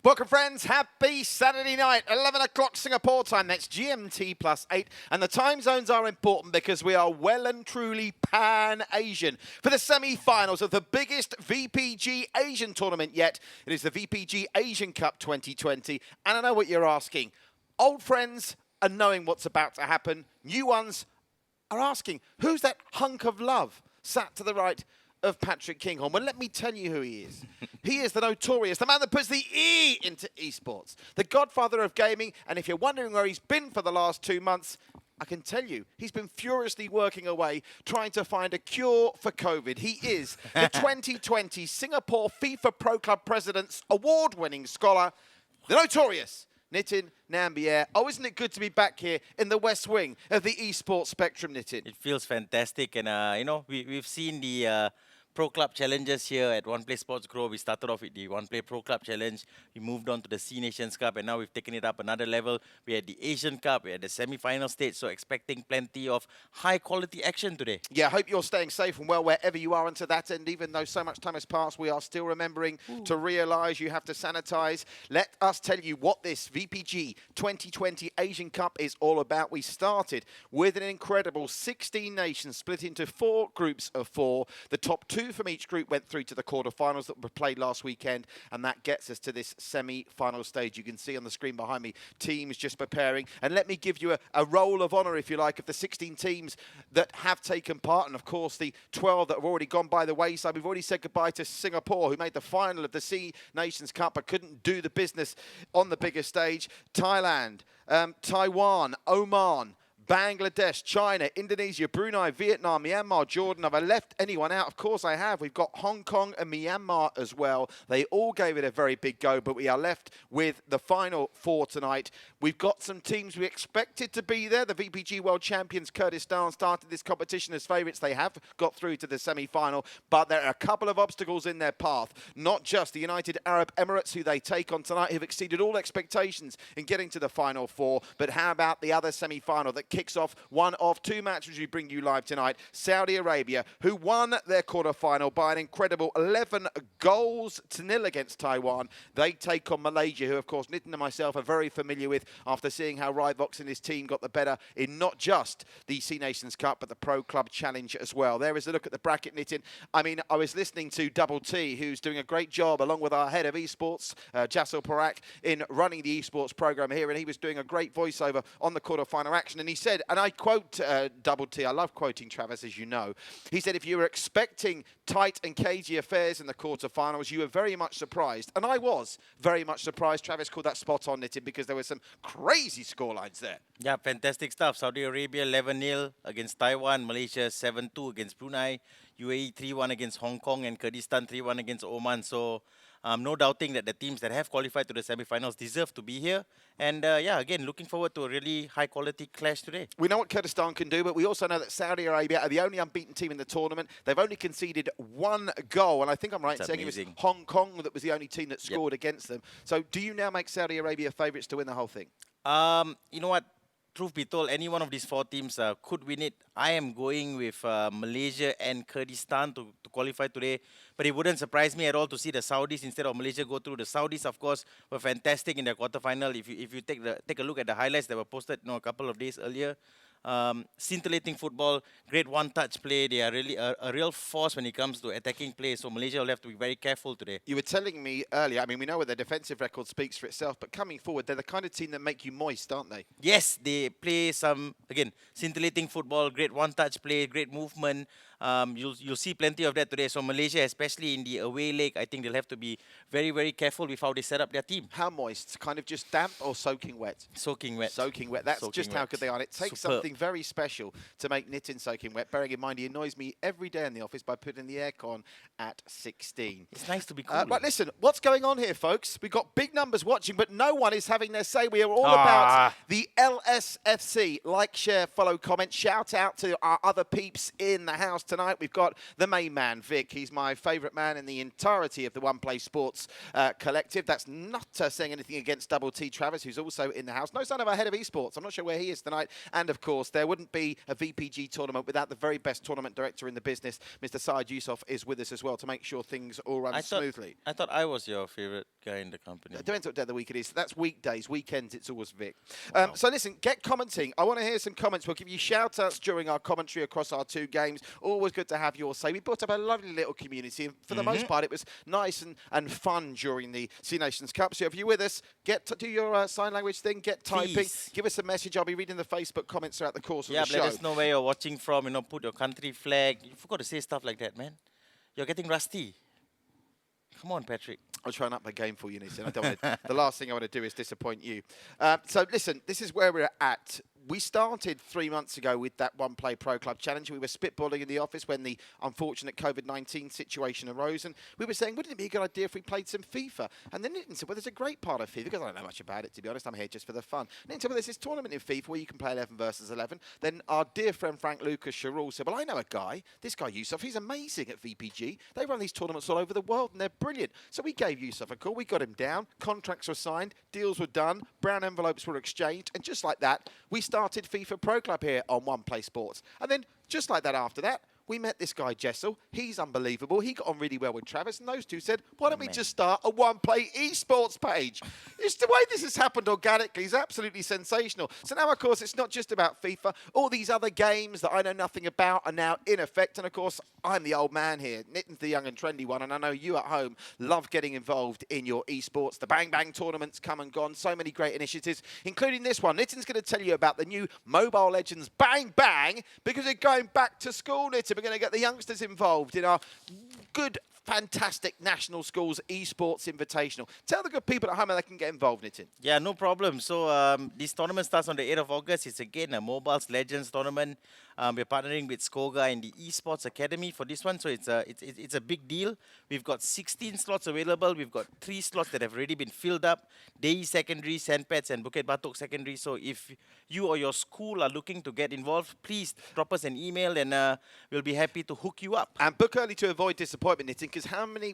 Welcome, friends. Happy Saturday night, 11 o'clock Singapore time. That's GMT +8. And the time zones are important because we are well and truly pan-Asian. For the semi-finals of the biggest VPG Asian tournament yet, it is the VPG Asian Cup 2020. And I know what you're asking. Old friends are knowing what's about to happen. New ones are asking, who's that hunk of love sat to the right of Patrick Kinghorn? Well, let me tell you who he is. He is the notorious, the man that puts the E into esports, the godfather of gaming. And if you're wondering where he's been for the last 2 months, I can tell you, he's been furiously working away, trying to find a cure for COVID. He is the 2020 Singapore FIFA Pro Club President's award-winning scholar, the notorious Nitin Nambiar. Oh, isn't it good to be back here in the West Wing of the esports spectrum, Nitin? It feels fantastic, and we've seen the Pro Club challenges here at One Play Sports Grow. We started off with the One Play Pro Club Challenge. We moved on to the C Nations Cup, and now we've taken it up another level. We had the Asian Cup, we had the semi-final stage, so expecting plenty of high-quality action today. Yeah, I hope you're staying safe and well wherever you are. And to that end, even though so much time has passed, we are still remembering to realise you have to sanitise. Let us tell you what this VPG 2020 Asian Cup is all about. We started with an incredible 16 nations split into 4 groups of 4. The top 2 from each group went through to the quarterfinals that were played last weekend, and that gets us to this semi-final stage. You can see on the screen behind me teams just preparing, and let me give you a roll of honour, if you like, of the 16 teams that have taken part, and of course the 12 that have already gone by the wayside. We've already said goodbye to Singapore, who made the final of the C Nations Cup but couldn't do the business on the bigger stage. Thailand, Taiwan, Oman, Bangladesh, China, Indonesia, Brunei, Vietnam, Myanmar, Jordan. Have I left anyone out? Of course I have. We've got Hong Kong and Myanmar as well. They all gave it a very big go, but we are left with the final 4 tonight. We've got some teams we expected to be there. The VPG World Champions Kurdistan started this competition as favourites. They have got through to the semi-final, but there are a couple of obstacles in their path. Not just the United Arab Emirates, who they take on tonight, who've exceeded all expectations in getting to the final 4, but how about the other semi-final that kicks off one of 2 matches we bring you live tonight? Saudi Arabia, who won their quarter-final by an incredible 11 goals to 0 against Taiwan. They take on Malaysia, who, of course, Nitin and myself are very familiar with after seeing how Ryvox and his team got the better in not just the C Nations Cup, but the Pro Club Challenge as well. There is a look at the bracket, Nitin. I mean, I was listening to Double T, who's doing a great job, along with our head of esports, Jassel Parak, in running the esports program here, and he was doing a great voiceover on the quarter-final action, and he said, and I quote Double T, I love quoting Travis, as you know. He said, if you were expecting tight and cagey affairs in the quarterfinals, you were very much surprised. And I was very much surprised. Travis called that spot on, Nitin, because there were some crazy scorelines there. Yeah, fantastic stuff. Saudi Arabia 11-0 against Taiwan, Malaysia 7-2 against Brunei, UAE 3-1 against Hong Kong, and Kurdistan 3-1 against Oman. So no doubting that the teams that have qualified to the semi-finals deserve to be here. And yeah, again, looking forward to a really high-quality clash today. We know what Kurdistan can do, but we also know that Saudi Arabia are the only unbeaten team in the tournament. They've only conceded 1 goal, and I think I'm right in saying it was Hong Kong that was the only team that scored against them. So do you now make Saudi Arabia favourites to win the whole thing? You know what? Truth be told, any one of these 4 teams could win it. I am going with Malaysia and Kurdistan to qualify today. But it wouldn't surprise me at all to see the Saudis instead of Malaysia go through. The Saudis, of course, were fantastic in their quarterfinal. If you take a look at the highlights that were posted a couple of days earlier, scintillating football, great one-touch play. They are really a real force when it comes to attacking play. So Malaysia will have to be very careful today. You were telling me earlier, I mean, we know where their defensive record speaks for itself, but coming forward, they're the kind of team that make you moist, aren't they? Yes, they play some, again, scintillating football, great one-touch play, great movement. You'll see plenty of that today. So Malaysia, especially in the away leg, I think they'll have to be very, very careful with how they set up their team. How moist? Kind of just damp or soaking wet? Soaking wet. Soaking wet. That's just how good they are. And it takes something very special to make Nitin soaking wet. Bearing in mind, he annoys me every day in the office by putting the aircon at 16. It's nice to be cool. But listen, what's going on here, folks? We've got big numbers watching, but no one is having their say. We are all about the LSFC. Like, share, follow, comment. Shout out to our other peeps in the house tonight. tonight. We've got the main man, Vic. He's my favourite man in the entirety of the One Play Sports collective. That's not saying anything against Double T Travis, who's also in the house. No sign of our head of esports. I'm not sure where he is tonight. And, of course, there wouldn't be a VPG tournament without the very best tournament director in the business. Mr. Syed Yusuf is with us as well to make sure things all run smoothly. I thought I was your favourite guy in the company. Depends what day of the week it is. That's weekdays. Weekends, it's always Vic. Wow. So listen, get commenting. I want to hear some comments. We'll give you shout-outs during our commentary across our two games. Always good to have your say. We brought up a lovely little community. And for the most part, it was nice and fun during the C Nations Cup. So if you're with us, do your sign language thing. Get typing. Please. Give us a message. I'll be reading the Facebook comments throughout the course of the show. Yeah, let us know where you're watching from. Put your country flag. You forgot to say stuff like that, man. You're getting rusty. Come on, Patrick. I'll try and up my game for you, Nitin. The last thing I want to do is disappoint you. So listen, this is where we're at. We started 3 months ago with that One Play Pro Club Challenge. We were spitballing in the office when the unfortunate COVID-19 situation arose, and we were saying, wouldn't it be a good idea if we played some FIFA? And then Nitin said, well, there's a great part of FIFA, because I don't know much about it, to be honest. I'm here just for the fun. And Nitin said, well, there's this tournament in FIFA where you can play 11 versus 11. Then our dear friend Frank Lucas Sharul said, well, I know a guy, this guy Yusuf, he's amazing at VPG. They run these tournaments all over the world, and they're brilliant. So we gave Yusuf a call. We got him down. Contracts were signed. Deals were done. Brown envelopes were exchanged. And just like that, we started FIFA Pro Club here on One Play Sports. And then just like that after that, we met this guy, Jessel. He's unbelievable. He got on really well with Travis. And those two said, why don't we just start a One Play esports page? It's the way this has happened organically is absolutely sensational. So now, of course, it's not just about FIFA. All these other games that I know nothing about are now in effect. And, of course, I'm the old man here. Nitin's the young and trendy one. And I know you at home love getting involved in your esports. The Bang Bang tournaments come and gone. So many great initiatives, including this one. Nitin's going to tell you about the new Mobile Legends Bang Bang because they're going back to school, Nitin. We're going to get the youngsters involved in our good, fantastic National Schools Esports Invitational. Tell the good people at home how they can get involved, Nitin. Yeah, no problem. So this tournament starts on the 8th of August. It's again a Mobiles Legends tournament. We're partnering with Skoga and the Esports Academy for this one. So it's a big deal. We've got 16 slots available. We've got 3 slots that have already been filled up. Dei Secondary, Sandpets and Bukit Batok Secondary. So if you or your school are looking to get involved, please drop us an email and we'll be happy to hook you up. And book early to avoid disappointment, Nitin, because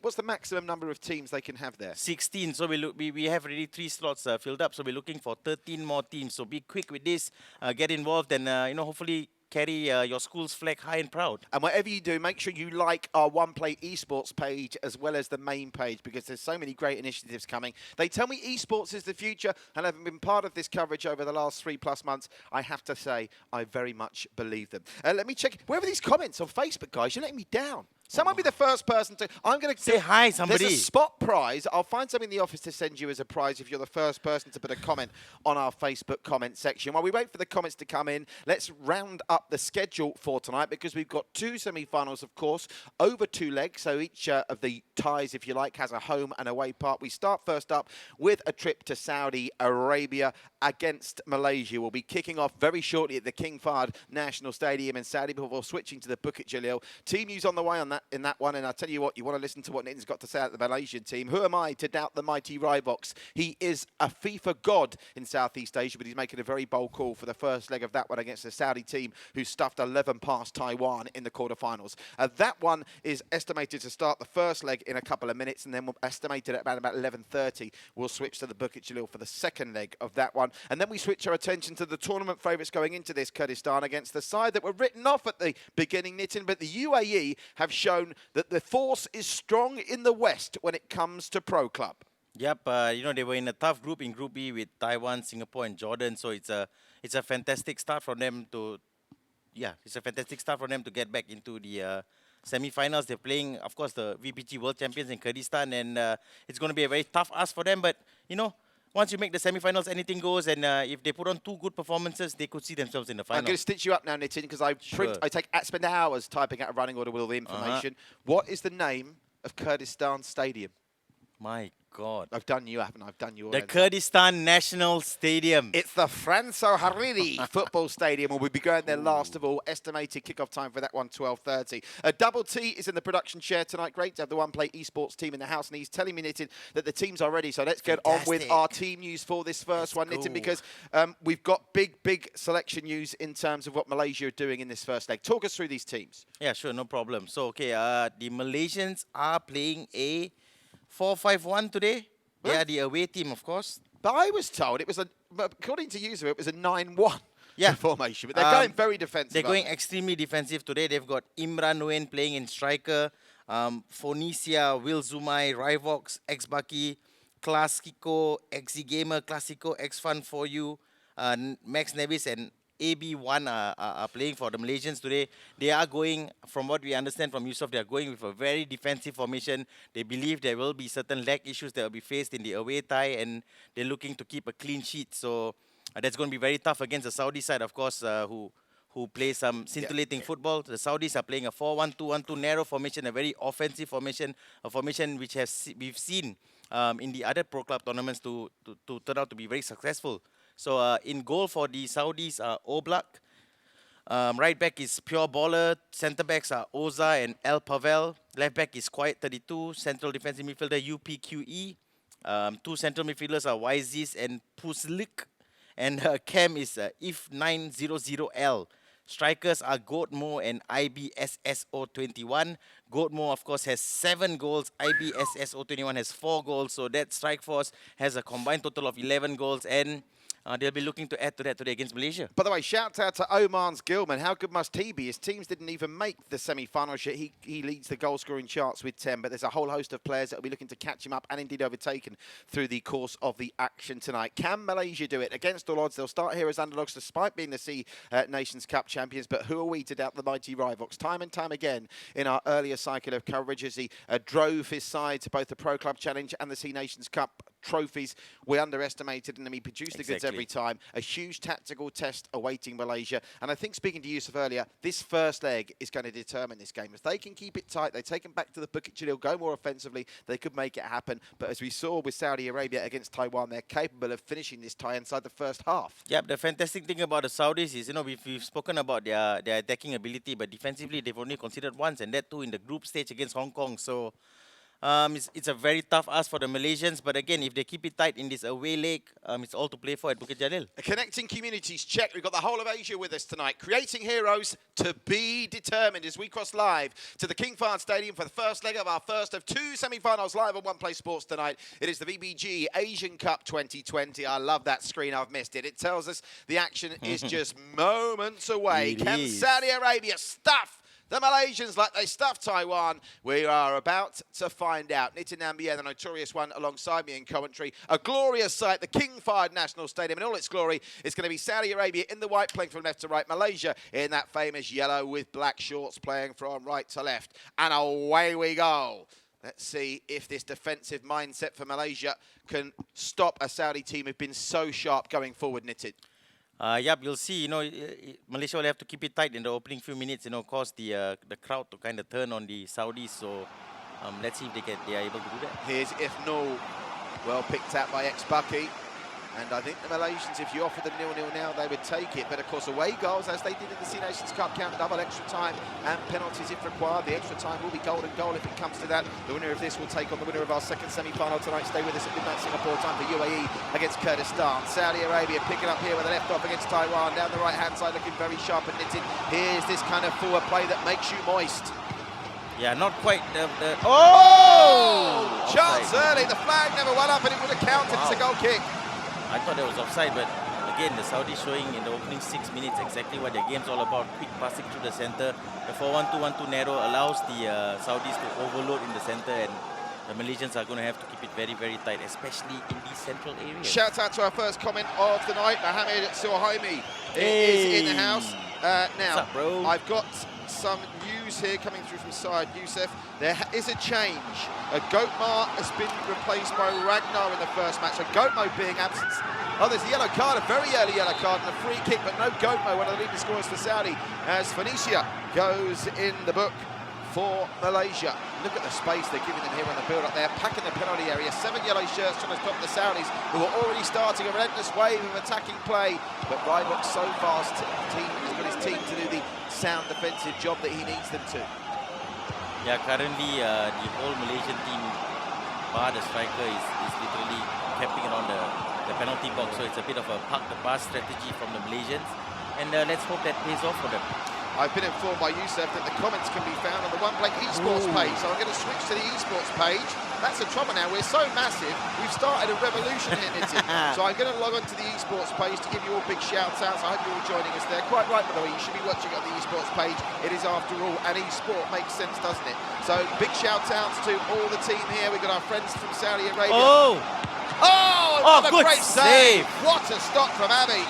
what's the maximum number of teams they can have there? 16. So we have already 3 slots filled up. So we're looking for 13 more teams. So be quick with this. Get involved and, hopefully carry your school's flag high and proud. And whatever you do, make sure you like our One Play Esports page as well as the main page because there's so many great initiatives coming. They tell me esports is the future, and having been part of this coverage over the last 3+ months, I have to say I very much believe them. Let me check. Where are these comments on Facebook, guys? You're letting me down. Someone be the first person to... I'm going to... Say hi, somebody. There's a spot prize. I'll find something in the office to send you as a prize if you're the first person to put a comment on our Facebook comment section. While we wait for the comments to come in, let's round up the schedule for tonight because we've got 2 semi-finals, of course, over 2 legs. So each of the ties, if you like, has a home and away part. We start first up with a trip to Saudi Arabia against Malaysia. We'll be kicking off very shortly at the King Fahd National Stadium in Saudi before switching to the Bukit Jalil. Team news on the way in that one, and I'll tell you what, you want to listen to what Nitin's got to say about the Malaysian team. Who am I to doubt the mighty Rybox? He is a FIFA god in Southeast Asia, but he's making a very bold call for the first leg of that one against the Saudi team who stuffed 11 past Taiwan in the quarterfinals. That one is estimated to start the first leg in a couple of minutes, and then we'll estimated at about 11:30 we'll switch to the Bukit Jalil for the second leg of that one. And then we switch our attention to the tournament favourites going into this Kurdistan against the side that were written off at the beginning, Nitin, but the UAE have shown that the force is strong in the West when it comes to Pro Club. Yep, they were in a tough group in Group B with Taiwan, Singapore, and Jordan. So it's a fantastic start for them to, get back into the semi-finals. They're playing, of course, the VPG World Champions in Kurdistan, and it's going to be a very tough ask for them. But once you make the semi-finals, anything goes, and if they put on 2 good performances, they could see themselves in the final. I'm going to stitch you up now, Nitin, because I spend hours typing out a running order with all the information. What is the name of Kurdistan Stadium? My God. I've done you, haven't I? I've done you The already. Kurdistan National Stadium. It's the Franso Hariri Football Stadium, and we'll be going there last of all. Estimated kickoff time for that one, 12:30. Double T is in the production chair tonight. Great to have the One Play esports team in the house, and he's telling me, Nitin, that the teams are ready. So let's get on with our team news for this first one, Nitin, because we've got big selection news in terms of what Malaysia are doing in this first leg. Talk us through these teams. Yeah, sure, no problem. So, okay, the Malaysians are playing a 4-5-1 today. They are the away team, of course. But I was told it was according to user, it was a 9-1 formation. But they're going very defensive. They're going extremely defensive today. They've got Imran Nguyen playing in striker, Phoenicia, Will Zumai, Rivox, X-Bucky, Classico, Exigamer, Classico, X-Fun for you, Max Nevis and AB1 are playing for the Malaysians today. They are going, from what we understand from Yusof, they are going with a very defensive formation. They believe there will be certain leg issues that will be faced in the away tie, and they're looking to keep a clean sheet. So that's going to be very tough against the Saudi side, of course, who play some scintillating football. The Saudis are playing a 4-1-2-1-2 narrow formation, a very offensive formation, a formation which we've seen in the other Pro Club tournaments to turn out to be very successful. So in goal for the Saudis are Oblak. Right back is Pure Baller. Centre backs are Oza and El Pavel. Left back is Quiet 32. Central defensive midfielder UPQE. Two central midfielders are Wyzis and Puslik. And Cam is If900L. Strikers are Goatmo and IBSSO21. Goatmo, of course, has 7 goals. IBSSO21 has 4 goals. So that strike force has a combined total of 11 goals. And they'll be looking to add to that today against Malaysia. By the way, shout out to Oman's Gilman. How good must he be? His teams didn't even make the semi-final. He leads the goal-scoring charts with 10, but there's a whole host of players that will be looking to catch him up and indeed overtaken through the course of the action tonight. Can Malaysia do it? Against all odds, they'll start here as underdogs despite being the C Nations Cup champions, but who are we to doubt the mighty Rivox? Time and time again in our earlier cycle of coverage as he drove his side to both the Pro Club Challenge and the C Nations Cup trophies. We underestimated him. He produced the goods every time. A huge tactical test awaiting Malaysia. And I think, speaking to Yusuf earlier, this first leg is going to determine this game. If they can keep it tight, they take them back to the Bukit Jalil, go more offensively, they could make it happen. But as we saw with Saudi Arabia against Taiwan, they're capable of finishing this tie inside the first half. Yeah, the fantastic thing about the Saudis is, we've spoken about their attacking ability, but defensively they've only considered once, and that too in the group stage against Hong Kong. So it's a very tough ask for the Malaysians, but again, if they keep it tight in this away leg, it's all to play for at Bukit Jalil. Connecting communities, check. We've got the whole of Asia with us tonight, creating heroes to be determined as we cross live to the King Fahd Stadium for the first leg of our first of 2 semi-finals live on One Play Sports tonight. It is the VPG Asian Cup 2020. I love that screen. I've missed it. It tells us the action is just moments away. Can Saudi Arabia stuff the Malaysians like they stuffed Taiwan? We are about to find out. Nitin Nambiar, the notorious one, alongside me in commentary. A glorious sight, the King Fahd National Stadium in all its glory. It's going to be Saudi Arabia in the white playing from left to right. Malaysia in that famous yellow with black shorts playing from right to left. And away we go. Let's see if this defensive mindset for Malaysia can stop a Saudi team who've been so sharp going forward, Nitin. You'll see, Malaysia will have to keep it tight in the opening few minutes, cause the crowd to kind of turn on the Saudis. So let's see if they are able to do that. Here's Ifnul, well picked out by X-Bucky. And I think the Malaysians, if you offer them 0-0 now, they would take it. But of course, away goals, as they did in the C Nations Cup, count double extra time and penalties if required. The extra time will be golden goal if it comes to that. The winner of this will take on the winner of our second semi-final tonight. Stay with us at midnight Singapore time for UAE against Kurdistan. Saudi Arabia picking up here with a left off against Taiwan. Down the right-hand side, looking very sharp and knitted. Here's this kind of forward play that makes you moist. Yeah, not quite. Chance early. The flag never went up and it would have counted. Wow. It's a goal kick. I thought that was offside, but again, the Saudis showing in the opening 6 minutes exactly what their game's all about. Quick passing through the center. The 4-1-2-1-2 narrow allows the Saudis to overload in the center, and the Malaysians are going to have to keep it very, very tight, especially in these central areas. Shout out to our first comment of the night, Mohamed Suhaimi is in the house. Now, what's up, bro? I've got some news here coming through from Syed Youssef. There is a change. Goatmar has been replaced by Ragnar in the first match. So Goatmo being absent. Oh, there's a yellow card, a very early yellow card and a free kick, but no Goatmo, one of the leading scorers for Saudi, as Phoenicia goes in the book for Malaysia. Look at the space they're giving them here on the build-up. They're packing the penalty area. 7 yellow shirts trying to stop the Saudis, who are already starting a relentless wave of attacking play. But Reebok so fast, team has got his team to do the sound defensive job that he needs them to. Yeah, currently the whole Malaysian team, bar the striker, is literally camping around the penalty box. So it's a bit of a park the bus strategy from the Malaysians. And let's hope that pays off for them. I've been informed by Youssef that the comments can be found on the One Blake Esports page, so I'm going to switch to the Esports page. That's the trouble now, we're so massive, we've started a revolution here, Nitin. So I'm going to log on to the Esports page to give you all big shout-outs. I hope you're all joining us there. Quite right, by the way, you should be watching on the Esports page. It is, after all, an e-sport. Makes sense, doesn't it? So big shout-outs to all the team here. We've got our friends from Saudi Arabia. Oh, what a good great save! save. What a stop from Abi.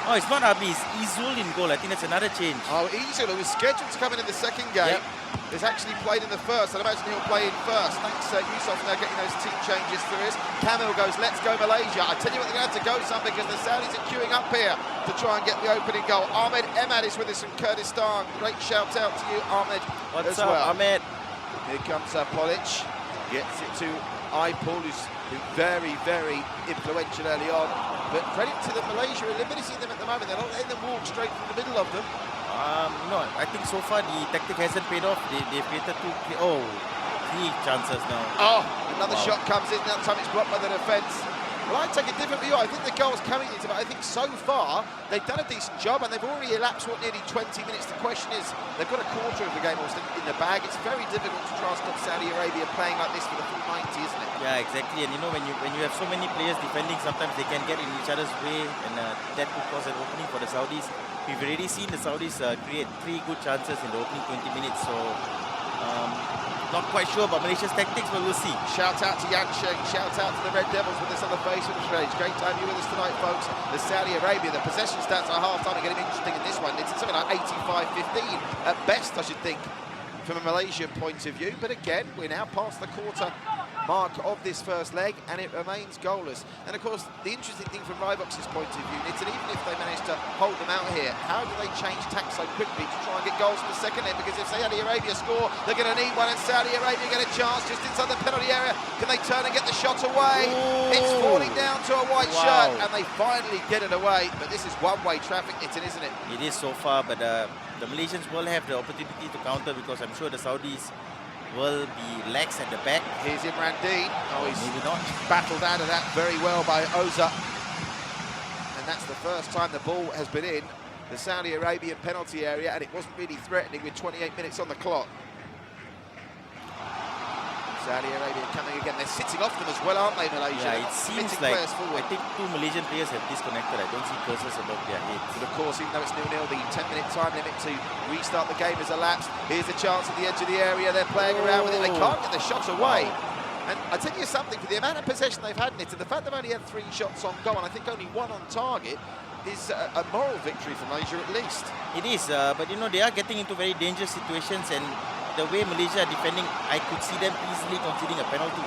Oh, it's not Abi, it's Izul in goal. I think that's another change. Oh, Izul, who was scheduled to come in the second game, has actually played in the first. I'd imagine he'll play in first. Thanks, Yusuf, now getting those team changes through us. Kamil goes, let's go Malaysia. I tell you what, they're going to have to go some because the Saudis are queuing up here to try and get the opening goal. Ahmed Emad is with us from Kurdistan. Great shout out to you, Ahmed. What's as up, well. Ahmed? Here comes Polic. Gets it to Aipul, who's been very, very influential early on. But credit to the Malaysia, are limiting them at the moment. They're not letting them walk straight from the middle of them. No, I think so far the tactic hasn't paid off. They've created three chances now. Oh, another shot comes in. That time it's blocked by the defence. Well, I take a different view. I think the goal's coming into, but I think so far they've done a decent job and they've already elapsed, nearly 20 minutes. The question is, they've got a quarter of the game almost in the bag. It's very difficult to try and stop Saudi Arabia playing like this for the full 90, isn't it? Yeah, exactly. And you know, when you have so many players defending, sometimes they can get in each other's way, and that could cause an opening for the Saudis. We've already seen the Saudis create 3 good chances in the opening 20 minutes. So, not quite sure about Malaysia's tactics, but we'll see. Shout out to Yan Sheng, shout out to the Red Devils with us on the face of the stage. Great to have you with us tonight, folks. The Saudi Arabia, the possession stats at half-time are getting interesting in this one. It's something like 85-15 at best, I should think, from a Malaysian point of view. But again, we're now past the quarter mark of this first leg and it remains goalless. And of course, the interesting thing from Reebok's point of view, Nitin, even if they manage to hold them out here, how do they change tack so quickly to try and get goals in the second leg? Because if Saudi Arabia score, they're going to need one, and Saudi Arabia get a chance just inside the penalty area. Can they turn and get the shot away? Ooh. It's falling down to a white shirt and they finally get it away. But this is one-way traffic, Nitin, isn't it? It is so far, but the Malaysians will have the opportunity to counter because I'm sure the Saudis will be lax at the back. Here's Imran Dean. Oh, he's maybe not. battled out of that very well by Oza. And that's the first time the ball has been in the Saudi Arabian penalty area, and it wasn't really threatening with 28 minutes on the clock. Saudi Arabia coming again. They're sitting off them as well, aren't they, Malaysia? Yeah, it seems like I think 2 Malaysian players have disconnected. I don't see cursors above their heads. But of course, even though it's 0-0, the 10-minute time limit to restart the game has elapsed. Here's a chance at the edge of the area. They're playing around with it. They can't get the shot away. And I tell you something, for the amount of possession they've had in it, and the fact they've only had 3 shots on goal, and I think only 1 on target, is a moral victory for Malaysia at least. It is, but you know, they are getting into very dangerous situations, and the way Malaysia are defending, I could see them easily conceding a penalty.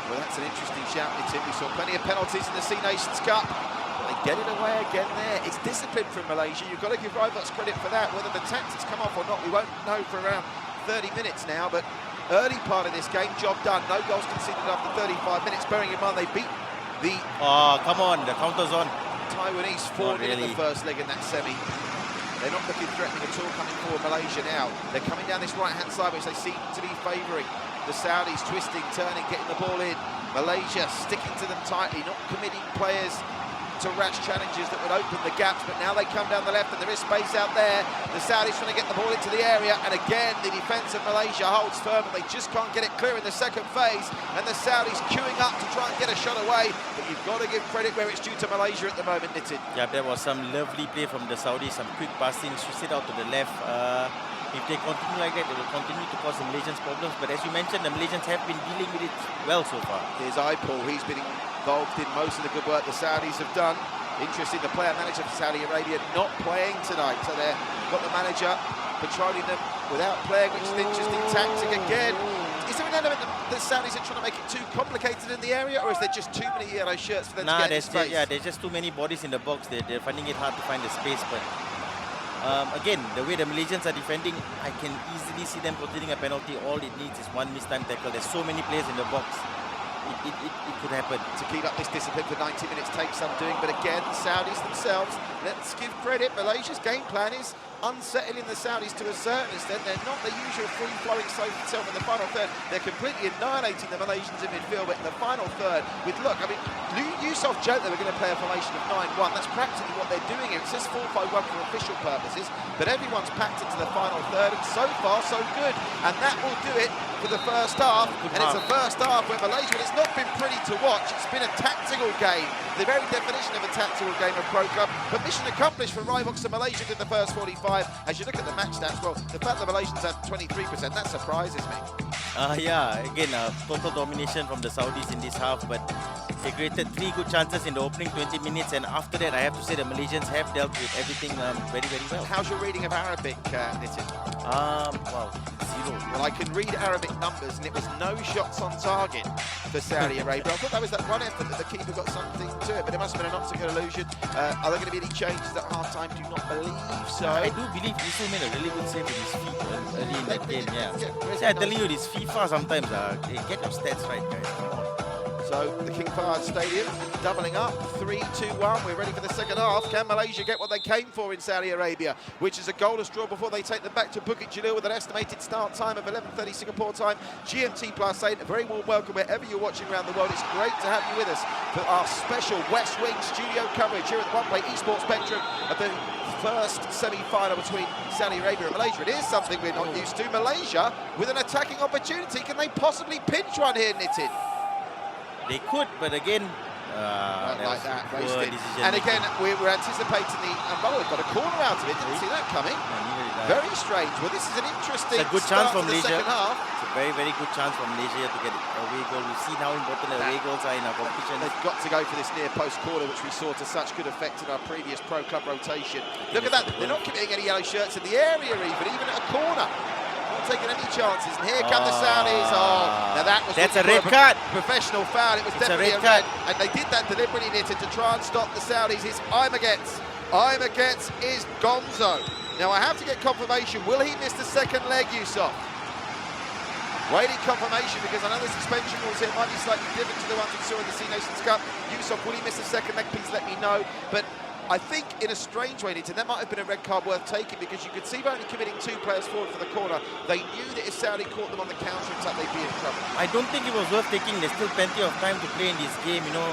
Well, that's an interesting shout, Nitin. We saw plenty of penalties in the C Nations Cup. But they get it away again there. It's discipline from Malaysia. You've got to give Reebok's credit for that. Whether the tactics come off or not, we won't know for around 30 minutes now. But early part of this game, job done. No goals conceded after 35 minutes. Bearing in mind they beat the... Oh, come on, the counter's on. Taiwanese 4-0 in the first leg in that semi. They're not looking threatening at all coming forward, Malaysia now. They're coming down this right-hand side, which they seem to be favouring. The Saudis twisting, turning, getting the ball in. Malaysia sticking to them tightly, not committing players to rash challenges that would open the gaps, but now they come down the left and there is space out there. The Saudis trying to get the ball into the area, and again the defence of Malaysia holds firm, but they just can't get it clear in the second phase, and the Saudis queuing up to try and get a shot away. But you've got to give credit where it's due to Malaysia at the moment, Nitin. Yeah, there was some lovely play from the Saudis, some quick passing, switch it out to the left. If they continue like that, they will continue to cause the Malaysians problems. But as you mentioned, the Malaysians have been dealing with it well so far. Here's Aipul. He's been involved in most of the good work the Saudis have done. Interesting, the player-manager for Saudi Arabia not playing tonight. So they've got the manager patrolling them without playing, which is an interesting tactic again. Is there an element that the Saudis are trying to make it too complicated in the area, or is there just too many yellow shirts for them to get in space? There's just too many bodies in the box. They're finding it hard to find the space, but Again, the way the Malaysians are defending, I can easily see them conceding a penalty. All it needs is one missed time tackle. There's so many players in the box. It could happen. To keep up this discipline for 90 minutes takes some doing, but again, the Saudis themselves, let's give credit, Malaysia's game plan is unsettling the Saudis to a certain extent. They're not the usual free-flowing self in the final third. They're completely annihilating the Malaysians in midfield, but in the final third, Yusof joked they were going to play a formation of 9-1. That's practically what they're doing here. It says 4-5-1 for official purposes, but everyone's packed into the final third, and so far, so good. And that will do it for the first half. It's a first half where Malaysia, it's not been pretty to watch. It's been a tactical game, the very definition of a tactical game of Pro Club. But mission accomplished for Rivox and Malaysia in the first 45. As you look at the match stats, well, the fact that Malaysians have 23%, that surprises me. Yeah, again, total domination from the Saudis in this half, but they created 3 good chances in the opening 20 minutes, and after that, I have to say the Malaysians have dealt with everything very, very well. How's your reading of Arabic, Nitin? Well, 0. Well, I can read Arabic numbers, and it was no shots on target for Saudi Arabia. I thought that was that one effort that the keeper got something to it, but it must have been an optical illusion. Are there going to be any changes at half-time? Do not believe so. I do believe Yusuf made a really good save with his feet early in that game, I'm telling you, this FIFA sometimes, get your stats right, guys. Come on. So the King Fahd Stadium doubling up, 3-2-1. We're ready for the second half. Can Malaysia get what they came for in Saudi Arabia, which is a goalless draw before they take them back to Bukit Jalil with an estimated start time of 11:30 Singapore time, GMT +8. A very warm welcome wherever you're watching around the world. It's great to have you with us for our special West Wing studio coverage here at the OnePlay Esports Spectrum of the first semi-final between Saudi Arabia and Malaysia. It is something we're not used to. Malaysia with an attacking opportunity. Can they possibly pinch one here, Nitin? They could, but again, not like that, wasted. And again, we're anticipating the umbrella. Got a corner out of it. Didn't see that coming. Very strange. Well, this is an interesting good chance for Malaysia. Second half. It's a very, very good chance for Malaysia to get an away goal. We've seen how important away goals are in our competition. They've got to go for this near post corner, which we saw to such good effect in our previous Pro Club rotation. Look at that. They're not committing any yellow shirts in the area even at a corner. Not taking any chances. And here come the Saudis. Now that's a red card. Professional foul. It was definitely a red. And they did that deliberately, Nitin, to try and stop the Saudis. It's Imagets. Imagets is Gonzo. Now I have to get confirmation. Will he miss the second leg, Yusof? Waiting confirmation because I know the suspension rules here might be slightly different to the ones we saw in the C Nations Cup. Yusof, will he miss the second leg? Please let me know. But I think in a strange way, Nitin, that might have been a red card worth taking because you could see by only committing 2 players forward for the corner, they knew that if Saudi caught them on the counter-attack, they'd be in trouble. I don't think it was worth taking. There's still plenty of time to play in this game, you know.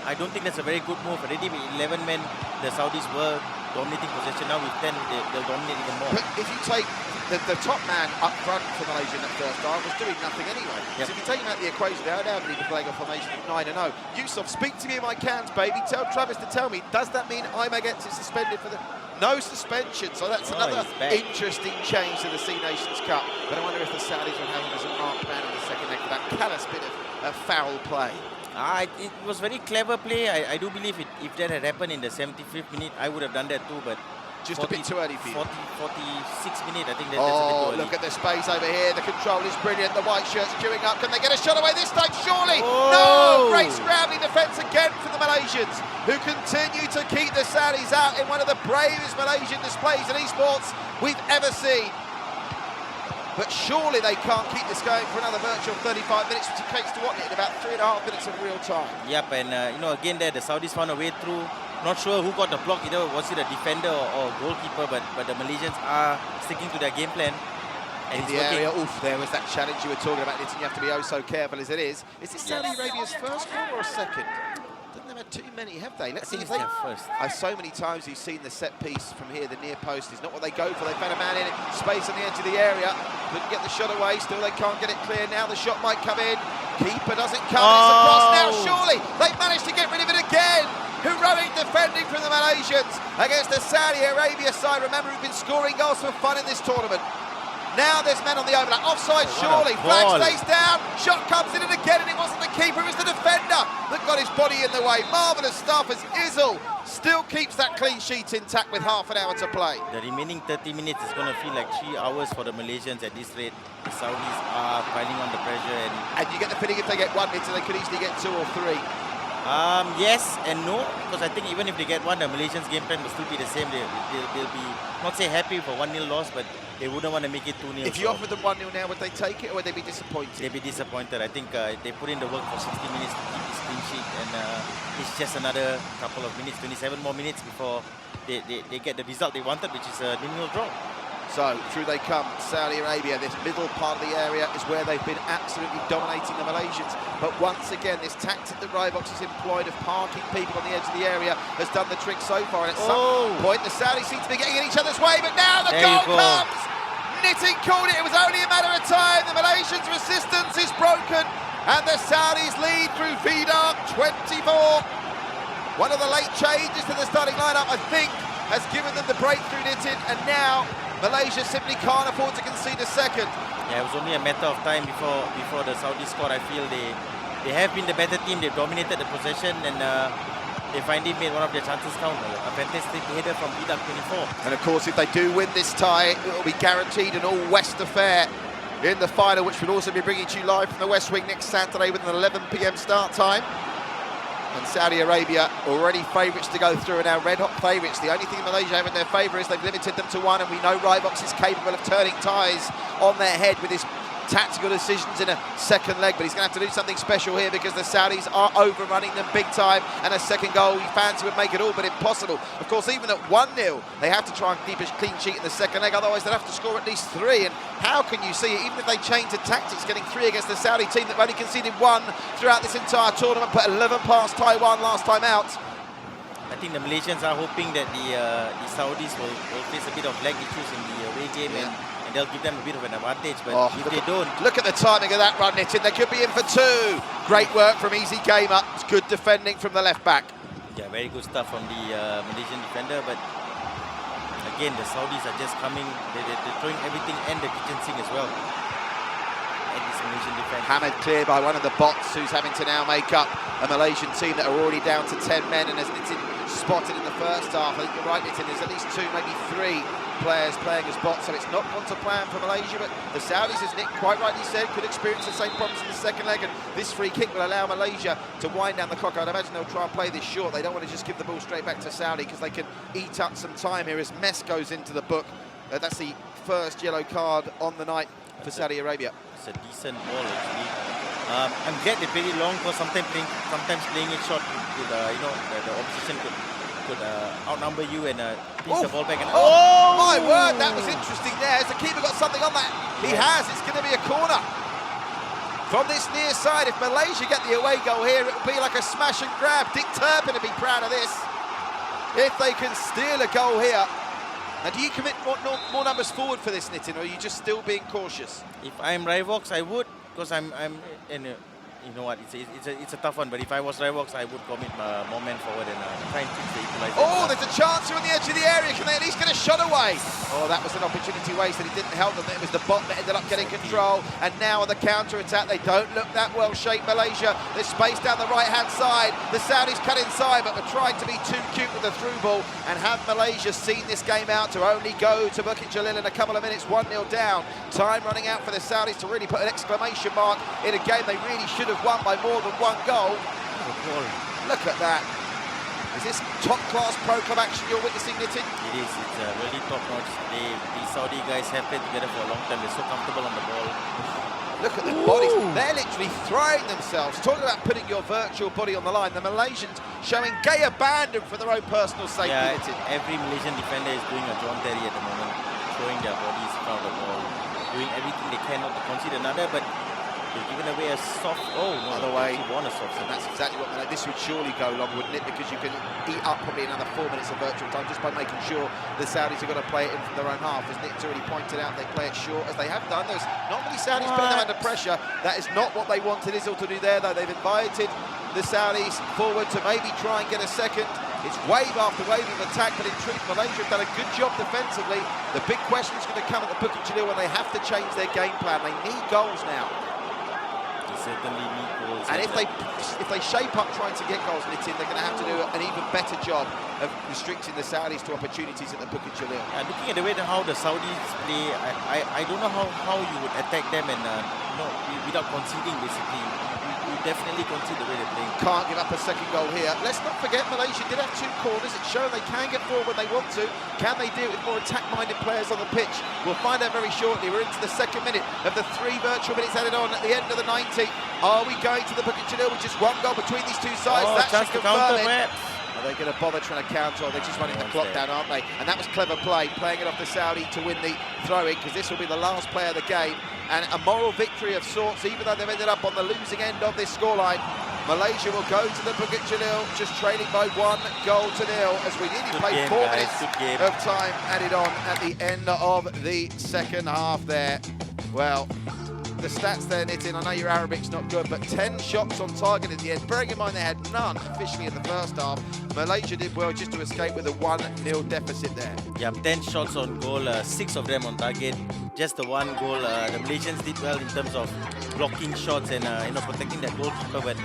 I don't think that's a very good move. Already with 11 men, the Saudis were dominating possession. Now with 10, they'll dominate even more. But if you take the top man up front for Malaysia in that first half was doing nothing anyway. Yep. So if you take him out of the equation, they'd only be playing a formation of 9-0. Yusof, speak to me in my cans, baby. Tell Travis to tell me, does that mean Imagets is suspended for the... No suspension, so that's another interesting change to the C Nations Cup. But I wonder if the Saudis will have him as a marked man in the second leg for that callous bit of foul play. It was very clever play. I do believe if that had happened in the 75th minute, I would have done that too, but just a bit too early for you. 46 minute, I think that's a bit too early. Look at the space over here. The control is brilliant. The white shirts queuing up. Can they get a shot away this time? Surely. No! Great scrambling defence again for the Malaysians, who continue to keep the Saudis out in one of the bravest Malaysian displays in esports we've ever seen. But surely they can't keep this going for another virtual 35 minutes, which equates to what, in about 3.5 minutes of real time. Yep, and again there, the Saudis found a way through. Not sure who got the block, either was it a defender or goalkeeper, but the Malaysians are sticking to their game plan. And in the area, there was that challenge you were talking about, Nitin. You have to be so careful as it is. Is this Saudi Arabia's first goal or a second? Doesn't have had too many, have they? Let's see if they... first. So many times you've seen the set piece from here, the near post is not what they go for. They found a man in it, space on the edge of the area. Couldn't get the shot away, still they can't get it clear. Now the shot might come in. Keeper doesn't come, it's across now, surely. They've managed to get rid of it again. Heroic defending from the Malaysians against the Saudi Arabia side. Remember, we've been scoring goals for fun in this tournament. Now there's men on the overlap. Offside, surely. Flag stays down. Shot comes in and again, and it wasn't the keeper, it was the defender that got his body in the way. Marvellous stuff as Izil still keeps that clean sheet intact with half an hour to play. The remaining 30 minutes is going to feel like 3 hours for the Malaysians at this rate. The Saudis are piling on the pressure. And you get the feeling if they get 1 minute, they could easily get 2 or 3. Yes and no, because I think even if they get one, the Malaysians' game plan will still be the same. They'll be, not say happy for 1-0 loss, but they wouldn't want to make it 2-0. If you offered them 1-0 now, would they take it or would they be disappointed? They'd be disappointed. I think they put in the work for 60 minutes to keep this clean sheet, and it's just another couple of minutes, 27 more minutes before they get the result they wanted, which is a 0-0 draw. So through they come, Saudi Arabia. This middle part of the area is where they've been absolutely dominating the Malaysians. But once again, this tactic that Rivox has employed of parking people on the edge of the area has done the trick so far. And at some point, the Saudis seem to be getting in each other's way. But now the goal comes. Nitting called it. It was only a matter of time. The Malaysians' resistance is broken, and the Saudis lead through Vidar 24. One of the late changes to the starting lineup, I think, has given them the breakthrough, Nitin, and now Malaysia simply can't afford to concede a second. Yeah, it was only a matter of time before the Saudi scored. I feel they have been the better team. They've dominated the possession, and they finally made one of their chances count. A fantastic header from Vidar 24. And of course, if they do win this tie, it will be guaranteed an all-West affair in the final, which will also be bringing to you live from the West Wing next Saturday with an 11 p.m. start time. And Saudi Arabia already favourites to go through, and now red-hot favourites. The only thing Malaysia have in their favour is they've limited them to one, and we know Rivox is capable of turning ties on their head with his tactical decisions in a second leg, but he's going to have to do something special here because the Saudis are overrunning them big time, and a second goal you fancy would make it all but impossible. Of course, even at 1-0, they have to try and keep a clean sheet in the second leg, otherwise they'll have to score at least 3, and how can you see it? Even if they change the tactics, getting 3 against the Saudi team that have only conceded 1 throughout this entire tournament, put 11 past Taiwan last time out. I think the Malaysians are hoping that the Saudis will face a bit of leg issues in the away game, and they'll give them a bit of an advantage, but if they don't... Look at the timing of that run, Nitin. They could be in for 2. Great work from Easy Gamer. It's good defending from the left back. Yeah, very good stuff from the Malaysian defender, but again, the Saudis are just coming. They're throwing everything and the kitchen sink as well at this Malaysian defense. Hammered clear by one of the bots, who's having to now make up a Malaysian team that are already down to 10 men, and as Nitin spotted in the first half, I think you're right, Nitin, there's at least 2, maybe 3 players playing as bots, so it's not gone to plan for Malaysia, but the Saudis, as Nick quite rightly said, could experience the same problems in the second leg, and this free kick will allow Malaysia to wind down the clock. I'd imagine they'll try and play this short. They don't want to just give the ball straight back to Saudi because they can eat up some time here as Mess goes into the book. That's the first yellow card on the night for Saudi Arabia. It's a decent ball, actually. I'm glad they played it long, because sometimes playing it short, the opposition could outnumber you and pinch the ball back. And my word, that was interesting there. Has the keeper got something on that? He has. It's going to be a corner from this near side. If Malaysia get the away goal here, it will be like a smash and grab. Dick Turpin will be proud of this if they can steal a goal here. Now, do you commit more numbers forward for this, Nitin, or are you just still being cautious? If I'm Rivox, I would, because I'm in you know what, it's a tough one, but if I was Rivox, I would commit more men forward and try and fix the equalizer. Oh, there's a chance here on the edge of the area. Can they at least get a shot away? Oh, that was an opportunity wasted. It didn't help them. It was the bot that ended up getting control. And now on the counter-attack, they don't look that well shaped, Malaysia. There's space down the right-hand side. The Saudis cut inside, but were trying to be too cute with the through ball. And have Malaysia seen this game out to only go to Bukit Jalil in a couple of minutes, 1-0 down. Time running out for the Saudis to really put an exclamation mark in a game they really should have won by more than 1 goal. Look at that. Is this top-class pro club action you're witnessing, Nitin? It is. It's really top-notch. The Saudi guys have played together for a long time. They're so comfortable on the ball. Look at the bodies. They're literally throwing themselves. Talking about putting your virtual body on the line. The Malaysians showing gay abandon for their own personal safety, Nitin. Every Malaysian defender is doing a John Terry at the moment, throwing their bodies in front of the ball, doing everything they can not to concede another, but they've given away a soft... Oh, no, other way. He won a soft. And that's exactly what... This would surely go long, wouldn't it? Because you can eat up probably another 4 minutes of virtual time just by making sure the Saudis have got to play it in from their own half. As Nick's already pointed out, they play it short, as they have done. There's not many Saudis putting them under pressure. That is not what they wanted Israel to do there, though. They've invited the Saudis forward to maybe try and get a second. It's wave after wave of attack, but in truth, Malaysia have done a good job defensively. The big question is going to come at the Bukit Jalil when they have to change their game plan. They need goals now. Certainly need goals. And if they shape up trying to get goals, Nitin, they're going to have to do an even better job of restricting the Saudis to opportunities at the Bukit Jalil. Looking at the way how the Saudis play, I don't know how you would attack them and without conceding, basically. you definitely concede the way they're playing. Can't give up a second goal here. Let's not forget Malaysia did have 2 corners. It's shown they can get forward when they want to. Can they do it with more attack-minded players on the pitch? We'll find out very shortly. We're into the second minute of the 3 virtual minutes added on at the end of the 90. Are we going to the Bukit Jalil with just 1 goal between these 2 sides? Oh, that chance should to counter, confirm it. man. Are they going to bother trying to counter, or they're just running the clock down, aren't they? And that was clever play, playing it off the Saudi to win the throw-in, because this will be the last play of the game. And a moral victory of sorts, even though they've ended up on the losing end of this scoreline. Malaysia will go to the Bukit Jalil, just trailing by 1 goal to 0, as we nearly played 4 minutes of time added on at the end of the second half there. Well, the stats there, Nitin, I know your Arabic's not good, but 10 shots on target in the end. Bearing in mind they had none officially in the first half. Malaysia did well just to escape with a 1-0 deficit there. Yeah, 10 shots on goal, 6 of them on target. Just the 1 goal. The Malaysians did well in terms of blocking shots and protecting their goalkeeper, but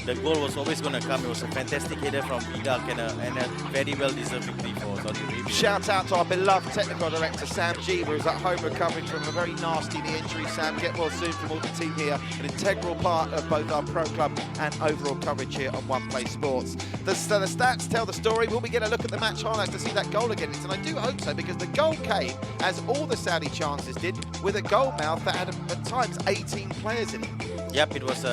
the goal was always going to come. It was a fantastic header from Vidak and a very well-deserved victory for Saudi Arabia. Shout out to our beloved technical director, Sam G, who is at home recovering from a very nasty knee injury. Sam, get well soon from all the team here. An integral part of both our pro club and overall coverage here on One Play Sports. The stats tell the story. Will we get a look at the match highlights to see that goal again? And I do hope so, because the goal came, as all the Saudi chances did, with a goal mouth that had at times 18 players in it. Yep, it was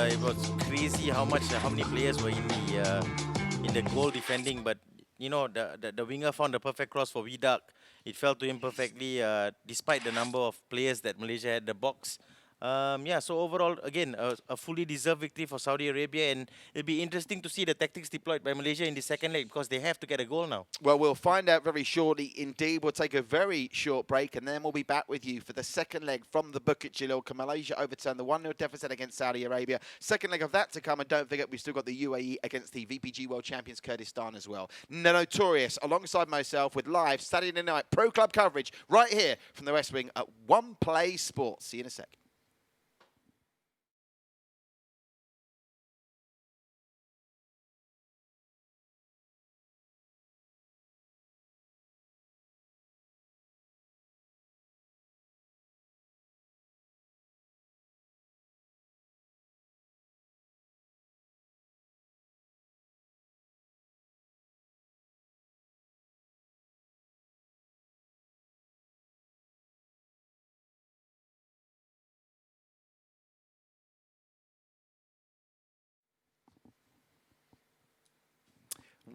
crazy how many players were in the goal defending, but the winger found the perfect cross for Vidak. It fell to him perfectly, despite the number of players that Malaysia had in the box. So overall, again, a fully deserved victory for Saudi Arabia, and it'll be interesting to see the tactics deployed by Malaysia in the second leg, because they have to get a goal now. Well, we'll find out very shortly indeed. We'll take a very short break, and then we'll be back with you for the second leg from the Bukit Jalil. Can Malaysia overturn the 1-0 deficit against Saudi Arabia? Second leg of that to come, and don't forget, we've still got the UAE against the VPG World Champions Kurdistan as well. Notorious, alongside myself, with live Saturday night pro club coverage right here from the West Wing at One Play Sports. See you in a sec.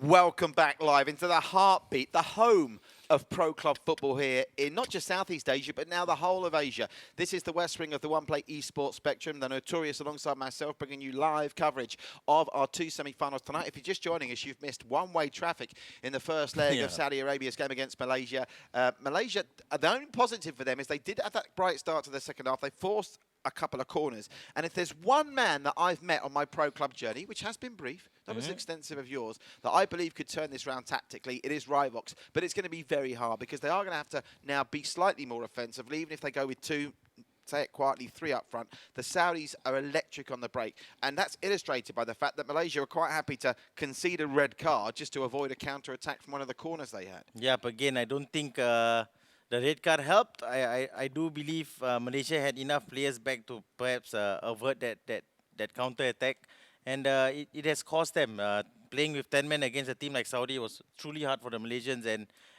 Welcome back live into the heartbeat, the home of pro club football here in not just Southeast Asia, but now the whole of Asia. This is the West Wing of the One Play eSports Spectrum, the Notorious, alongside myself, bringing you live coverage of our 2 semi-finals tonight. If you're just joining us, you've missed one-way traffic in the first leg of Saudi Arabia's game against Malaysia. Malaysia, the only positive for them is they did have that bright start to the second half. They forced a couple of corners. And if there's one man that I've met on my pro club journey, which has been brief, not as extensive as yours, that I believe could turn this round tactically, it is Rivox. But it's going to be very hard, because they are going to have to now be slightly more offensive, even if they go with 2, say it quietly, 3 up front. The Saudis are electric on the break, and that's illustrated by the fact that Malaysia are quite happy to concede a red card just to avoid a counter-attack from one of the corners they had. Yeah, but again, I don't think the red card helped. I do believe Malaysia had enough players back to perhaps avert that counter-attack, and it has cost them. Playing with 10 men against a team like Saudi was truly hard for the Malaysians,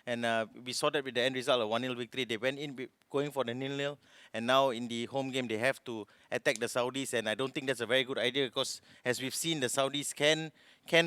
and we saw that with the end result of 1-0 victory. They went in going for the 0-0, and now in the home game they have to attack the Saudis, and I don't think that's a very good idea, because as we've seen, the Saudis can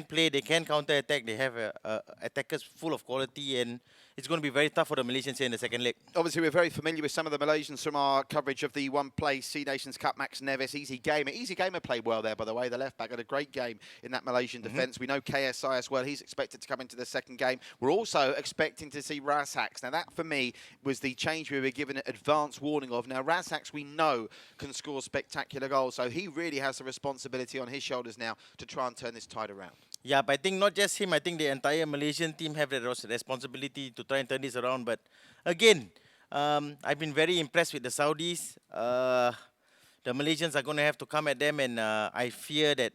play, they can counter-attack, they have attackers full of quality, and it's going to be very tough for the Malaysians here in the second leg. Obviously, we're very familiar with some of the Malaysians from our coverage of the One Play C Nations Cup. Max Neves, Easy Gamer played well there, by the way. The left-back had a great game in that Malaysian defence. We know KSI as well. He's expected to come into the second game. We're also expecting to see Razaks. Now, that, for me, was the change we were given advance warning of. Now, Razaks, we know, can score spectacular goals, so he really has the responsibility on his shoulders now to try and turn this tide around. Yeah, but I think not just him. I think the entire Malaysian team have the responsibility to try and turn this around. But again, I've been very impressed with the Saudis. The Malaysians are going to have to come at them, and I fear that,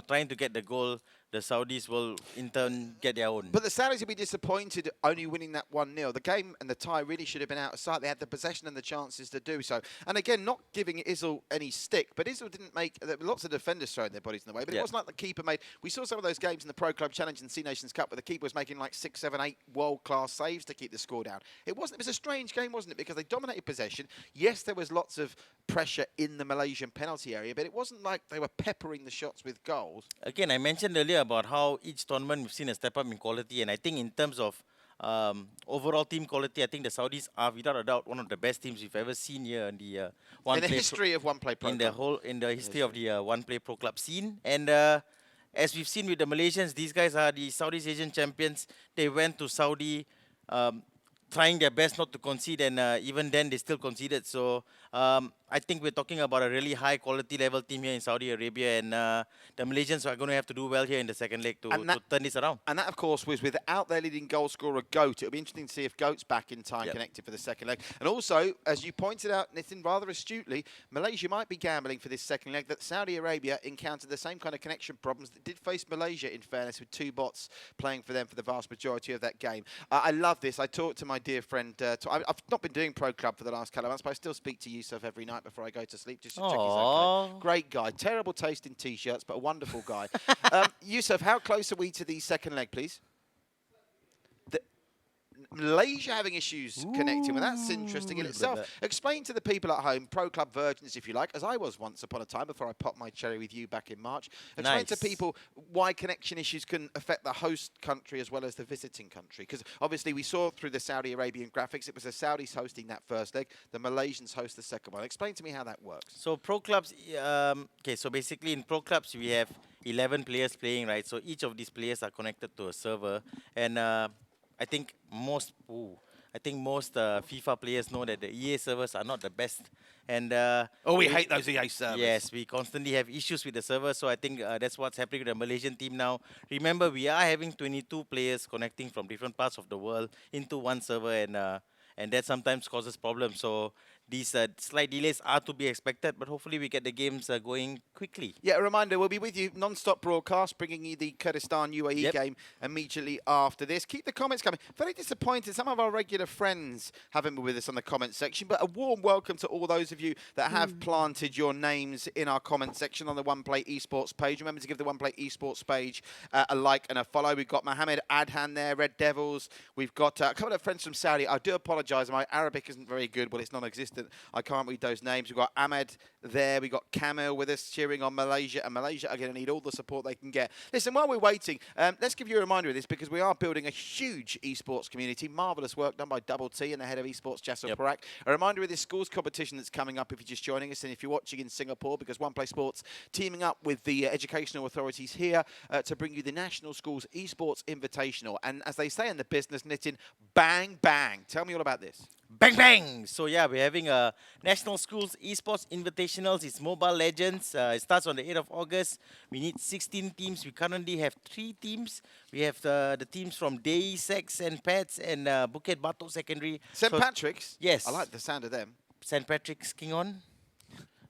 trying to get the goal the Saudis will in turn get their own. But the Saudis will be disappointed only winning that 1-0. The game and the tie really should have been out of sight. They had the possession and the chances to do so. And again, not giving Israel any stick, but Israel didn't make... There were lots of defenders throwing their bodies in the way, but it wasn't like the keeper made... We saw some of those games in the Pro Club Challenge and C Nations Cup where the keeper was making like 6, 7, 8 world-class saves to keep the score down. It was a strange game, wasn't it? Because they dominated possession. Yes, there was lots of pressure in the Malaysian penalty area, but it wasn't like they were peppering the shots with goals. Again, I mentioned earlier about how each tournament we've seen a step up in quality, and I think in terms of overall team quality, I think the Saudis are without a doubt one of the best teams we've ever seen here in the history of One Play Pro Club. In the history of the One Play Pro Club scene. And as we've seen with the Malaysians, these guys are the Southeast Asian champions. They went to Saudi trying their best not to concede, and even then they still conceded. So I think we're talking about a really high quality level team here in Saudi Arabia, and the Malaysians are going to have to do well here in the second leg to turn this around. And that, of course, was without their leading goal scorer, Goat. It'll be interesting to see if Goat's back in time connected for the second leg. And also, as you pointed out, Nitin, rather astutely, Malaysia might be gambling for this second leg that Saudi Arabia encountered the same kind of connection problems that did face Malaysia, in fairness, with 2 bots playing for them for the vast majority of that game. I love this. I talked to my dear friend, I've not been doing Pro Club for the last couple of months, but I still speak to Yusuf every night before I go to sleep just to check he's okay. Great guy. Terrible taste in T-shirts, but a wonderful guy. Yusuf, how close are we to the second leg, please? Malaysia having issues connecting. Well, that's interesting in itself. Explain to the people at home, Pro Club virgins, if you like, as I was once upon a time before I popped my cherry with you back in March. Explain to people why connection issues can affect the host country as well as the visiting country. Because obviously we saw through the Saudi Arabian graphics, it was the Saudis hosting that first leg, the Malaysians host the second one. Explain to me how that works. So Pro Clubs, okay, so basically in Pro Clubs we have 11 players playing, right? So each of these players are connected to a server, and I think most FIFA players know that the EA servers are not the best. And we hate those EA servers. Yes, we constantly have issues with the server. So I think that's what's happening with the Malaysian team now. Remember, we are having 22 players connecting from different parts of the world into one server, and that sometimes causes problems. So these slight delays are to be expected, but hopefully we get the games going quickly. Yeah, a reminder, we'll be with you non-stop broadcast, bringing you the Kurdistan UAE game immediately after this. Keep the comments coming. Very disappointed. Some of our regular friends haven't been with us on the comment section, but a warm welcome to all those of you that have planted your names in our comment section on the One Play Esports page. Remember to give the One Play Esports page a like and a follow. We've got Mohammed Adhan there, Red Devils. We've got a couple of friends from Saudi. I do apologise, my Arabic isn't very good. Well, it's non-existent. I can't read those names. We've got Ahmed there. We've got Kamil with us cheering on Malaysia. And Malaysia are going to need all the support they can get. Listen, while we're waiting, let's give you a reminder of this because we are building a huge esports community. Marvellous work done by Double T and the head of esports, Jasser Parak. A reminder of this schools competition that's coming up if you're just joining us and if you're watching in Singapore, because One Play Sports teaming up with the educational authorities here to bring you the National Schools Esports Invitational. And as they say in the business, Nitin, bang, bang. Tell me all about this. Bang, bang! So yeah, we're having a National Schools Esports Invitationals. It's Mobile Legends. It starts on the 8th of August. We need 16 teams. We currently have 3 teams. We have the teams from Dei, Sex and Pets and Bukit Batok Secondary. St. Patrick's? Yes. I like the sound of them. St. Patrick's King on?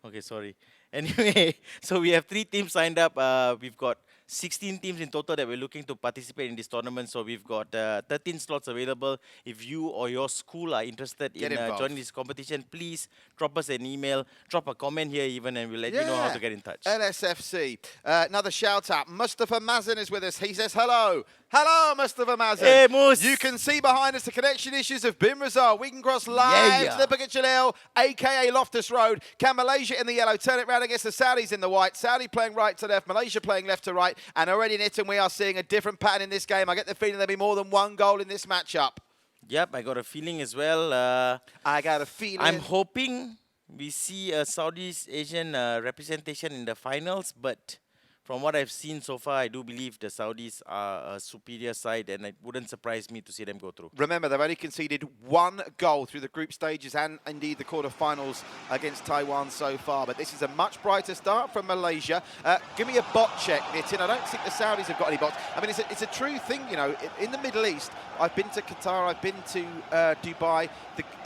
Okay, sorry. Anyway, so we have 3 teams signed up. We've got 16 teams in total that we're looking to participate in this tournament. So we've got 13 slots available. If you or your school are interested in joining this competition, please drop us an email, drop a comment here even, and we'll let you know how to get in touch. LSFC. Another shout out. Mustafa Mazin is with us. He says hello. Hello, Mustafa Mazin. Hey, Mus. You can see behind us the connection issues have been resolved. We can cross live to the Bukit Jalil, a.k.a. Loftus Road. Can Malaysia in the yellow turn it round against the Saudis in the white? Saudi playing right to left, Malaysia playing left to right. And already, Nitin, we are seeing a different pattern in this game. I get the feeling there'll be more than one goal in this matchup. Yep, I got a feeling as well. I got a feeling. I'm hoping we see a Southeast Asian representation in the finals, but from what I've seen so far, I do believe the Saudis are a superior side, and it wouldn't surprise me to see them go through. Remember, they've only conceded 1 goal through the group stages and indeed the quarterfinals against Taiwan so far. But this is a much brighter start from Malaysia. Give me a bot check, Nitin. I don't think the Saudis have got any bots. I mean, it's a true thing, you know. In the Middle East, I've been to Qatar, I've been to Dubai.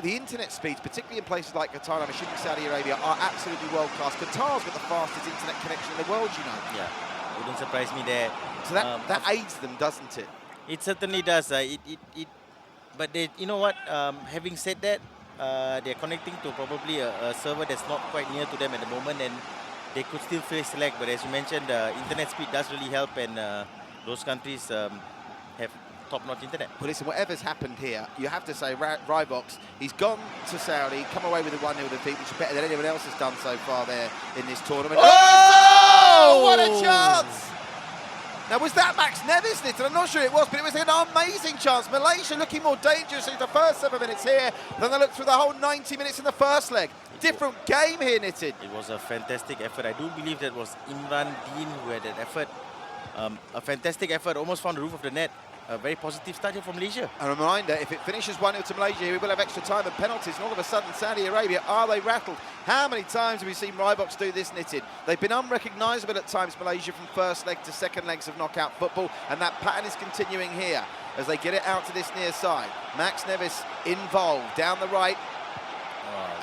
The internet speeds, particularly in places like Qatar, I'm assuming Saudi Arabia, are absolutely world-class. Qatar's got the fastest internet connection in the world, you know. Yeah. Wouldn't surprise me there. So that aids them, doesn't it? It certainly does. But they, you know what? Having said that, they're connecting to probably a server that's not quite near to them at the moment, and they could still face lag. But as you mentioned, internet speed does really help, and those countries have top-notch internet. Well, listen, whatever's happened here, you have to say Rybox, he's gone to Saudi, come away with a 1-0 defeat, which is better than anyone else has done so far there in this tournament. Oh! What a chance! Now, was that Max Nevis, Nitin? I'm not sure it was, but it was an amazing chance. Malaysia looking more dangerous in the first 7 minutes here than they looked through the whole 90 minutes in the first leg. Different game here, Nitin. It was a fantastic effort. I do believe that was Imran Dean who had that effort. A fantastic effort, almost found the roof of the net. A very positive start here from Malaysia. A reminder, if it finishes 1-0 to Malaysia, we will have extra time and penalties, and all of a sudden Saudi Arabia, are they rattled? How many times have we seen Rybox do this, Nitin? They've been unrecognisable at times, Malaysia, from first leg to second legs of knockout football, and that pattern is continuing here as they get it out to this near side. Max Nevis involved down the right.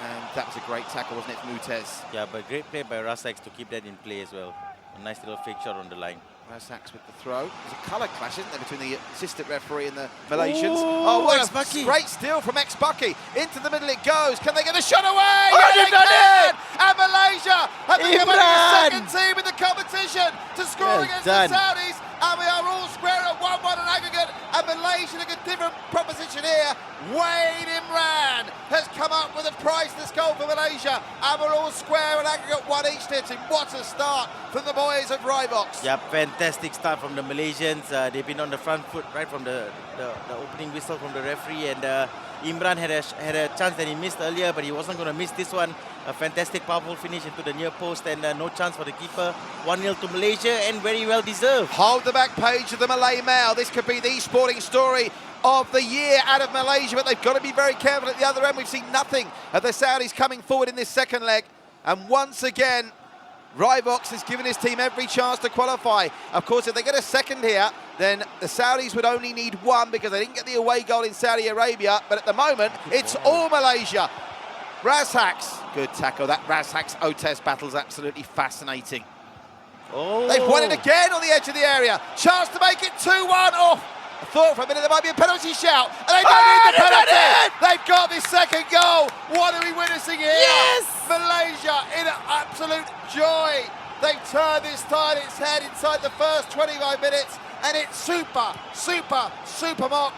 And that was a great tackle, wasn't it, Mutez? Yeah, but great play by Rasax to keep that in play as well. A nice little fake shot on the line. Rasax with the throw. There's a colour clash, isn't there, between the assistant referee and the Malaysians? Ooh, oh, what a great steal from ex-Bucky. Into the middle it goes. Can they get the shot away? Oh, yeah, they've done it! And Malaysia have become the Imran! second team in the competition to score Well against done. the Saudis. And we are all square at 1-1 in aggregate. And Malaysia look a different proposition here. Wayne Imran has come up with a priceless goal for Malaysia. And we're all square in aggregate, 1 each, Nitin. What a start from the boys of Rybox. Yeah, fantastic start from the Malaysians. They've been on the front foot right from the opening whistle from the referee, and Imran had a chance that he missed earlier, but he wasn't going to miss this one. A fantastic, powerful finish into the near post, and no chance for the keeper. 1-0 to Malaysia, and very well deserved. Hold the back page of the Malay Mail. This could be the sporting story of the year out of Malaysia, but they've got to be very careful at the other end. We've seen nothing of the Saudis coming forward in this second leg, and once again, Rybox has given his team every chance to qualify. Of course, if they get a second here, then the Saudis would only need 1 because they didn't get the away goal in Saudi Arabia. But at the moment, it's all Malaysia. Razhaks, good tackle. That Razhaks-Otes battle is absolutely fascinating. Oh. They've won it again on the edge of the area. Chance to make it 2-1. Oh, I thought for a minute there might be a penalty shout. And they don't need the penalty. They've got this second goal. What are we witnessing here? Yes! Malaysia in absolute joy. They've turned this tide its head inside the first 25 minutes. And it's super mock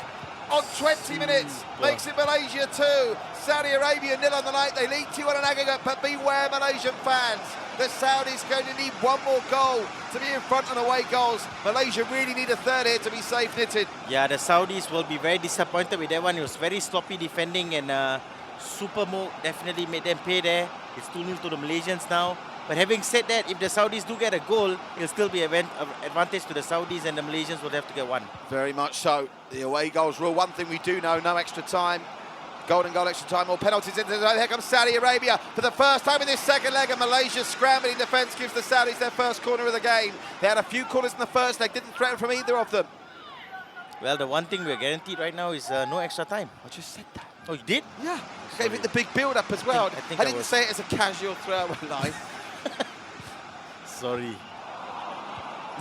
on 20 minutes. Makes it Malaysia 2. Saudi Arabia 0 on the night. They lead 2-1 in aggregate, but beware, Malaysian fans. The Saudis going to need 1 more goal to be in front on away goals. Malaysia really need a third here to be safe, Nitin. Yeah, the Saudis will be very disappointed with that one. It was very sloppy defending, and Super Mo definitely made them pay there. It's 2-0 to the Malaysians now. But having said that, if the Saudis do get a goal, it'll still be an advantage to the Saudis, and the Malaysians will have to get 1. Very much so. The away goals rule. One thing we do know, no extra time. Golden goal, extra time, more penalties into the zone. Here comes Saudi Arabia for the first time in this second leg, and Malaysia's scrambling defence gives the Saudis their first corner of the game. They had a few corners in the first leg, didn't threaten from either of them. Well, the one thing we're guaranteed right now is no extra time. I just said that. Oh, you did? Yeah. Gave it the big build-up as well. I didn't say it as a casual throwaway line. Sorry.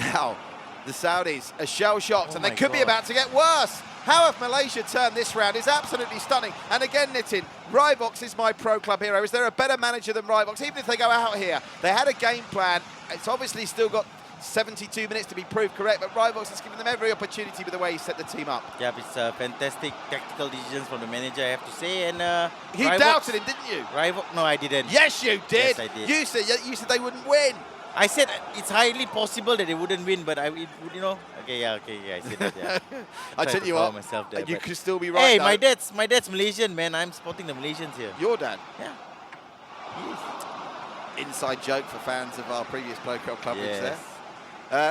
Now, the Saudis are shell-shocked, and they could be God. about to get worse. How have Malaysia turned this round is absolutely stunning. And again, Nitin, Rybox is my pro club hero. Is there a better manager than Rybox? Even if they go out here, they had a game plan. It's obviously still got 72 minutes to be proved correct, but Rybox has given them every opportunity with the way he set the team up. Yeah, it's fantastic tactical decisions from the manager, I have to say. And you doubted him, didn't you? Rybox? No, I didn't. Yes, you did. Yes, I did. You said they wouldn't win. I said it's highly possible that they wouldn't win, but I would, you know. Okay, I said that. Yeah. I tell you what, myself there, you but could still be right. Hey, though. my dad's Malaysian, man. I'm supporting the Malaysians here. Your dad? Yeah. Inside joke for fans of our previous Pro Club coverage Yes. there.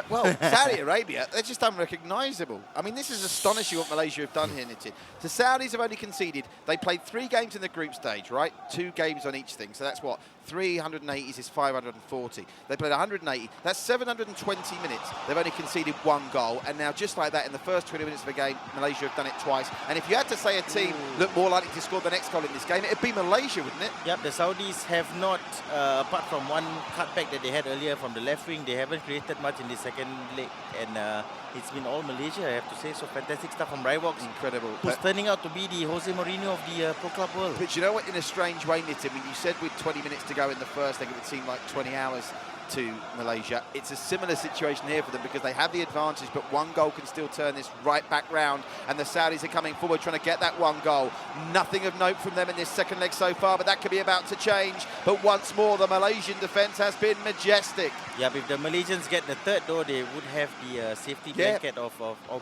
Well, Saudi Arabia, they're just unrecognisable. I mean, this is astonishing what Malaysia have done here, Nitin. The Saudis have only conceded. They played 3 games in the group stage, right? 2 games on each thing. So that's what? 380s is 540. They played 180. That's 720 minutes. They've only conceded 1 goal. And now, just like that, in the first 20 minutes of a game, Malaysia have done it twice. And if you had to say a team look more likely to score the next goal in this game, it'd be Malaysia, wouldn't it? Yep, the Saudis have not, apart from one cutback that they had earlier from the left wing, they haven't created much in the second leg. And it's been all Malaysia, I have to say. So fantastic stuff from Ryvox. Incredible. Who's turning out to be the Jose Mourinho of the Pro Club world. But you know what, in a strange way, Nitin, I mean, you said with 20 minutes to go in the first leg, it would seem like 20 hours to Malaysia. It's a similar situation here for them because they have the advantage, but 1 goal can still turn this right back round, and the Saudis are coming forward trying to get that 1 goal. Nothing of note from them in this second leg so far, but that could be about to change. But once more, the Malaysian defence has been majestic. Yeah, but if the Malaysians get the third, though, they would have the safety blanket of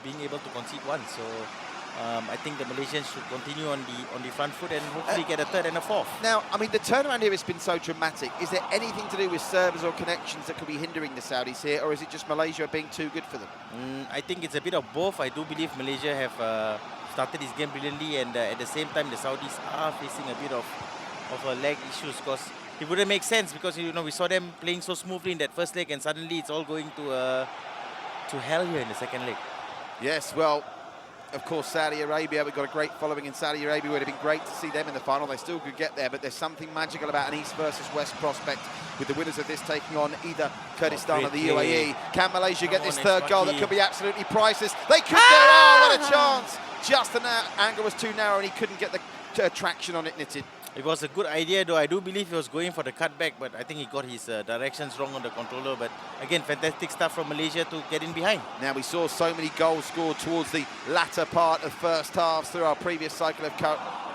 being able to concede 1. So I think the Malaysians should continue on the front foot and hopefully get a third and a fourth. Now, I mean, the turnaround here has been so dramatic. Is there anything to do with servers or connections that could be hindering the Saudis here, or is it just Malaysia being too good for them? I think it's a bit of both. I do believe Malaysia have started this game brilliantly, and at the same time, the Saudis are facing a bit of leg issues, because it wouldn't make sense, because we saw them playing so smoothly in that first leg, and suddenly it's all going to hell here in the second leg. Yes, well, of course, Saudi Arabia, we've got a great following in Saudi Arabia. It would have been great to see them in the final. They still could get there, but there's something magical about an East versus West prospect, with the winners of this taking on either Kurdistan or the UAE. Can Malaysia get this third goal that could be absolutely priceless? They could do. Oh, what a chance! Just the angle was too narrow and he couldn't get the traction on it, Nitin. It was a good idea, though. I do believe he was going for the cutback, but I think he got his directions wrong on the controller. But again, fantastic stuff from Malaysia to get in behind. Now, we saw so many goals scored towards the latter part of first halves through our previous cycle of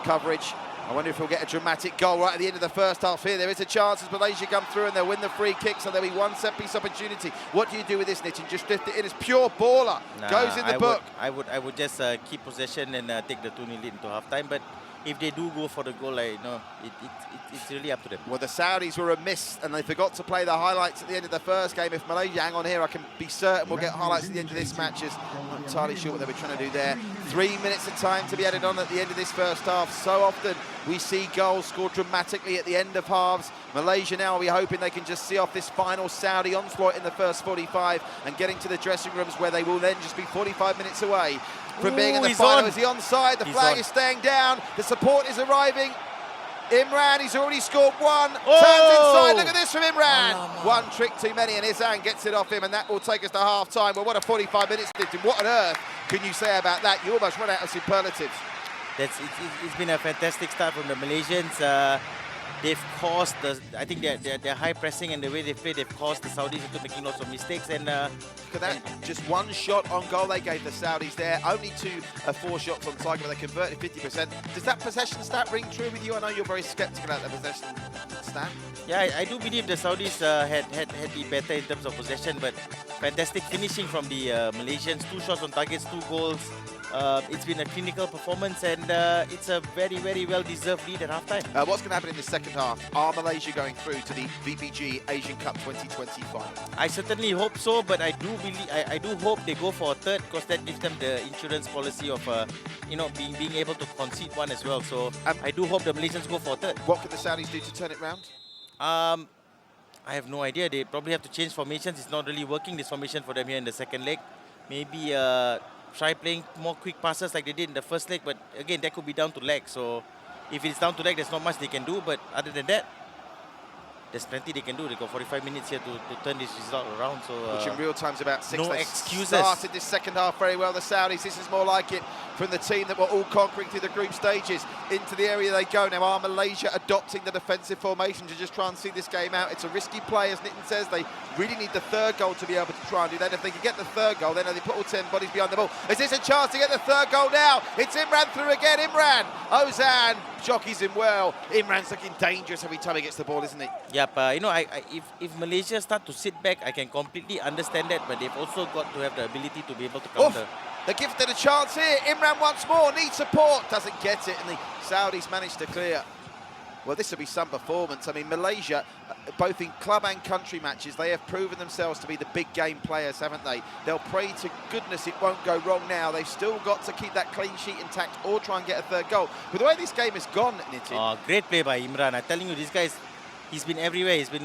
coverage. I wonder if we'll get a dramatic goal right at the end of the first half here. There is a chance as Malaysia come through and they'll win the free kick, so there'll be 1 set-piece opportunity. What do you do with this, Nitin? Just lift it in as pure baller. Goes in the book. I would just keep possession and take the 2-0 lead into half-time. But if they do go for the goal, it's really up to them. Well, the Saudis were amiss and they forgot to play the highlights at the end of the first game. If Malaysia hang on here, I can be certain we'll get highlights at the end of this match. I'm not entirely sure what they were trying to do there. 3 minutes of time to be added on at the end of this first half. So often we see goals scored dramatically at the end of halves. Malaysia now, we're hoping they can just see off this final Saudi onslaught in the first 45 and get into the dressing rooms, where they will then just be 45 minutes away from being in the final. Is he onside? The flag is staying down. The support is arriving. Imran, he's already scored 1. Turns inside. Look at this from Imran. One trick too many, and Izan gets it off him, and that will take us to half-time. Well, what a 45 minutes. What on earth can you say about that? You almost run out of superlatives. It's been a fantastic start from the Malaysians. They've caused I think their high pressing and the way they play, they've caused the Saudis into making lots of mistakes. And look at that, just 1 shot on goal they gave the Saudis there. Only 4 shots on target, but they converted 50%. Does that possession stat ring true with you? I know you're very sceptical about the possession stat. Yeah, I do believe the Saudis had been better in terms of possession, but fantastic finishing from the Malaysians. 2 shots on targets, 2 goals. It's been a clinical performance, and it's a very, very well-deserved lead at halftime. What's going to happen in the second half? Are Malaysia going through to the VPG Asian Cup 2020 final? I certainly hope so, but I do hope they go for a third, because that gives them the insurance policy of being able to concede 1 as well. So I do hope the Malaysians go for a third. What can the Saudis do to turn it round? I have no idea. They probably have to change formations. It's not really working, this formation, for them here in the second leg. Maybe try playing more quick passes like they did in the first leg, but again, that could be down to lag. So if it's down to lag, there's not much they can do, but other than that, there's plenty they can do. They got 45 minutes here to turn this result around. So which in real time's about 6. No they excuses. Started this second half very well, the Saudis. This is more like it from the team that were all conquering through the group stages. Into the area they go. Now, are Malaysia adopting the defensive formation to just try and see this game out? It's a risky play, as Nitin says. They really need the third goal to be able to try and do that. If they can get the third goal, then they put all 10 bodies behind the ball. Is this a chance to get the third goal now? It's Imran through again. Imran. Ozan jockeys him well. Imran's looking dangerous every time he gets the ball, isn't he? Yep. If Malaysia start to sit back, I can completely understand that, but they've also got to have the ability to be able to counter. They're gifted a chance here. Imran once more needs support. Doesn't get it, and the Saudis managed to clear. Well, this will be some performance. I mean, Malaysia, both in club and country matches, they have proven themselves to be the big game players, haven't they? They'll pray to goodness it won't go wrong now. They've still got to keep that clean sheet intact or try and get a third goal. But the way this game has gone, Nitin... Oh, great play by Imran. I'm telling you, this guy is he's been everywhere. He's been,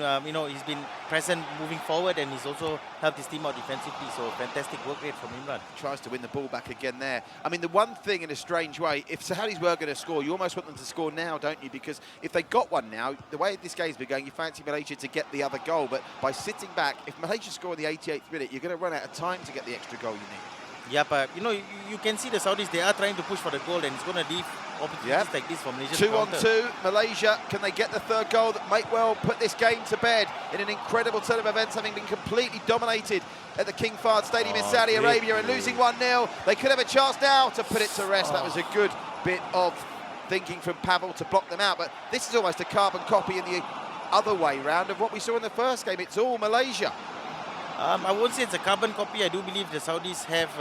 he's been present moving forward, and he's also helped his team out defensively. So fantastic work rate from Imran. Tries to win the ball back again there. I mean, the one thing in a strange way, if Saudis were going to score, you almost want them to score now, don't you? Because if they got one now, the way this game's been going, you fancy Malaysia to get the other goal. But by sitting back, if Malaysia score in the 88th minute, you're going to run out of time to get the extra goal you need. Yeah, but you can see the Saudis, they are trying to push for the goal, and it's going to leave opportunities like this for Malaysia. 2 on 2, Malaysia, can they get the third goal that might well put this game to bed in an incredible turn of events, having been completely dominated at the King Fahd Stadium in Saudi Arabia and losing 1-0. They could have a chance now to put it to rest. That was a good bit of thinking from Pavel to block them out, but this is almost a carbon copy in the other way round of what we saw in the first game. It's all Malaysia. I won't say it's a carbon copy. I do believe the Saudis have...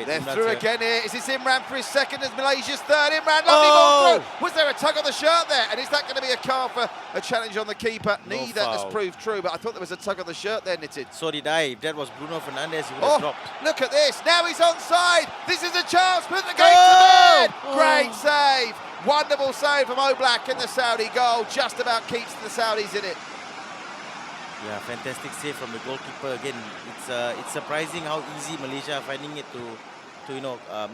they're through again here. Is this Imran for his second as Malaysia's third? Imran, lovely ball through. Was there a tug on the shirt there? And is that going to be a card for a challenge on the keeper? Neither has proved true, but I thought there was a tug on the shirt there, Knitted. So did I. If that was Bruno Fernandes, he would have dropped. Look at this. Now he's onside. This is a chance. Put the game to bed. Great save. Wonderful save from Oblak in the Saudi goal. Just about keeps the Saudis in it. Yeah, fantastic save from the goalkeeper. Again, it's surprising how easy Malaysia are finding it to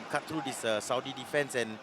cut through this Saudi defense, and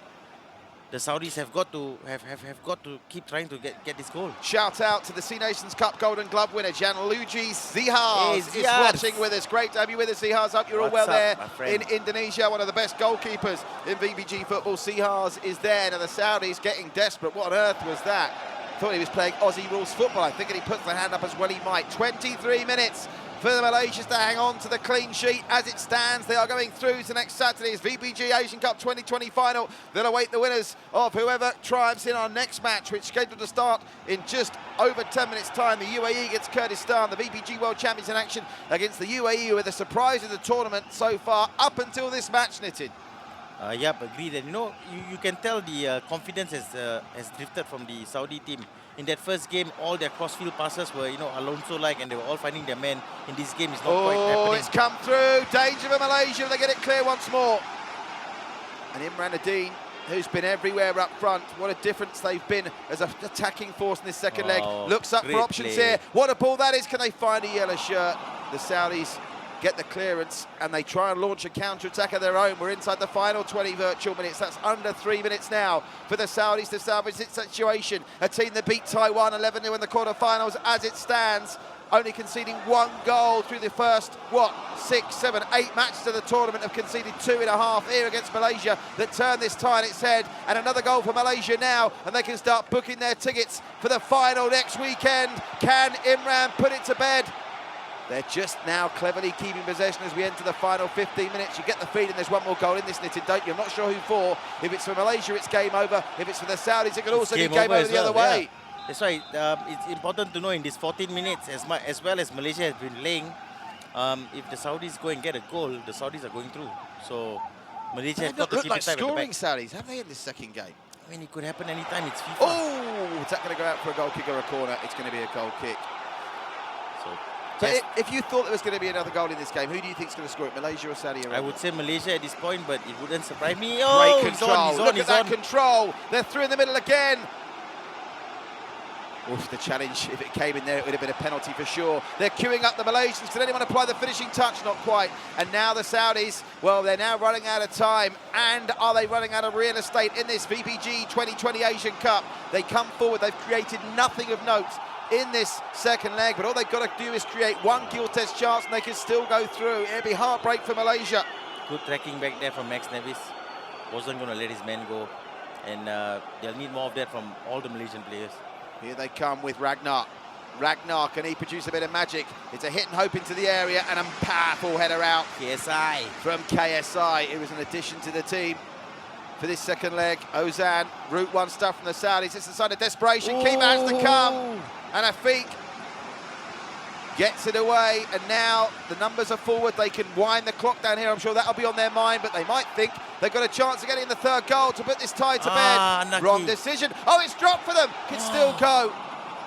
the Saudis have got to keep trying to get this goal. Shout out to the C Nations Cup Golden Glove winner Gianluigi Zihars is watching with us. Great to have you with us, Zihars. Hope you're all well there in Indonesia. One of the best goalkeepers in VPG football. Zihars is there. Now the Saudis getting desperate. What on earth was that? Thought he was playing Aussie rules football. I think, and he puts the hand up as well he might. 23 minutes for the Malaysians to hang on to the clean sheet. As it stands, they are going through to next Saturday's VPG Asian Cup 2020 final. They'll await the winners of whoever triumphs in our next match, which is scheduled to start in just over 10 minutes' time. The UAE against Kurdistan, the VPG World Champions in action against the UAE, who are the surprise of the tournament so far up until this match, Knitted. Yep, agreed. And you can tell the confidence has drifted from the Saudi team. In that first game, all their cross-field passes were, Alonso-like, and they were all finding their man. In this game, it's not quite happening. It's come through. Danger for Malaysia. They get it clear once more. And Imran Adine, who's been everywhere up front. What a difference they've been as an attacking force in this second leg. Looks up for options here. What a ball that is. Can they find a yellow shirt? The Saudis get the clearance and they try and launch a counter-attack of their own. We're inside the final 20 virtual minutes. That's under 3 minutes now for the Saudis to salvage this situation. A team that beat Taiwan 11-0 in the quarterfinals as it stands, only conceding 1 goal through the first, 6, 7, 8 matches of the tournament, have conceded 2.5 here against Malaysia that turned this tie on its head. And another goal for Malaysia now, and they can start booking their tickets for the final next weekend. Can Imran put it to bed? They're just now cleverly keeping possession as we enter the final 15 minutes. You get the feeling there's one more goal in this, Knitted, don't you? I'm not sure who for. If it's for Malaysia, it's game over. If it's for the Saudis, it could also be game over the other way. Yeah. That's right. It's important to know in this 14 minutes, as well as Malaysia has been playing, if the Saudis go and get a goal, the Saudis are going through. So Malaysia has got to keep it tight at the back. Scoring Saudis, have they, in this second game? I mean, it could happen anytime. It's FIFA. Oh, is that going to go out for a goal kick or a corner? It's going to be a goal kick. So if you thought there was going to be another goal in this game, who do you think is going to score it, Malaysia or Saudi Arabia? I would say Malaysia at this point, but it wouldn't surprise me. Great control. Look at that control. They're through in the middle again. Oof, the challenge, if it came in there, it would have been a penalty for sure. They're queuing up the Malaysians. Did anyone apply the finishing touch? Not quite. And now the Saudis, well, they're now running out of time. And are they running out of real estate in this VPG 2020 Asian Cup? They come forward. They've created nothing of note in this second leg, but all they've got to do is create one gill test chance and they can still go through. It'll be heartbreak for Malaysia. Good tracking back there from Max Nevis. Wasn't going to let his men go, and they'll need more of that from all the Malaysian players. Here they come with Ragnar. Ragnar, can he produce a bit of magic? It's a hit and hope into the area and a powerful header out. KSI. From KSI. It was an addition to the team for this second leg. Ozan, Route 1 stuff from the Saudis. It's a sign of desperation. Keeper has to come. And Afiq gets it away. And now the numbers are forward. They can wind the clock down here. I'm sure that'll be on their mind. But they might think they've got a chance of getting the third goal to put this tie to bed. Unlucky. Wrong decision. Oh, it's dropped for them. Can still go.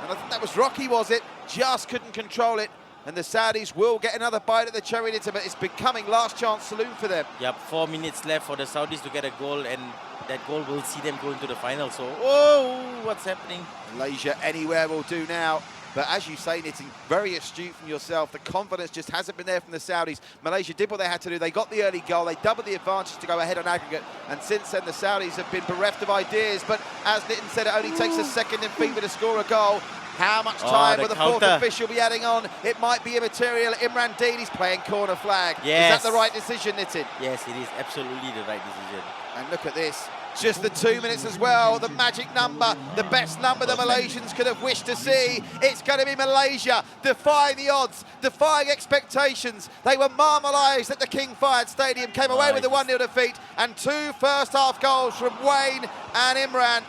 And I think that was Rocky, was it? Just couldn't control it. And the Saudis will get another bite at the cherry, but it's becoming last chance saloon for them. Yep, 4 minutes left for the Saudis to get a goal, and that goal will see them go into the final. So, oh, what's happening? Malaysia anywhere will do now. But as you say, Nitin, very astute from yourself. The confidence just hasn't been there from the Saudis. Malaysia did what they had to do. They got the early goal. They doubled the advantage to go ahead on aggregate. And since then, the Saudis have been bereft of ideas. But as Nitin said, it only takes a second in FIFA to score a goal. How much time will the fourth official be adding on? It might be immaterial. Imran Dean is playing corner flag. Yes. Is that the right decision, Nitin? Yes, it is absolutely the right decision. And look at this. Just the 2 minutes as well, the magic number, the best number the Malaysians could have wished to see. It's going to be Malaysia defying the odds, defying expectations. They were marmalised at the King Fahd Stadium, came away with a 1-0 defeat, and 2 first-half goals from Wayne and Imran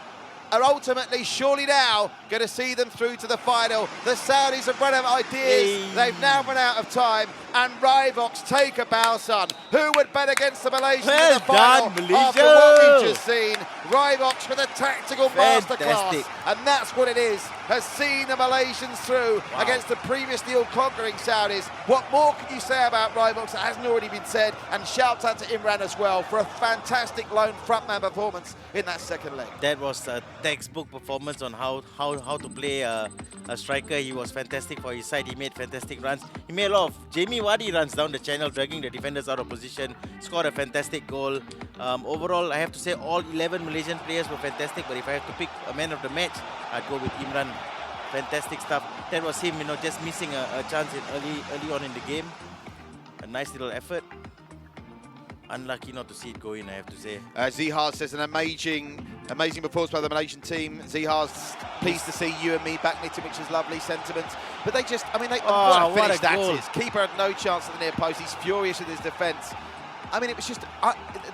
are ultimately, surely now, going to see them through to the final. The Saudis have run out of ideas. They've now run out of time. And Rivox take a bow, son. Who would bet against the Malaysians in the final after what we've just seen? Rivox with a tactical masterclass. And that's what it is. Has seen the Malaysians through against the previously all-conquering Saudis. What more can you say about Rivox that hasn't already been said? And shout out to Imran as well for a fantastic lone frontman performance in that second leg. That was a textbook performance on how to play a striker. He was fantastic for his side. He made fantastic runs. He made a lot of Jamie Vardy runs down the channel, dragging the defenders out of position. Scored a fantastic goal. Overall, I have to say all 11 Malaysian players were fantastic. But if I have to pick a man of the match, I'd go with Imran. Fantastic stuff. That was him, just missing a chance early on in the game. A nice little effort. Unlucky not to see it go in, I have to say. Zihar says an amazing performance by the Malaysian team. Zihar's pleased to see you and me back knitting, which is lovely sentiments. But they just, what a finish that is. Keeper had no chance at the near post. He's furious with his defence. It was just,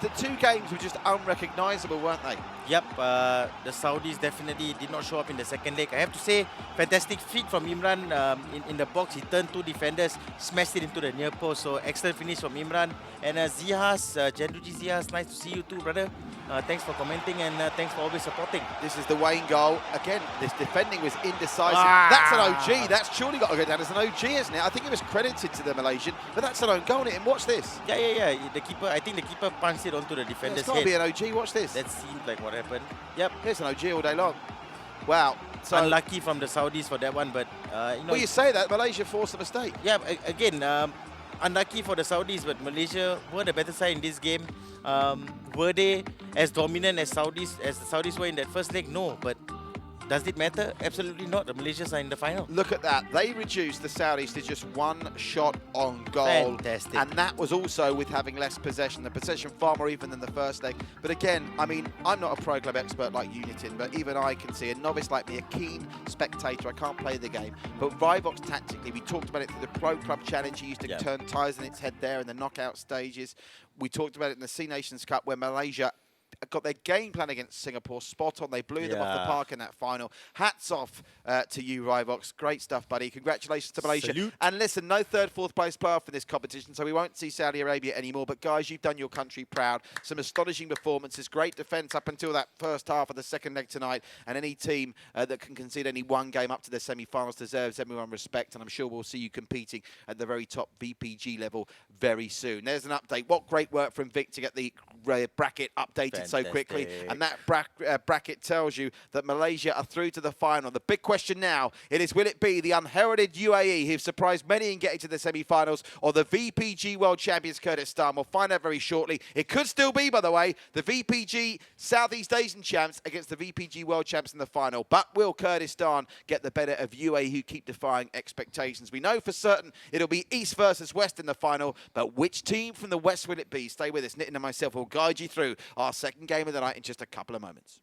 the 2 games were just unrecognisable, weren't they? Yep, the Saudis definitely did not show up in the second leg. I have to say, fantastic feat from Imran in the box. He turned 2 defenders, smashed it into the near post. So excellent finish from Imran. And Zihas, Jendruji Zihas, nice to see you too, brother. Thanks for commenting and thanks for always supporting. This is the Wayne goal. Again, this defending was indecisive. That's an OG. That's surely got to go down as an OG, isn't it? I think it was credited to the Malaysian, but that's an own goal. And watch this. Yeah. The keeper, I think the keeper punched it onto the defender's head. It's got to be an OG. Watch this. That seemed like what happened. Yep. It's an OG all day long. Wow. So unlucky from the Saudis for that one, but well, you say that Malaysia forced a mistake. Yeah. Again, unlucky for the Saudis, but Malaysia were the better side in this game. Were they as dominant as the Saudis were in that first leg? No, but does it matter? Absolutely not. The Malaysians are in the final. Look at that. They reduced the Saudis to just 1 shot on goal. Fantastic. And that was also with having less possession. The possession far more even than the first leg. But again, I'm not a pro club expert like you, Nitin, but even I can see a novice like me, a keen spectator. I can't play the game. But Rivox tactically, we talked about it through the Pro Club Challenge. He used to turn ties in its head there in the knockout stages. We talked about it in the C Nations Cup where Malaysia got their game plan against Singapore spot on. They blew them off the park in that final. Hats off to you, Rivox. Great stuff, buddy. Congratulations to Malaysia. Salute. And listen, no 3rd, 4th place player for this competition, so we won't see Saudi Arabia anymore. But guys, you've done your country proud. Some astonishing performances. Great defence up until that first half of the second leg tonight. And any team that can concede only 1 game up to the semi-finals deserves everyone respect. And I'm sure we'll see you competing at the very top VPG level very soon. There's an update. What great work from Vic to get the bracket updated so quickly. And that bracket tells you that Malaysia are through to the final. The big question now, will it be the unheralded UAE who've surprised many in getting to the semi-finals, or the VPG World Champions Kurdistan? We'll find out very shortly. It could still be, by the way, the VPG Southeast Asian champs against the VPG World champs in the final. But will Kurdistan get the better of UAE, who keep defying expectations? We know for certain it'll be East versus West in the final, but which team from the West will it be? Stay with us. Nitin and myself will guide you through our second game of the night in just a couple of moments.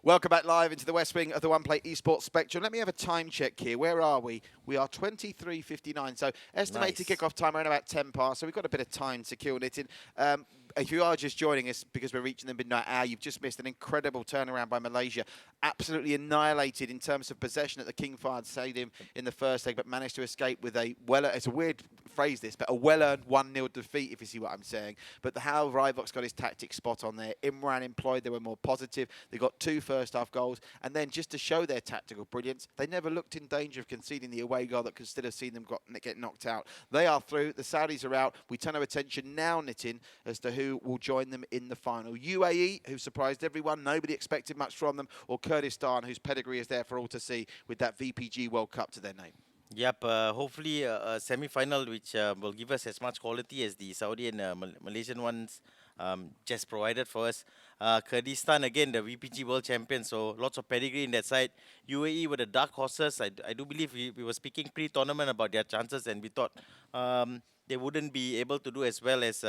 Welcome back live into the West Wing of the One Play Esports Spectrum. Let me have a time check here. Where are we? We are 23:59. So estimated kickoff time around about 10 past. So we've got a bit of time to kill it in. If you are just joining us because we're reaching the midnight hour, you've just missed an incredible turnaround by Malaysia. Absolutely annihilated in terms of possession at the King Fahd Stadium in the first leg, but managed to escape with a it's a weird phrase this, but a well-earned 1-0 defeat, if you see what I'm saying. But how Ryvox got his tactics spot on there. Imran employed, they were more positive. They got 2 first-half goals, and then just to show their tactical brilliance, they never looked in danger of conceding the away goal that could still have seen them get knocked out. They are through. The Saudis are out. We turn our attention now, Nitin, as to who will join them in the final. UAE, who surprised everyone. Nobody expected much from them. Or Kurdistan, whose pedigree is there for all to see with that VPG World Cup to their name. Yep, hopefully a semi-final which will give us as much quality as the Saudi and Malaysian ones just provided for us. Kurdistan, again, the VPG World Champion, so lots of pedigree in that side. UAE were the dark horses. I do believe we were speaking pre-tournament about their chances, and we thought they wouldn't be able to do as well as...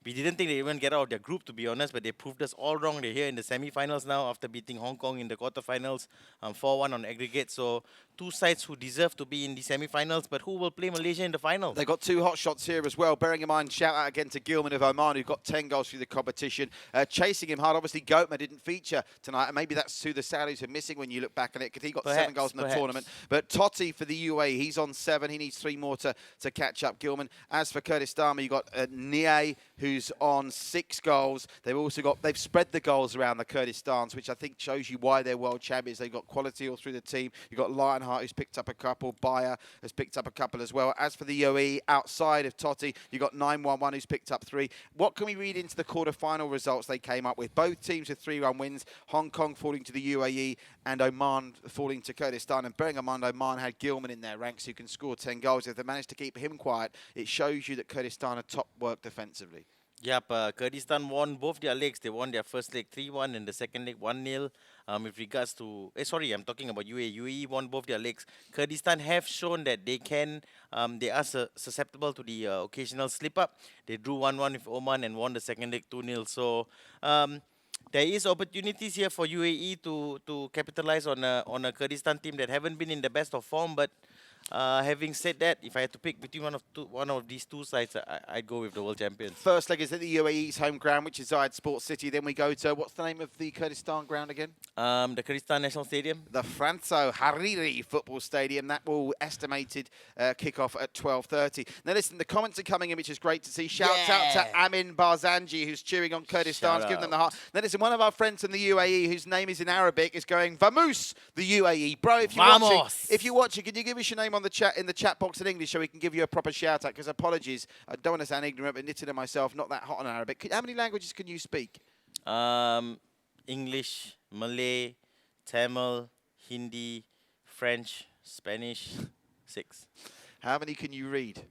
we didn't think they'd even get out of their group, to be honest, but they proved us all wrong. They're here in the semi-finals now after beating Hong Kong in the quarterfinals, 4-1 on aggregate. So 2 sides who deserve to be in the semi-finals, but who will play Malaysia in the final? They've got 2 hot shots here as well. Bearing in mind, shout out again to Gilman of Oman, who got 10 goals through the competition. Chasing him hard, obviously, Goatma didn't feature tonight, and maybe that's who the Saudis are missing when you look back on it, because he got 7 goals in the tournament. But Totti for the UAE, he's on 7. He needs 3 more to catch up, Gilman. As for Kurdistan, you've got Nia, who's on 6 goals. They've spread the goals around the Kurdistans, which I think shows you why they're world champions. They've got quality all through the team. You've got Lionheart, who's picked up a couple. Bayer has picked up a couple as well. As for the UAE, outside of Totti, you've got 911, who's picked up 3. What can we read into the quarter-final results they came up with? Both teams with 3-1 wins. Hong Kong falling to the UAE and Oman falling to Kurdistan. And bearing in mind, Oman had Gilman in their ranks, who can score 10 goals. If they manage to keep him quiet, it shows you that Kurdistan are top work defensively. Yep, Kurdistan won both their legs. They won their first leg 3-1 and the second leg 1-0. With regards to... sorry, I'm talking about UAE. UAE won both their legs. Kurdistan have shown that they can... they are susceptible to the occasional slip-up. They drew 1-1 with Oman and won the second leg 2-0. So... there is opportunities here for UAE to capitalize on a Kurdistan team that haven't been in the best of form, but having said that, if I had to pick between one of these 2 sides, I'd go with the world champions. First leg is at the UAE's home ground, which is Zayed Sports City. Then we go to, what's the name of the Kurdistan ground again? The Kurdistan National Stadium. The Franco Hariri Football Stadium. That will estimated kick off at 12:30. Now listen, the comments are coming in, which is great to see. Shouts out to Amin Barzanji, who's cheering on Kurdistan, giving them the heart. Now listen, one of our friends from the UAE, whose name is in Arabic, is going, Vamos, the UAE. Bro, if you're watching, can you give us your name on the chat in the chat box in English so we can give you a proper shout out? Because apologies, I don't want to sound ignorant, but Nitin and myself, not that hot on Arabic. How many languages can you speak? English, Malay, Tamil, Hindi, French, Spanish, 6. How many can you read?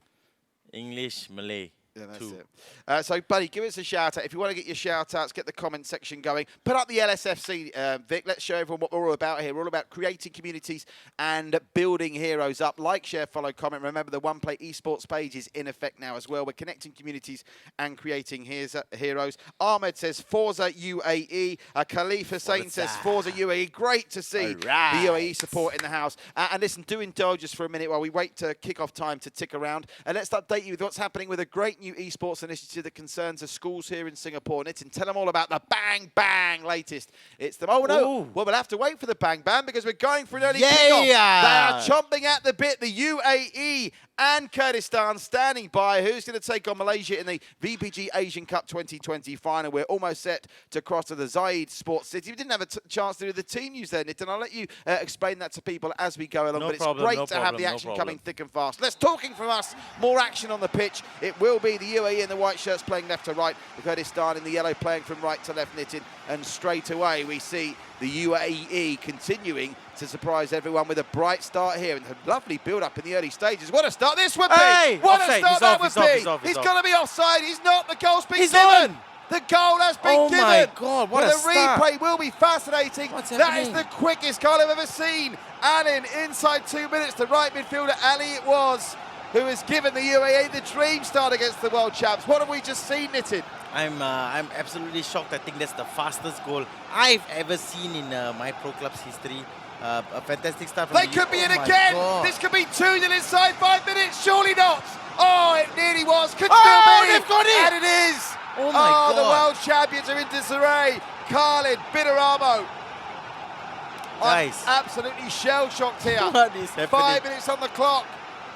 English, Malay. Yeah, that's it. So, buddy, give us a shout-out. If you want to get your shout-outs, get the comment section going. Put up the LSFC, Vic. Let's show everyone what we're all about here. We're all about creating communities and building heroes up. Like, share, follow, comment. Remember, the One Play Esports page is in effect now as well. We're connecting communities and creating heroes. Ahmed says, Forza UAE. Khalif Hussain says, Forza UAE. Great to see the UAE support in the house. And listen, do indulge us for a minute while we wait to kick-off time to tick around. And let's update you with what's happening with a great new esports initiative that concerns the schools here in Singapore. Nitin, tell them all about the Bang Bang latest. It's the... Oh, no. Ooh. Well, we'll have to wait for the Bang Bang because we're going for an early kickoff. They are chomping at the bit. The UAE and Kurdistan standing by. Who's going to take on Malaysia in the VPG Asian Cup 2020 final? We're almost set to cross to the Zayed Sports City. We didn't have a chance to do the team news there, Nitin. I'll let you explain that to people as we go along. But it's great to have the action coming thick and fast. Let's talking from us. More action on the pitch. It will be the UAE in the white shirts playing left to right. The Kurdistan in the yellow playing from right to left, Nitin. And straight away we see the UAE continuing to surprise everyone with a bright start here. And a lovely build-up in the early stages. What a start this would be! Hey, what offside. A start that would be! He's going to be offside. He's not. The goal's been given. On. The goal has been given. Oh my God, what a start. The replay will be fascinating. That is the quickest goal I've ever seen. Allen inside 2 minutes. The right midfielder, Ali it was, who has given the UAE the dream start against the world champs. What have we just seen, Nitin? I'm absolutely shocked. I think that's the fastest goal I've ever seen in my pro club's history. A fantastic start from They could be in my again. God. This could be 2-0 inside 5 minutes. Surely not. Oh, it nearly was. Could Oh, still be. they've got it. And it is. Oh my God. The world champions are in disarray. Khalid Bidaramo. Guys. I'm absolutely shell-shocked here. What is happening? 5 minutes on the clock.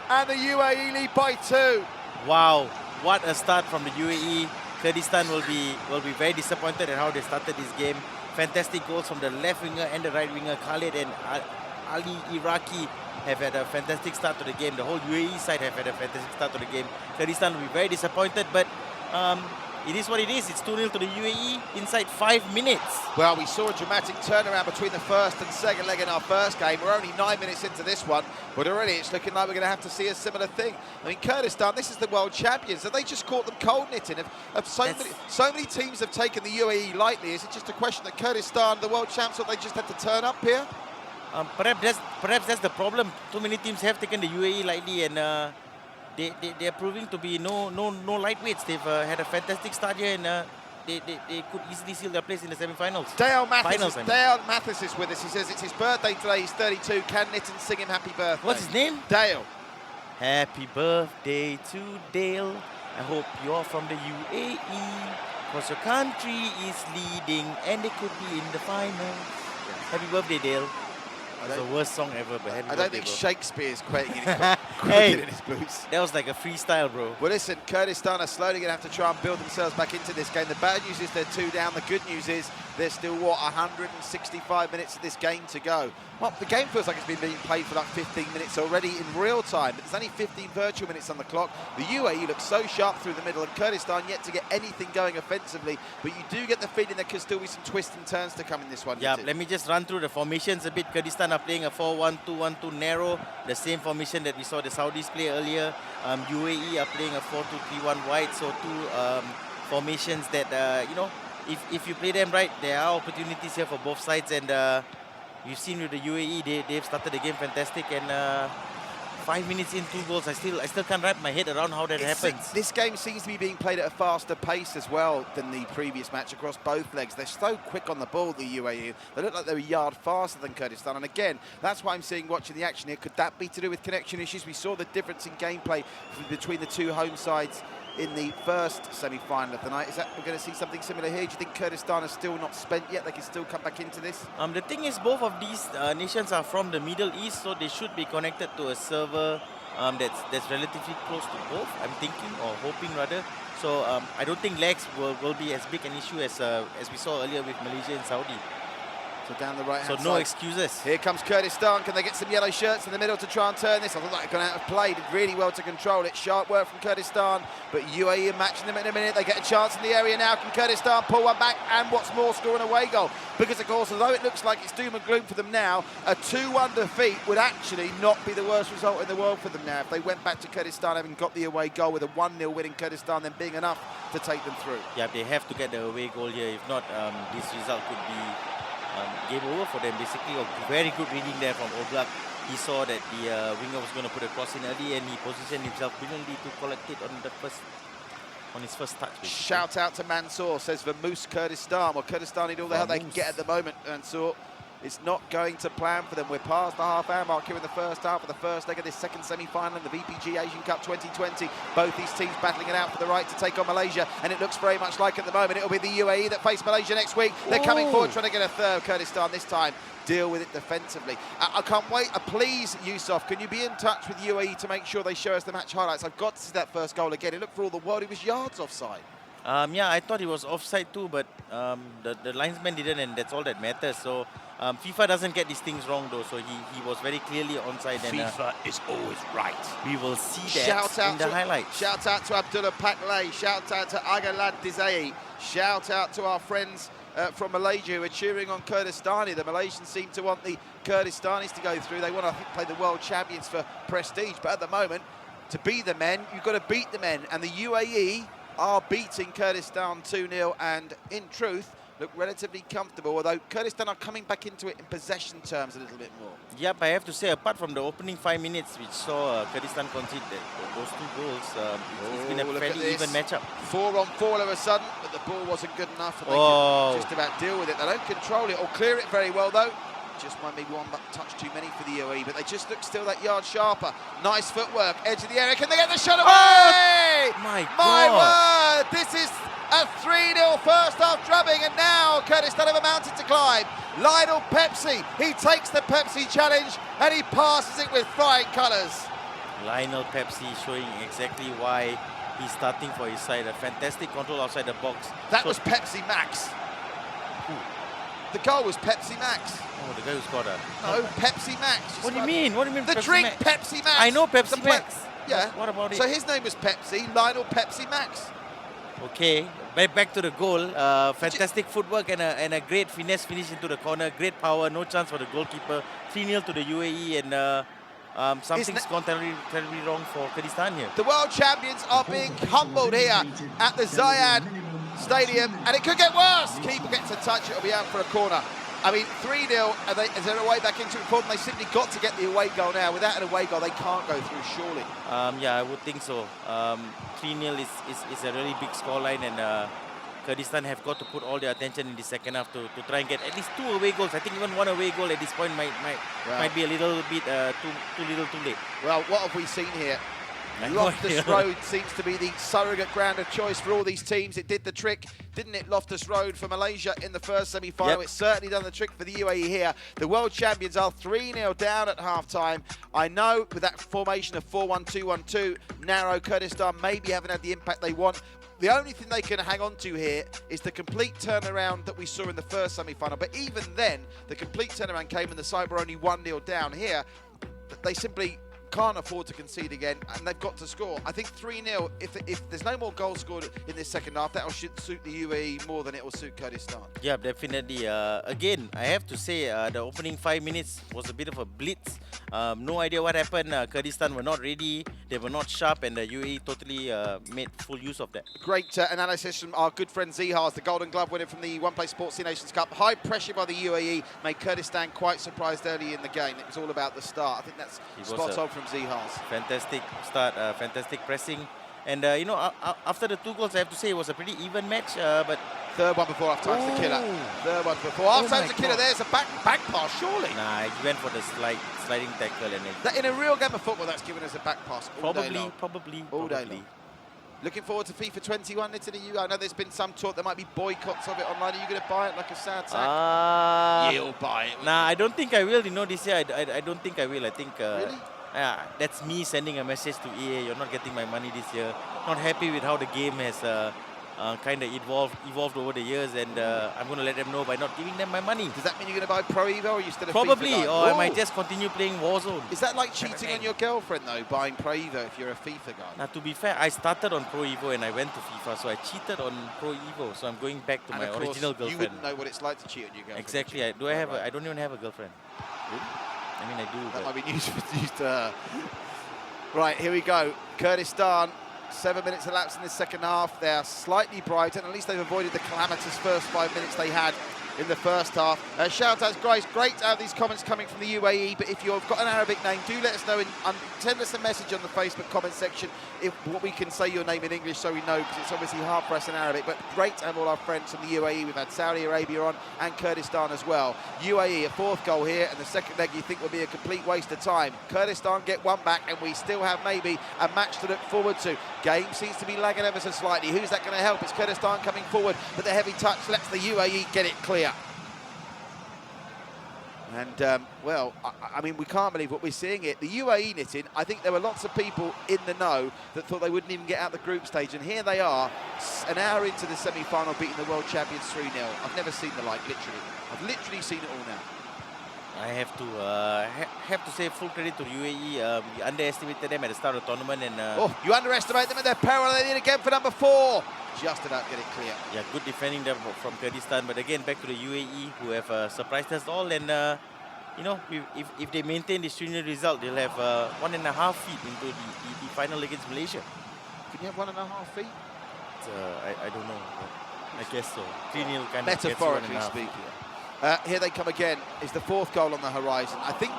And the UAE lead by 2. Wow, what a start from the UAE. Kurdistan will be very disappointed at how they started this game. Fantastic goals from the left winger and the right winger. Khalid and Ali Iraqi have had a fantastic start to the game. The whole UAE side have had a fantastic start to the game. Kurdistan will be very disappointed, but it is what it is. It's 2-0 to the UAE inside 5 minutes. Well, we saw a dramatic turnaround between the first and second leg in our first game. We're only 9 minutes into this one, but already it's looking like we're going to have to see a similar thing. I mean, Kurdistan, this is the world champions. Have they just caught them cold knitting? So many teams have taken the UAE lightly. Is it just a question that Kurdistan, the world champs, or they just had to turn up here? Perhaps that's the problem. Too many teams have taken the UAE lightly, and they are proving to be no lightweights. They've had a fantastic start here, and they could easily seal their place in the semi-finals. Dale Mathis is with us. He says it's his birthday today. He's 32. Can Nitton sing him happy birthday? What's his name? Dale. Happy birthday to Dale. I hope you're from the UAE, because your country is leading and they could be in the finals. Happy birthday, Dale. That's the worst song ever, but happy birthday, I don't think bro. Shakespeare's quaking in his boots. That was like a freestyle, bro. Well, listen, Kurdistan are slowly going to have to try and build themselves back into this game. The bad news is they're 2 down. The good news is there's still, 165 minutes of this game to go. Well, the game feels like it's been being played for like 15 minutes already in real time, but there's only 15 virtual minutes on the clock. The UAE looks so sharp through the middle, and Kurdistan yet to get anything going offensively, but you do get the feeling there could still be some twists and turns to come in this one. Yeah, let me just run through the formations a bit. Kurdistan are playing a 4-1-2-1-2 narrow, the same formation that we saw the Saudis play earlier. UAE are playing a 4-2-3-1 wide, so two formations that, if you play them right, there are opportunities here for both sides, and you've seen with the UAE, they've started the game fantastic, and 5 minutes in, 2 goals. I still can't wrap my head around how that happens. This game seems to be being played at a faster pace as well than the previous match across both legs. They're so quick on the ball, the UAE. They look like they're a yard faster than Kurdistan. And again, that's why I'm seeing watching the action here. Could that be to do with connection issues? We saw the difference in gameplay between the two home sides in the first semi-final of the night. Is that we're going to see something similar here? Do you think Kurdistan are still not spent yet? They can still come back into this? The thing is, both of these nations are from the Middle East, so they should be connected to a server that's relatively close to both, I'm thinking, or hoping rather. So I don't think lags will be as big an issue as we saw earlier with Malaysia and Saudi. So down the right hand side. So no side. Excuses. Here comes Kurdistan. Can they get some yellow shirts in the middle to try and turn this? I thought that had gone out of play. Did really well to control it. Sharp work from Kurdistan, but UAE are matching them in a minute. They get a chance in the area now. Can Kurdistan pull one back? And what's more, score an away goal? Because, of course, although it looks like it's doom and gloom for them now, a 2-1 defeat would actually not be the worst result in the world for them now. If they went back to Kurdistan having got the away goal with a 1-0 win in Kurdistan, then being enough to take them through. Yeah, they have to get the away goal here. If not, this result could be game over for them. Basically, a very good reading there from Oblak. He saw that the winger was going to put a cross in early, and he positioned himself brilliantly to collect it on his first touch. Basically. Shout out to Mansour, says Vamoose Kurdistan. Well, Kurdistan need all the help they can get at the moment, Mansour. It's not going to plan for them. We're past the half-hour mark here in the first half of the first leg of this second semi-final in the VPG Asian Cup 2020. Both these teams battling it out for the right to take on Malaysia, and it looks very much like at the moment it'll be the UAE that face Malaysia next week. They're coming forward trying to get a third. Kurdistan this time deal with it defensively. I can't wait. Please, Yusuf, can you be in touch with UAE to make sure they show us the match highlights? I've got to see that first goal again. It looked for all the world, it was yards offside. Yeah, I thought it was offside too, but the linesman didn't, and that's all that matters. So FIFA doesn't get these things wrong though, so he was very clearly onside. FIFA is always right. We will see that in the highlights. Shout out to Abdullah Paklay, shout out to Agalad Dizai, shout out to our friends from Malaysia who are cheering on Kurdistani. The Malaysians seem to want the Kurdistanis to go through. They want to play the world champions for prestige, but at the moment, to be the men, you've got to beat the men, and the UAE are beating Kurdistan 2-0, and in truth, look relatively comfortable, although Kurdistan are coming back into it in possession terms a little bit more. Yep, I have to say, apart from the opening 5 minutes, which saw Kurdistan concede those 2 goals, it's been a fairly even matchup. 4-on-4 all of a sudden, but the ball wasn't good enough, and they can just about deal with it. They don't control it or clear it very well, though. Just might be one touch too many for the UAE, but they just look still that yard sharper. Nice footwork, edge of the area. Can they get the shot away? Oh, my word! This is a 3-0 first half drubbing, and now Kurdistan have a mountain to climb. Lionel Pepsi, he takes the Pepsi challenge and he passes it with flying colours. Lionel Pepsi showing exactly why he's starting for his side. A fantastic control outside the box. That was Pepsi Max. The goal was Pepsi Max. Oh, the guy who scored a... No, Pepsi Max. What do you mean? What do you mean The Pepsi drink Max? Pepsi Max. I know Pepsi Max. Yeah. What about it? So his name was Pepsi, Lionel Pepsi Max. Okay, back to the goal. Fantastic footwork and a great finesse finish into the corner. Great power, no chance for the goalkeeper. 3-0 to the UAE, and something's gone terribly wrong for Kurdistan here. The world champions are being humbled here at the Zayed Stadium, and it could get worse. Keeper gets a touch, it'll be out for a corner. I mean, 3-0, is there a way back into it for them? They simply got to get the away goal now. Without an away goal, they can't go through, surely. Yeah, I would think so. 3-0 is a really big scoreline, and Kurdistan have got to put all their attention in the second half to try and get at least 2 away goals. I think even 1 away goal at this point might be a little bit too little too late. Well, what have we seen here? Loftus Road seems to be the surrogate ground of choice for all these teams. It did the trick, didn't it, Loftus Road for Malaysia in the first semi-final? Yep. It's certainly done the trick for the UAE here. The world champions are 3-0 down at half-time. I know with that formation of 4-1-2-1-2, narrow, Kurdistan maybe haven't had the impact they want. The only thing they can hang on to here is the complete turnaround that we saw in the first semi-final. But even then, the complete turnaround came and the side were only 1-0 down. Here, they simply can't afford to concede again, and they've got to score. I think 3-0, if there's no more goals scored in this second half, that will suit the UAE more than it will suit Kurdistan. Yeah, definitely. Again, I have to say the opening 5 minutes was a bit of a blitz. No idea what happened. Kurdistan were not ready, they were not sharp, and the UAE totally made full use of that. Great analysis from our good friend Zihars, the Golden Glove winner from the One Play Sports Nations Cup. High pressure by the UAE made Kurdistan quite surprised early in the game. It was all about the start. I think that's spot on from Zihars. Fantastic start, fantastic pressing. And, you know, after the 2 goals, I have to say it was a pretty even match, but... Third one before half-time's the killer. Third one before half-time's the killer. There's a back pass, surely. Nah, he went for the sliding tackle. And in a real game of football, that's given us a back pass all day long. Probably. Looking forward to FIFA 21, Italy. I know there's been some talk there might be boycotts of it online. Are you going to buy it like a sad sack? You'll buy it. Nah, I don't think I will. You know, this year, I don't think I will. I think... really? Yeah, that's me sending a message to EA. You're not getting my money this year. Not happy with how the game has kind of evolved over the years, and I'm going to let them know by not giving them my money. Does that mean you're going to buy Pro Evo, or are you still a Probably, FIFA guy? Or I might just continue playing Warzone. Is that like cheating on your girlfriend, though, buying Pro Evo if you're a FIFA guy? Now, to be fair, I started on Pro Evo and I went to FIFA, so I cheated on Pro Evo. So I'm going back to my original girlfriend. You wouldn't know what it's like to cheat on your girlfriend. Exactly. I don't even have a girlfriend. Really? I mean, I do. That might be news to her. Right, here we go. Kurdistan, 7 minutes elapsed in the second half. They're slightly brighter, and at least they've avoided the calamitous first 5 minutes they had in the first half. Shout out, guys, great to have these comments coming from the UAE, but if you've got an Arabic name, do let us know and send us a message on the Facebook comment section if what we can say your name in English so we know, because it's obviously hard for us in Arabic. But great to have all our friends from the UAE. We've had Saudi Arabia on and Kurdistan as well. UAE, a 4th goal here, and the second leg you think will be a complete waste of time. Kurdistan get one back, and we still have maybe a match to look forward to. Game seems to be lagging ever so slightly. Who's that going to help? It's Kurdistan coming forward, but the heavy touch lets the UAE get it clear. And, well, I mean, we can't believe what we're seeing here. The UAE, Nitin, I think there were lots of people in the know that thought they wouldn't even get out the group stage. And here they are, an hour into the semi-final, beating the world champions 3-0. I've never seen the like, literally. I've literally seen it all now. I have to say full credit to UAE. We underestimated them at the start of the tournament. And, oh, you underestimate them at their peril. They need again for number 4. Just about get it clear. Yeah, good defending there from Kurdistan. But again, back to the UAE, who have surprised us all. And, you know, if they maintain this 3-0 result, they'll have 1.5 feet into the final against Malaysia. Can you have 1.5 feet? I don't know. I guess so. 3-0 kind of Metaphorically gets speaking. Here they come again. Is the fourth goal on the horizon. I think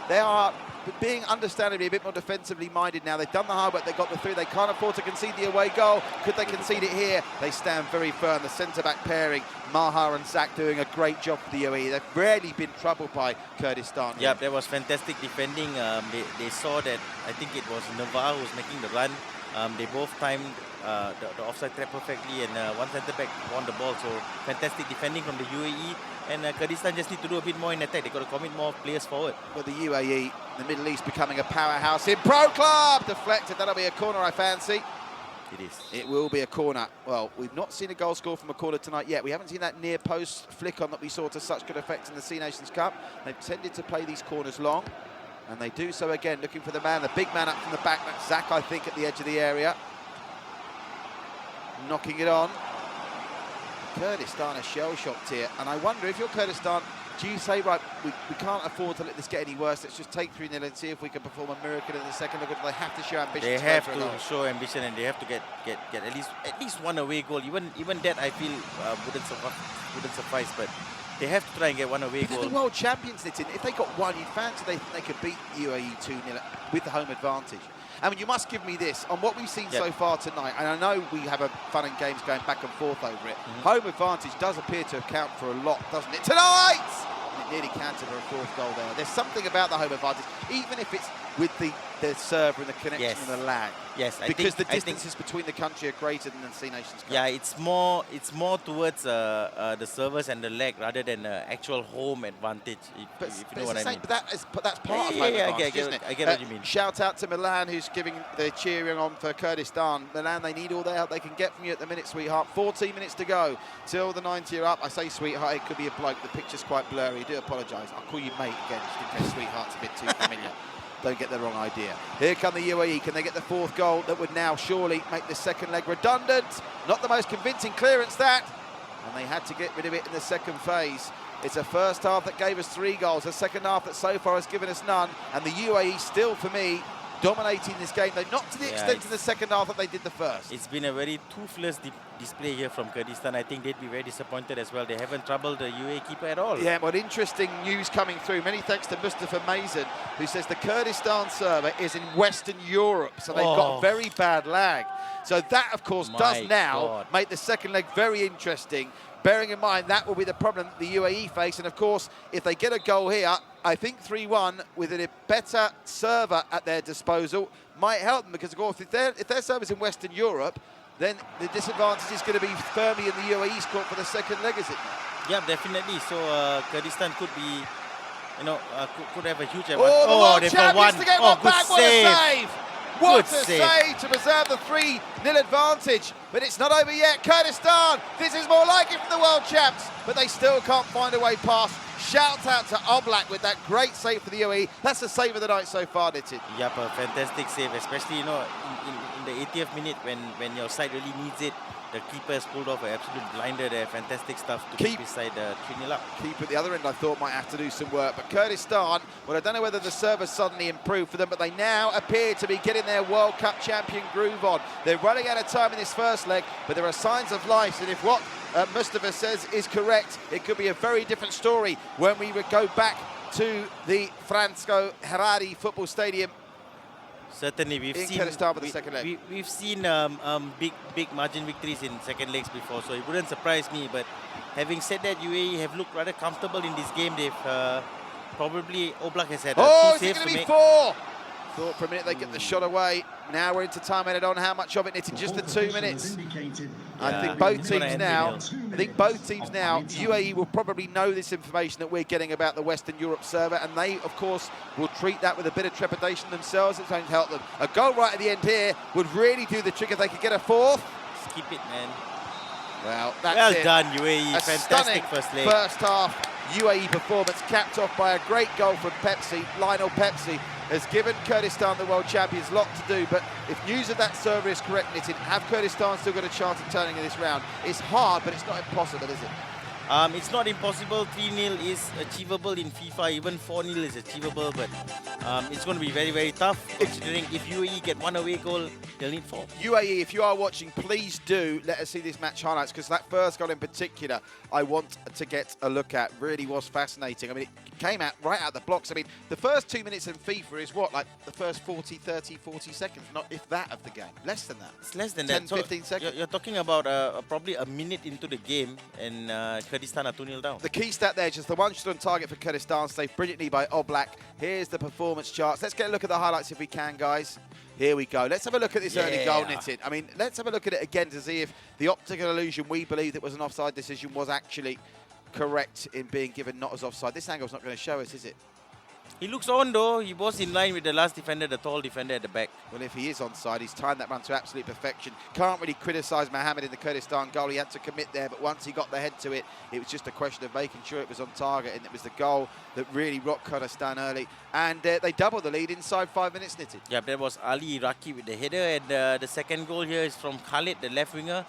they are being understandably a bit more defensively minded now. They've done the hard work, they got the three. They can't afford to concede the away goal. Could they concede it here? They stand very firm. The centre-back pairing, Maha and Zak, doing a great job for the UAE. They've rarely been troubled by Kurdistan. Yeah, there was fantastic defending. They saw that, I think it was Navar who was making the run. They both timed the offside trap perfectly, and one centre-back won the ball. So fantastic defending from the UAE. And Kurdistan just need to do a bit more in attack. They've got to commit more players forward. Well, the UAE, the Middle East, becoming a powerhouse in Pro Club. Deflected. That'll be a corner, I fancy. It is. It will be a corner. Well, we've not seen a goal score from a corner tonight yet. We haven't seen that near post flick on that we saw to such good effect in the C Nations Cup. They've tended to play these corners long, and they do so again, looking for the big man up from the back. That's Zak, I think, at the edge of the area. Knocking it on. Kurdistan are shell-shocked here, and I wonder if you're Kurdistan, do you say, right, we can't afford to let this get any worse, let's just take 3-0 and see if we can perform a miracle in the second leg, or do they have to show ambition? They have to show ambition, and they have to get at least one away goal. Even that, I feel, wouldn't suffice, but they have to try and get one away goal. They're the world champions, Nitin. If they got one, you'd fancy they could beat UAE 2-0 with the home advantage. I mean, you must give me this. On what we've seen so far tonight, and I know we have a fun and games going back and forth over it, home advantage does appear to account for a lot, doesn't it? Tonight! And it nearly counted for a fourth goal there. There's something about the home advantage, even if it's with the server and the connection and the lag. Yes, because the distances between the country are greater than the C Nations Cup. Yeah, it's more towards the servers and the lag rather than actual home advantage. If you know what I mean. But that's part of home advantage, isn't it? I get what you mean. Shout out to Milan, who's giving the cheering on for Kurdistan. Milan, they need all the help they can get from you at the minute, sweetheart. 14 minutes to go till the 90 are up. I say sweetheart, it could be a bloke. The picture's quite blurry. I do apologise. I'll call you mate again, just in case sweetheart's a bit too familiar. Don't get the wrong idea. Here come the UAE. Can they get the fourth goal that would now surely make the second leg redundant? Not the most convincing clearance, that. And they had to get rid of it in the second phase. It's a first half that gave us 3 goals, a second half that so far has given us none. And the UAE still, for me, dominating this game, though not to the extent in the second half that they did the first. It's been a very toothless display here from Kurdistan. I think they'd be very disappointed as well. They haven't troubled the UAE keeper at all. Yeah, well, interesting news coming through. Many thanks to Mustafa Mason, who says the Kurdistan server is in Western Europe, so they've got very bad lag. So that, of course, does now make the second leg very interesting. Bearing in mind that will be the problem that the UAE face, and of course, if they get a goal here, I think 3-1 with a better server at their disposal might help them, because of course if their server's in Western Europe, then the disadvantage is going to be firmly in the UAE's court for the second leg, is it not? Yeah, definitely. So Kurdistan could be, could have a huge advantage. Oh, the world champions to get one back. What a save! What a save to preserve the 3-0 advantage. But it's not over yet. Kurdistan, this is more like it from the world champs, but they still can't find a way past. Shout out to Oblak with that great save for the UAE. That's the save of the night so far, Nitin. Yep, a fantastic save, especially in the 80th minute when your side really needs it. The keeper has pulled off an absolute blinder there. Fantastic stuff to keep his side 3-0 up. Keeper at the other end, I thought, might have to do some work. But Kurdistan, well, I don't know whether the server suddenly improved for them, but they now appear to be getting their World Cup champion groove on. They're running out of time in this first leg, but there are signs of life. And if what Mustafa says is correct, it could be a very different story when we would go back to the Franco Harari football stadium. Certainly, we've seen Kurdistan for the second leg. We've seen big margin victories in second legs before, so it wouldn't surprise me. But having said that, UAE have looked rather comfortable in this game. They've probably Oblak has had 2 saves to make. 4? Thought for a minute they get the shot away. Now we're into time added on. How much of it? It's in just the 2 minutes. I think both teams now. UAE will probably know this information that we're getting about the Western Europe server, and they, of course, will treat that with a bit of trepidation themselves. It's going to help them. A goal right at the end here would really do the trick if they could get a 4th. Just keep it, man. Well, that's well done, UAE. A Fantastic first leg. First half UAE performance, capped off by a great goal from Pepsi. Lionel Pepsi has given Kurdistan, the world champions, a lot to do. But if news of that server is correct, Nitin, have Kurdistan still got a chance of turning in this round? It's hard, but it's not impossible, is it? It's not impossible. 3-0 is achievable in FIFA. Even 4-0 is achievable, but it's going to be very, very tough, considering if UAE get one away goal, They'll need 4. UAE, if you are watching, please do let us see this match highlights, because that first goal in particular, I want to get a look at. Really was fascinating. I mean, it came out right out the blocks. I mean, the first 2 minutes in FIFA is what, like the first 40 seconds, not if that of the game. Less than that. It's less than 10, that. 15 seconds. You're talking about probably a minute into the game, and Kurdistan are 2-0 down. The key stat there, just the one shot on target for Kurdistan, saved brilliantly by Oblak. Here's the performance charts. Let's get a look at the highlights if we can, guys. Here we go. Let's have a look at this early goal, Nitin. I mean, let's have a look at it again to see if the optical illusion we believe that was an offside decision was actually correct in being given not as offside. This angle's not going to show us, is it? He looks on though. He was in line with the last defender, the tall defender at the back. Well, if he is onside, he's timed that run to absolute perfection. Can't really criticise Mohammed in the Kurdistan goal. He had to commit there, but once he got the head to it, it was just a question of making sure it was on target, and it was the goal that really rocked Kurdistan early. And they doubled the lead inside 5 minutes, Nitin. Yeah, that was Ali Raki with the header, and the second goal here is from Khalid, the left winger.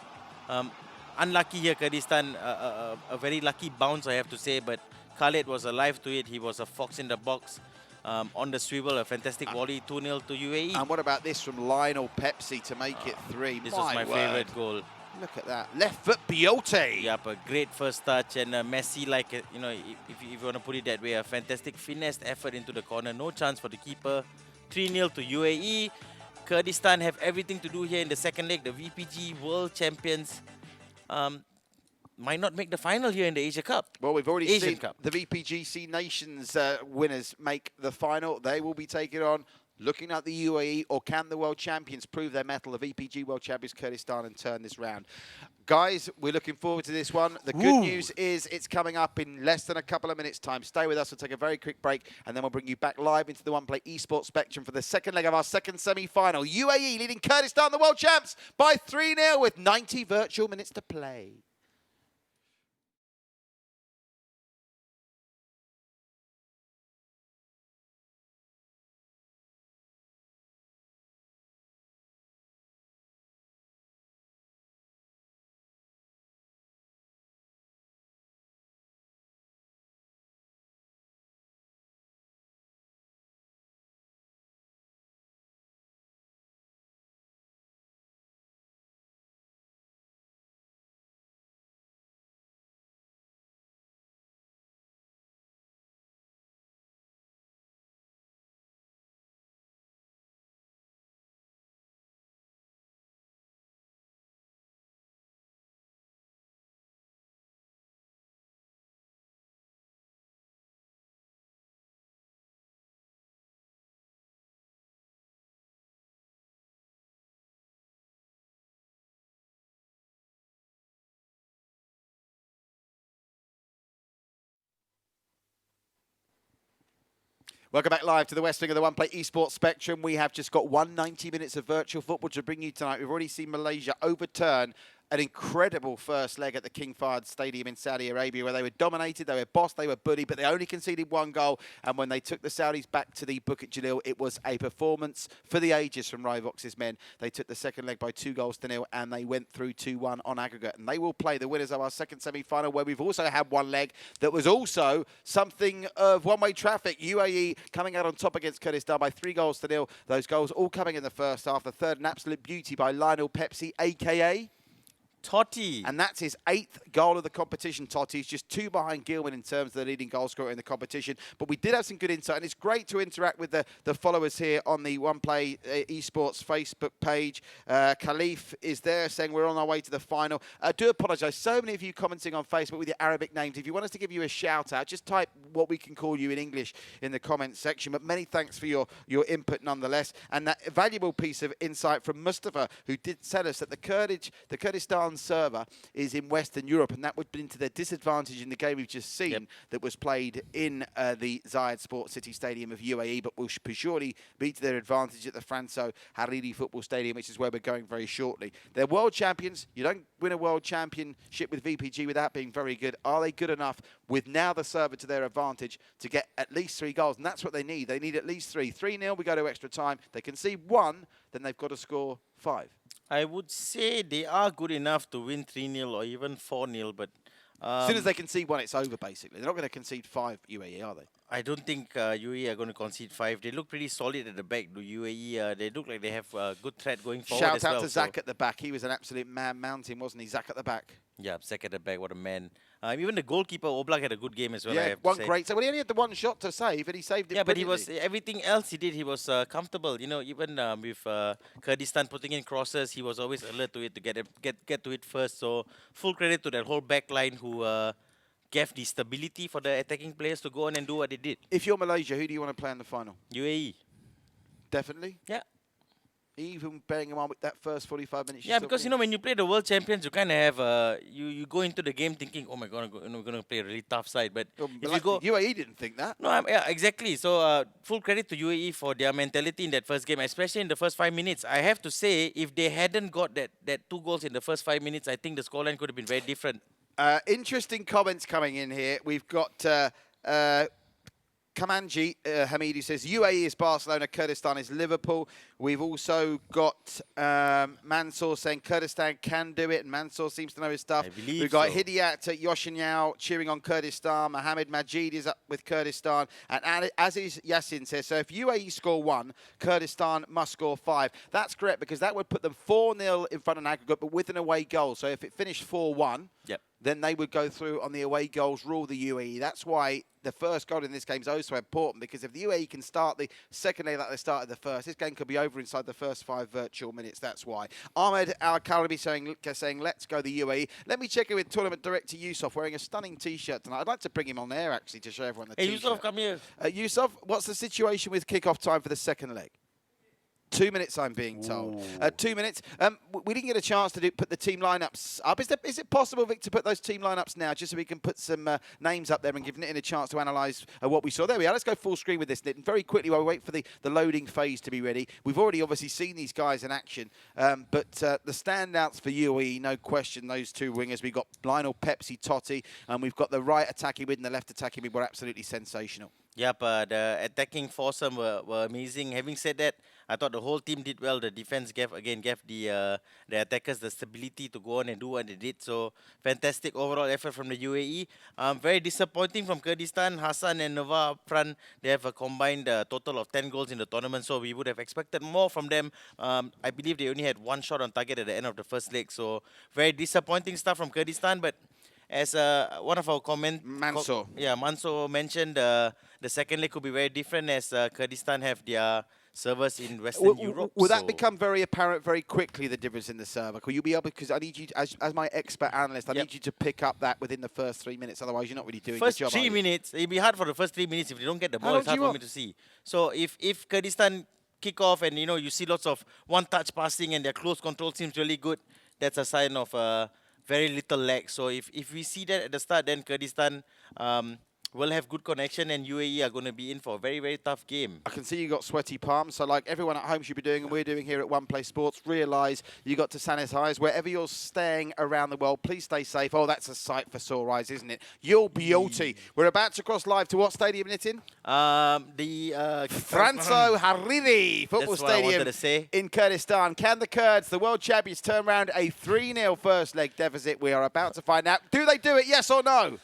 Unlucky here, Kurdistan. A very lucky bounce, I have to say, but Khalid was alive to it. He was a fox in the box. On the swivel, a fantastic volley, 2-0 to UAE. And what about this from Lionel Pepsi to make it 3? This was my favourite goal. Look at that. Left foot Biote. Yep, a great first touch, and Messi, like, you know, if you want to put it that way, a fantastic finesse effort into the corner. No chance for the keeper. 3-0 to UAE. Kurdistan have everything to do here in the second leg. The VPG World Champions might not make the final here in the Asia Cup. Well, we've already Asian seen Cup. the VPGC Nations winners make the final. They will be taking on, looking at the UAE, or can the world champions prove their mettle, the VPG world champions Kurdistan, and turn this round? Guys, we're looking forward to this one. The good news is it's coming up in less than a couple of minutes' time. Stay with us. We'll take a very quick break, and then we'll bring you back live into the OnePlay eSports Spectrum for the second leg of our second semi-final. UAE leading Kurdistan, the world champs, by 3-0 with 90 virtual minutes to play. Welcome back live to the West Wing of the OnePlay eSports Spectrum. We have just got 190 minutes of virtual football to bring you tonight. We've already seen Malaysia overturn an incredible first leg at the King Fahd Stadium in Saudi Arabia, where they were dominated, they were bossed, they were bullied, but they only conceded 1 goal. And when they took the Saudis back to the Bukit Jalil, it was a performance for the ages from Rivox's men. They took the second leg by 2-0, and they went through 2-1 on aggregate. And they will play the winners of our second semi-final, where we've also had one leg that was also something of one-way traffic. UAE coming out on top against Kurdistan by 3-0. Those goals all coming in the first half. The third, an absolute beauty by Lionel Pepsi, a.k.a. Totti. And that's his 8th goal of the competition, Totti. He's just 2 behind Gilman in terms of the leading goal scorer in the competition. But we did have some good insight, and it's great to interact with the followers here on the OnePlay eSports Facebook page. Khalif is there saying we're on our way to the final. I do apologise. So many of you commenting on Facebook with your Arabic names. If you want us to give you a shout-out, just type what we can call you in English in the comments section. But many thanks for your input nonetheless. And that valuable piece of insight from Mustafa, who did tell us that the Kurdistan server is in Western Europe, and that would be to their disadvantage in the game we've just seen that was played in the Zayed Sports City Stadium of UAE, but will surely be to their advantage at the Franso Hariri Football Stadium, which is where we're going very shortly. They're world champions. You don't win a world championship with VPG without being very good. Are they good enough with now the server to their advantage to get at least 3 goals? And that's what they need. They need at least 3. 3-0, we go to extra time. They concede 1, then they've got to score 5. I would say they are good enough to win 3-0 or even 4-0, but As soon as they concede one, it's over, basically. They're not going to concede 5, UAE, are they? I don't think UAE are going to concede 5. They look pretty solid at the back. The UAE, they look like they have a good threat going forward Shout as out well. to Zach at the back. He was an absolute man mountain, wasn't he? Zach at the back. Yeah, Zach at the back. What a man. Even the goalkeeper, Oblak, had a good game as well, I Yeah, have to one say. great. So, well, he only had the one shot to save, and he saved it. Yeah, but he was brilliantly. everything else he did. He was comfortable. You know, even with Kurdistan putting in crosses, he was always alert to it to get to it first. So full credit to that whole back line who gave the stability for the attacking players to go on and do what they did. If you're Malaysia, who do you want to play in the final? UAE. Definitely. Yeah. Even bearing in mind with that first 45 minutes. Yeah, because you know when you play the world champions, you kind of have you go into the game thinking, oh my god, we're going to play a really tough side. But if you go, UAE didn't think that. no, yeah, exactly. So full credit to UAE for their mentality in that first game, especially in the first 5 minutes. I have to say, if they hadn't got that 2 goals in the first 5 minutes, I think the scoreline could have been very different. Interesting comments coming in here. We've got Kamanji Hamid, who says UAE is Barcelona, Kurdistan is Liverpool. We've also got Mansour saying Kurdistan can do it, and Mansour seems to know his stuff. I believe We've got so. Hidiat at Yoshinyao cheering on Kurdistan. Mohammed Majid is up with Kurdistan. And Aziz Yassin says, so if UAE score 1, Kurdistan must score 5. That's correct, because that would put them 4-0 in front of an aggregate, but with an away goal. So if it finished 4-1, Yep. then they would go through on the away goals, rule the UAE. That's why the first goal in this game is also important, because if the UAE can start the second leg like they started the first, this game could be over inside the first 5 virtual minutes. That's why. Ahmed Al-Karabi saying, let's go the UAE. Let me check in with Tournament Director Yusuf, wearing a stunning T-shirt tonight. I'd like to bring him on air, actually, to show everyone the Hey, T-shirt. Yusuf, come here. Yusuf, what's the situation with kick-off time for the second leg? 2 minutes, I'm being told. 2 minutes. We didn't get a chance to put the team lineups up. Is it possible, Vic, to put those team lineups now, just so we can put some names up there and give Nitin a chance to analyse what we saw? There we are. Let's go full screen with this, Nitin. Very quickly while we wait for the loading phase to be ready. We've already obviously seen these guys in action, but the standouts for UAE, no question, those 2 wingers. We've got Lionel Pepsi Totti, and we've got the right attacking mid and the left attacking mid were absolutely sensational. Yep, the attacking foursome were amazing. Having said that, I thought the whole team did well. The defense gave the attackers the stability to go on and do what they did. So fantastic overall effort from the UAE. Very disappointing from Kurdistan. Hassan and Nova up front, they have a combined total of 10 goals in the tournament. So we would have expected more from them. I believe they only had 1 shot on target at the end of the first leg. So very disappointing stuff from Kurdistan. But as one of our Mansour. Mansour mentioned, the second leg could be very different as Kurdistan have their servers in Western Europe. Will that become very apparent very quickly, the difference in the server? Will you be able, because I need you, as my expert analyst, I need you to pick up that within the first 3 minutes, otherwise you're not really doing first the job. 3 minutes, it'll be hard for the first 3 minutes. If they don't get the ball, it's hard for me to see. So if Kurdistan kick off and you see lots of one-touch passing and their close control seems really good, that's a sign of very little lag. So if we see that at the start, then Kurdistan will have good connection, and UAE are going to be in for a very, very tough game. I can see you got sweaty palms, so like everyone at home should be doing, and we're doing here at One Play Sports, realise you got to sanitise. Wherever you're staying around the world, please stay safe. Oh, that's a sight for sore eyes, isn't it? You'll beauty. We're about to cross live to what stadium, Nitin? Franco Hariri Football Stadium in Kurdistan. Can the Kurds, the world champions, turn around a 3-0 first leg deficit? We are about to find out. Do they do it, yes or no?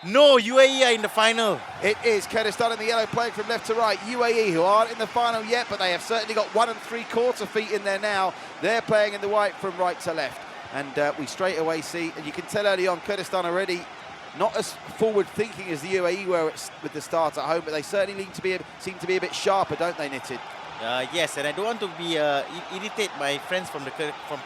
No, UAE are in the final. It is Kurdistan in the yellow playing from left to right. UAE, who aren't in the final yet, but they have certainly got 1 3/4 feet in there now. They're playing in the white from right to left. And we straight away see, and you can tell early on, Kurdistan already not as forward-thinking as the UAE were with the start at home, but they certainly seem to be a bit sharper, don't they, Nitin? Yes, and I don't want to be irritate my friends from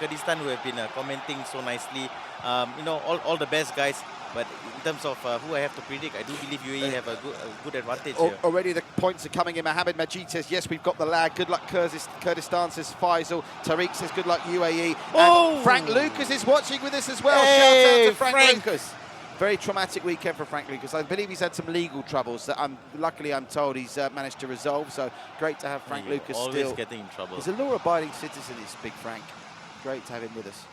Kurdistan who have been commenting so nicely. All the best, guys. But in terms of who I have to predict, I do believe UAE have a good advantage here. Already the points are coming in. Mohammed Majid says, yes, we've got the lag. Good luck, Kurdistan, says Faisal. Tariq says, good luck, UAE. And Frank Lucas is watching with us as well. Hey, shout out to Frank Lucas. Very traumatic weekend for Frank Lucas. I believe he's had some legal troubles that luckily I'm told he's managed to resolve. So great to have Frank Lucas always getting in trouble. He's a law-abiding citizen, is Big Frank. Great to have him with us.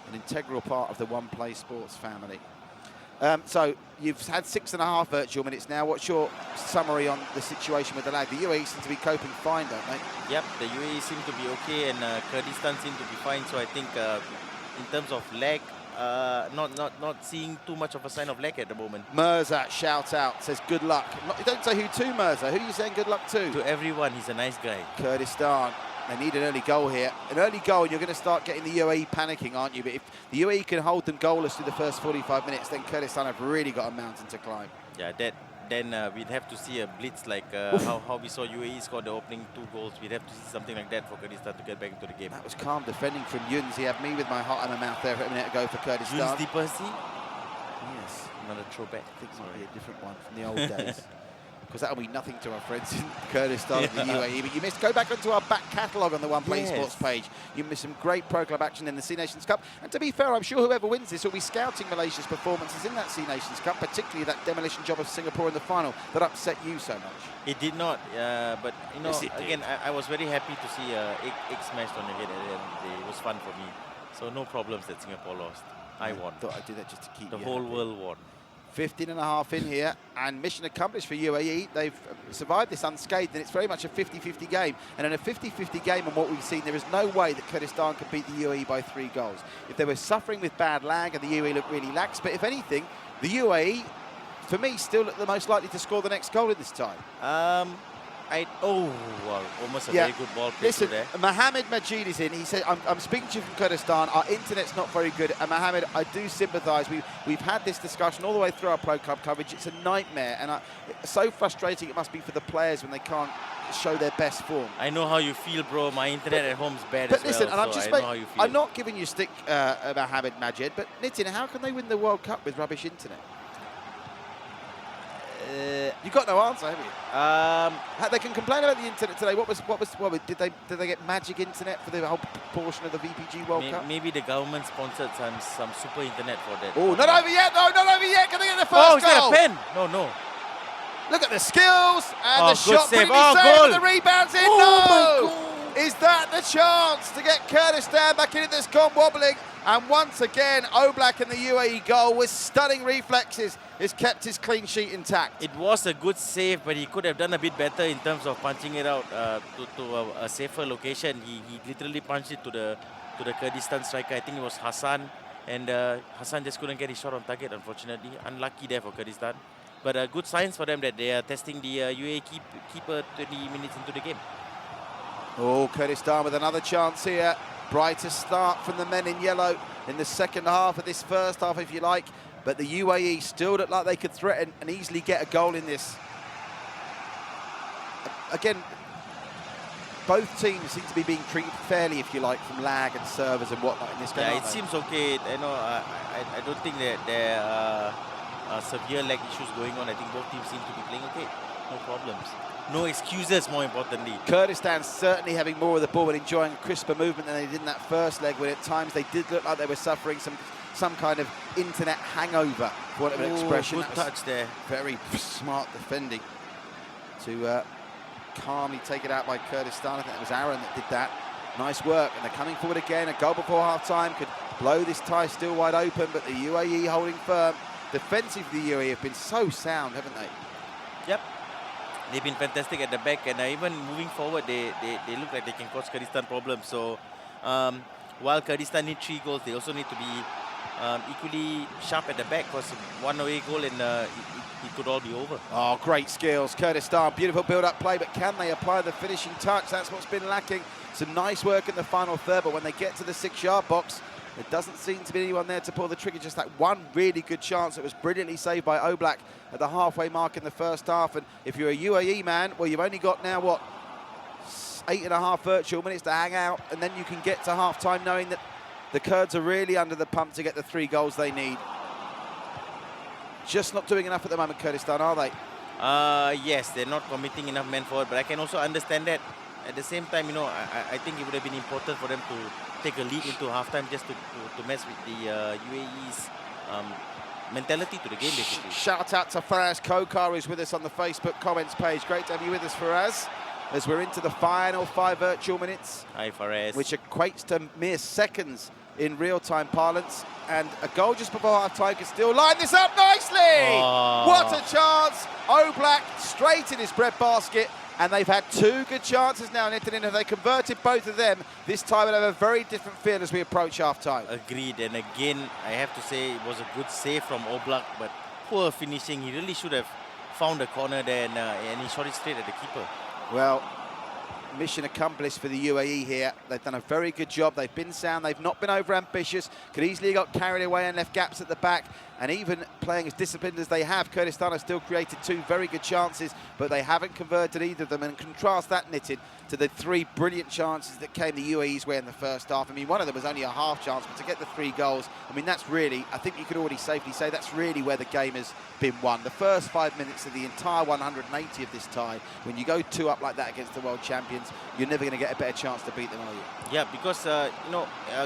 An integral part of the One Play Sports family. So you've had 6.5 virtual minutes now. What's your summary on the situation with the lag? The UAE seem to be coping fine, don't they? Yep, the UAE seem to be okay, and Kurdistan seem to be fine. So I think in terms of lag, not seeing too much of a sign of lag at the moment. Mirza, shout out, says good luck. Don't say who to, Mirza. Who are you saying good luck to? To everyone, he's a nice guy. Kurdistan. They need an early goal here. An early goal, and you're going to start getting the UAE panicking, aren't you? But if the UAE can hold them goalless through the first 45 minutes, then Kurdistan have really got a mountain to climb. Yeah, then we'd have to see a blitz like how we saw UAE score the opening 2 goals. We'd have to see something like that for Kurdistan to get back into the game. That was calm defending from Yuns. He had me with my heart in my mouth there a minute ago for Kurdistan. Yuns Di Percy? Yes. Another throwback. I think it might be a different one from the old days. Because that'll be nothing to our friends in Kurdistan and the UAE. But you missed. Go back onto our back catalogue on the One Play Sports page. You missed some great Pro Club action in the C Nations Cup. And to be fair, I'm sure whoever wins this will be scouting Malaysia's performances in that C Nations Cup, particularly that demolition job of Singapore in the final that upset you so much. It did not, but you know, Yes, again, I was very happy to see egg smashed on the head at the end of the day. It was fun for me. So no problems that Singapore lost. I won. Thought I'd do that just to keep the you whole happy. world won. 15 and a half in here, and mission accomplished for UAE. They've survived this unscathed, and it's very much a 50-50 game. And in a 50-50 game, and what we've seen, there is no way that Kurdistan could beat the UAE by 3 goals. If they were suffering with bad lag, and the UAE looked really lax, but if anything, the UAE, for me, still look the most likely to score the next goal in this time. Almost a very good ball played Listen, there. Mohammed Majid is in. He said, I'm speaking to you from Kurdistan. Our internet's not very good. And Mohammed, I do sympathise. We've had this discussion all the way through our Pro Club coverage. It's a nightmare. And it's so frustrating it must be for the players when they can't show their best form. I know how you feel, bro. My internet at home is bad but as listen, well. and So I know how you feel. I'm not giving you stick, Mohammed Majid, but Nitin, how can they win the World Cup with rubbish internet? You've got no answer, have you? They can complain about the internet today. Did they get magic internet for the whole portion of the VPG World Cup? Maybe the government sponsored some super internet for that. Oh, not over yet! No, not over yet! Can they get the first goal? goal? Oh, is that a pen? No. Look at the skills and the good shot. save. Goal! Goal! The rebound's in. Oh, no! Is that the chance to get Kurdistan back in it that's gone wobbling? And once again, Oblak in the UAE goal with stunning reflexes has kept his clean sheet intact. It was a good save, but he could have done a bit better in terms of punching it out to a safer location. He literally punched it to the Kurdistan striker. I think it was Hassan, and Hassan just couldn't get his shot on target, unfortunately. Unlucky there for Kurdistan. But good signs for them that they are testing the UAE keeper 20 minutes into the game. Oh, Kurdistan with another chance here. Brighter start from the men in yellow in the second half of this first half, if you like. But the UAE still look like they could threaten and easily get a goal in this. Again, both teams seem to be being treated fairly, if you like, from lag and servers and whatnot in this game. Yeah, it seems okay. I don't think that there are severe lag issues going on. I think both teams seem to be playing okay. No problems. No excuses, more importantly. Kurdistan certainly having more of the ball and enjoying a crisper movement than they did in that first leg, when at times they did look like they were suffering some kind of internet hangover, for want of an expression. Good touch there. Very smart defending to calmly take it out by Kurdistan. I think it was Aaron that did that. Nice work, and they're coming forward again. A goal before half-time could blow this tie still wide open, but the UAE holding firm. Defensively, the UAE have been so sound, haven't they? Yep. They've been fantastic at the back, and even moving forward, they look like they can cause Kurdistan problems. So while Kurdistan need 3 goals, they also need to be equally sharp at the back, because one away goal and it could all be over. Oh, great skills, Kurdistan. Beautiful build-up play, but can they apply the finishing touch? That's what's been lacking. Some nice work in the final third, but when they get to the 6-yard box, there doesn't seem to be anyone there to pull the trigger. Just that one really good chance that was brilliantly saved by Oblak at the halfway mark in the first half. And if you're a UAE man, well, you've only got now, 8.5 virtual minutes to hang out, and then you can get to half-time knowing that the Kurds are really under the pump to get the 3 goals they need. Just not doing enough at the moment, Kurdistan, are they? Yes, they're not committing enough men forward, but I can also understand that. At the same time, I think it would have been important for them to take a lead into halftime just to mess with the UAE's mentality to the game, basically. Shout out to Faraz Kokar, who's with us on the Facebook comments page. Great to have you with us, Faraz, as we're into the final 5 virtual minutes. Hi, Faraz. Which equates to mere seconds in real-time parlance. And a goal just before half-time can still line this up nicely! Oh. What a chance! Oblak straight in his breadbasket. And they've had 2 good chances now, Nitin, and if they converted both of them, this time it'll have a very different feel as we approach half-time. Agreed, and again, I have to say it was a good save from Oblak, but poor finishing. He really should have found a corner there, and he shot it straight at the keeper. Well, mission accomplished for the UAE here. They've done a very good job. They've been sound. They've not been over-ambitious. Could easily have got carried away and left gaps at the back. And even playing as disciplined as they have, Kurdistan have still created 2 very good chances, but they haven't converted either of them. And contrast that, Nitin, to the 3 brilliant chances that came the UAE's way in the first half. I mean, one of them was only a half chance, but to get the 3 goals, I mean, that's really, I think you could already safely say that's really where the game has been won. The first 5 minutes of the entire 180 of this tie, when you go 2 up like that against the world champions, you're never going to get a better chance to beat them, are you? Yeah, because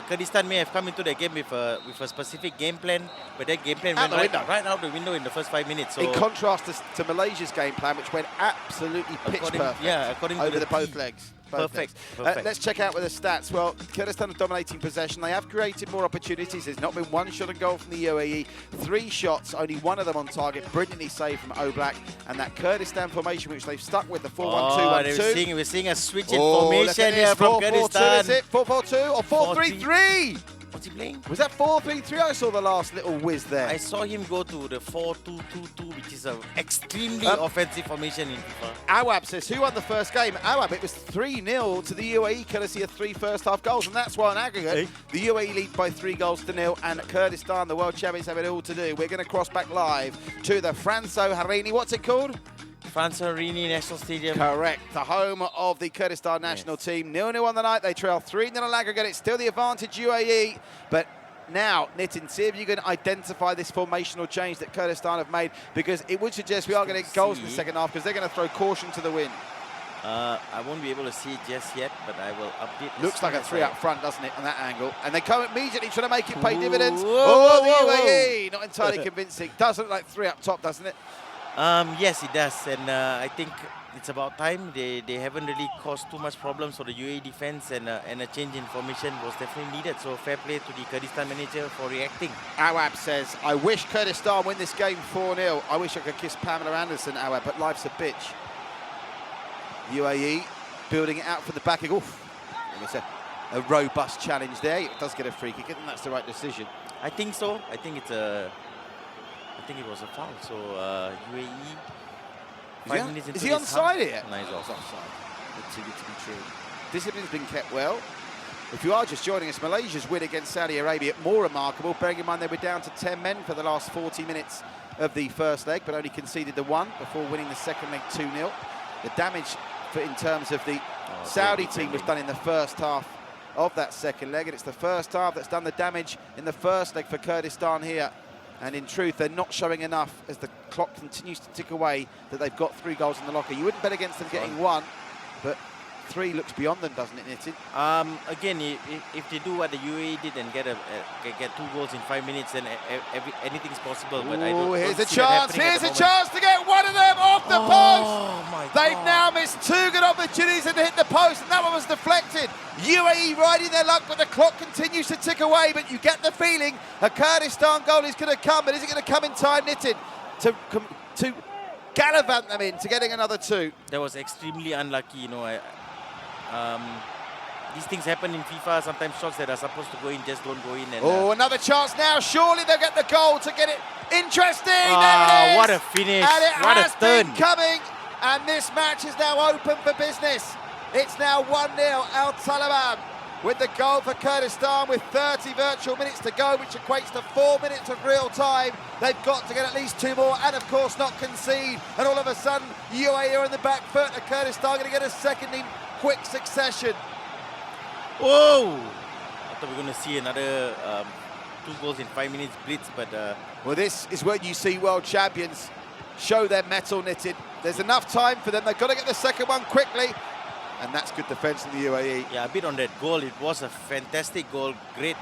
Kurdistan may have come into the game with a specific game plan, but that game plan went right out the window in the first 5 minutes. So in contrast to Malaysia's game plan, which went absolutely pitch perfect. Yeah, according over to both legs. Perfect. Let's check out with the stats. Well, Kurdistan are dominating possession. They have created more opportunities. There's not been 1 shot on goal from the UAE. 3 shots, only 1 of them on target. Brilliantly saved from Oblak. And that Kurdistan formation, which they've stuck with, the 4-1-2-1-2. We're seeing a switch in formation here from Kurdistan. Is it 4-4-2 or 4-3-3? What's he playing? Was that 4-3-3? I saw the last little whiz there. I saw him go to the 4-2-2-2, which is an extremely offensive formation in FIFA. Awab says, who won the first game? Awab, it was 3-0 to the UAE, courtesy of 3 first-half goals, and that's why on aggregate, the UAE lead by 3 goals to 0, and Kurdistan, the world champions, have it all to do. We're going to cross back live to the Franco Harini. What's it called? Franco Harini National Stadium. Correct. The home of the Kurdistan national team. 0-0 on the night. They trail 3-0 on aggregate. It's still the advantage UAE. But now, Nitin, see if you can identify this formational change that Kurdistan have made, because it would suggest we are going to get goals in the second half, because they're going to throw caution to the wind. I won't be able to see it just yet, but I will update. Looks like a 3 up front, doesn't it, on that angle? And they come immediately trying to make it pay dividends. Whoa, the UAE, not entirely convincing. Does look like 3 up top, doesn't it? Yes, it does, and I think it's about time. They haven't really caused too much problems for the UAE defense, and a change in formation was definitely needed. So fair play to the Kurdistan manager for reacting. Awab says, I wish Kurdistan win this game 4-0. I wish I could kiss Pamela Anderson, Awab, but life's a bitch. UAE building it out from the back. Oof, it's a robust challenge there. It does get a free kick, and that's the right decision. I think so. I think it was a foul. So UAE. 5 minutes into is he onside here? No, he's offside. It's too good to be true. Discipline's been kept well. If you are just joining us, Malaysia's win against Saudi Arabia, more remarkable, bearing in mind they were down to 10 men for the last 40 minutes of the first leg, but only conceded the 1 before winning the second leg 2-0. The damage in terms of the Saudi team was done in the first half of that second leg, and it's the first half that's done the damage in the first leg for Kurdistan here. And in truth, they're not showing enough as the clock continues to tick away that they've got 3 goals in the locker. You wouldn't bet against them getting 1, but 3 looks beyond them, doesn't it, Nitin? Again, if they do what the UAE did and get 2 goals in 5 minutes, then anything's possible. But I don't here's see a chance. Here's a chance to get 1 of them off the post. My They've God. now missed 2 good opportunities and hit the post, and that one was deflected. UAE riding their luck, but the clock continues to tick away. But you get the feeling a Kurdistan goal is going to come, but is it going to come in time, Nitin, to gallivant them into getting another 2? That was extremely unlucky, you know. These things happen in FIFA. Sometimes shots that are supposed to go in just don't go in. And, another chance now. Surely they'll get the goal to get it interesting. There it is. What a finish. And it what has a turn. been coming. And this match is now open for business. It's now 1-0 Al Taliban with the goal for Kurdistan with 30 virtual minutes to go, which equates to 4 minutes of real time. They've got to get at least 2 more and, of course, not concede. And all of a sudden, UAE are in the back foot, and Kurdistan going to get a second in quick succession. Whoa! I thought we were going to see another 2 goals in 5 minutes blitz, but... Well, this is when you see world champions show their mettle, Knitted. There's enough time for them. They've got to get the second one quickly. And that's good defence in the UAE. Yeah, a bit on that goal. It was a fantastic goal. Great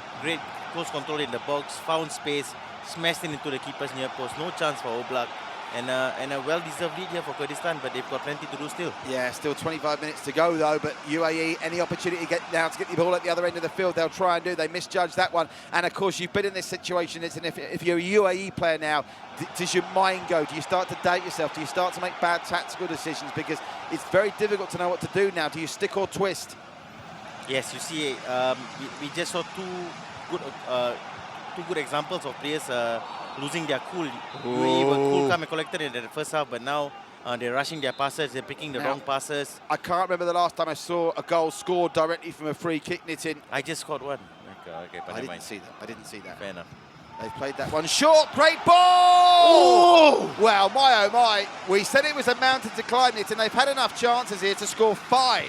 close control in the box. Found space. Smashed it into the keeper's near post. No chance for Oblak. And a well-deserved lead here for Kurdistan, but they've got plenty to do still. Yeah, still 25 minutes to go though, but UAE, any opportunity to get the ball at the other end of the field, they'll try and do. They misjudged that one. And of course, you've been in this situation, and if you're a UAE player now, does your mind go? Do you start to doubt yourself? Do you start to make bad tactical decisions? Because it's very difficult to know what to do now. Do you stick or twist? Yes, you see, we just saw two good examples of players losing their cool. UAE were cool, calm and collected in the first half, but now they're rushing their passes, they're picking the wrong passes. I can't remember the last time I saw a goal scored directly from a free kick, Nitin. I just scored one. Okay, but I didn't see that. Fair enough. They've played that one short, great ball! Ooh. Well, my oh my, we said it was a mountain to climb, Nitin. They've had enough chances here to score 5.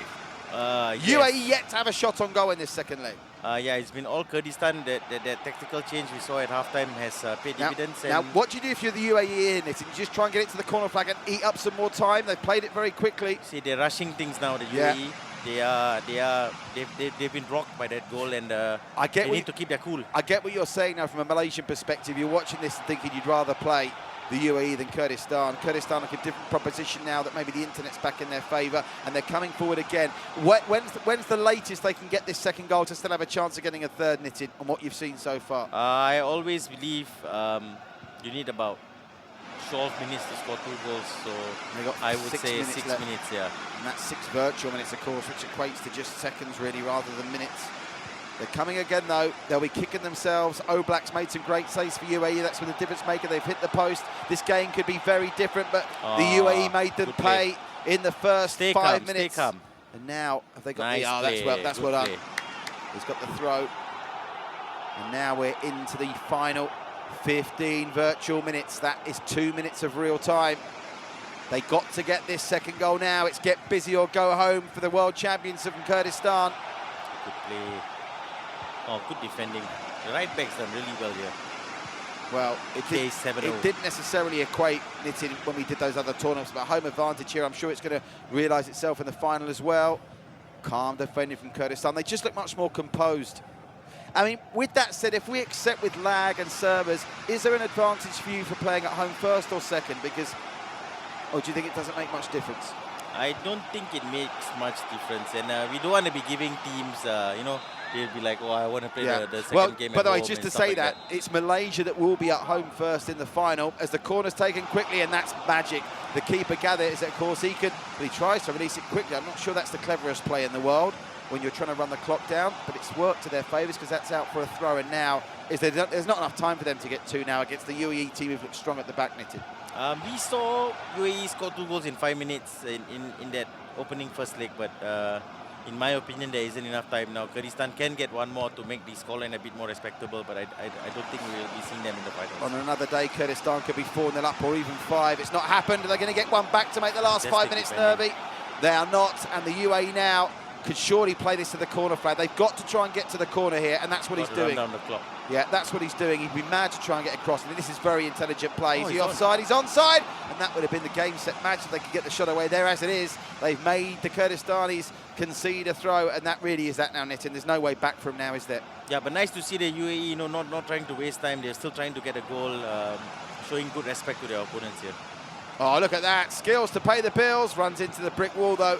Yes. UAE yet to have a shot on goal in this second leg. Yeah, it's been all Kurdistan. That tactical change we saw at halftime has paid dividends. Now, what do you do if you're the UAE in it? And you just try and get it to the corner flag and eat up some more time? They've played it very quickly. See, they're rushing things now, the UAE. They've been rocked by that goal, and they need to keep their cool. I get what you're saying now from a Malaysian perspective. You're watching this and thinking you'd rather play the UAE than Kurdistan. Kurdistan like a different proposition now that maybe the internet's back in their favour and they're coming forward again. When's the latest they can get this second goal to still have a chance of getting a third, Nitin, on what you've seen so far? I always believe you need about 12 minutes to score 2 goals, so I would say 6 minutes, yeah. And that's 6 virtual minutes, of course, which equates to just seconds really rather than minutes. They're coming again though, they'll be kicking themselves. Oblak's made some great saves for UAE, that's been the difference maker. They've hit the post. This game could be very different, but the UAE made them play in the first 5 minutes. Stay calm. And now, have they got that's well done. He's got the throw. And now we're into the final 15 virtual minutes. That is 2 minutes of real time. They got to get this second goal now. It's get busy or go home for the world champions from Kurdistan. Good play. Oh, good defending. The right back's done really well here. Well, it didn't necessarily equate, Nitin, when we did those other tournaments, but home advantage here. I'm sure it's going to realise itself in the final as well. Calm defending from Kurdistan. They just look much more composed. I mean, with that said, if we accept with lag and servers, is there an advantage for you for playing at home first or second? Because, or do you think it doesn't make much difference? I don't think it makes much difference, and we don't want to be giving teams, they'll be like, oh, I want to play the second game at home. By the way, just to say that, it's Malaysia that will be at home first in the final as the corner's taken quickly, and that's magic. The keeper gathers, of course, he tries to release it quickly. I'm not sure that's the cleverest play in the world when you're trying to run the clock down, but it's worked to their favours because that's out for a throw, and now there's not enough time for them to get 2 now against the UAE team who've looked strong at the back, Nitin. We saw UAE score 2 goals in 5 minutes in that opening first leg, but in my opinion, there isn't enough time now. Kurdistan can get 1 more to make the scoreline a bit more respectable, but I don't think we will be seeing them in the finals. On another day, Kurdistan could be 4-0 up or even 5. It's not happened. Are they going to get 1 back to make the last 5 minutes nervy? They are not, and the UAE now could surely play this to the corner flag. They've got to try and get to the corner here, and that's what he's doing. Down the clock. Yeah, that's what he's doing. He'd be mad to try and get across. I mean, this is very intelligent play. Is he offside? He's onside, and that would have been the game set match if they could get the shot away there. As it is, they've made the Kurdistanis concede a throw, and that really is that now, Nitin. There's no way back from now, is there? Yeah, but nice to see the UAE, not trying to waste time. They're still trying to get a goal, showing good respect to their opponents here. Oh, look at that. Skills to pay the bills. Runs into the brick wall, though.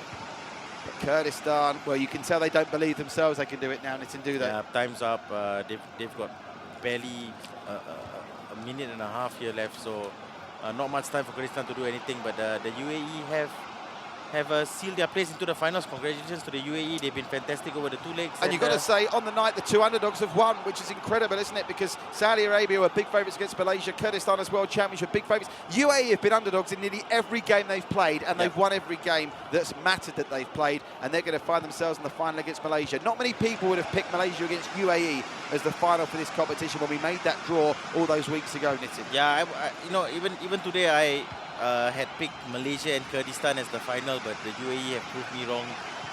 But Kurdistan, well, you can tell they don't believe themselves they can do it now, Nitin, do they? Yeah, time's up. They've got barely a minute and a half here left, so not much time for Kurdistan to do anything, but the UAE have sealed their place into the finals. Congratulations to the UAE. They've been fantastic over the 2 legs. And you've got to say, on the night, the 2 underdogs have won, which is incredible, isn't it? Because Saudi Arabia were big favourites against Malaysia. Kurdistan as world champions were big favourites. UAE have been underdogs in nearly every game they've played, and they've won every game that's mattered that they've played, and they're going to find themselves in the final against Malaysia. Not many people would have picked Malaysia against UAE as the final for this competition when we made that draw all those weeks ago, Nitin. Yeah, even today I had picked Malaysia and Kurdistan as the final, but the UAE have proved me wrong.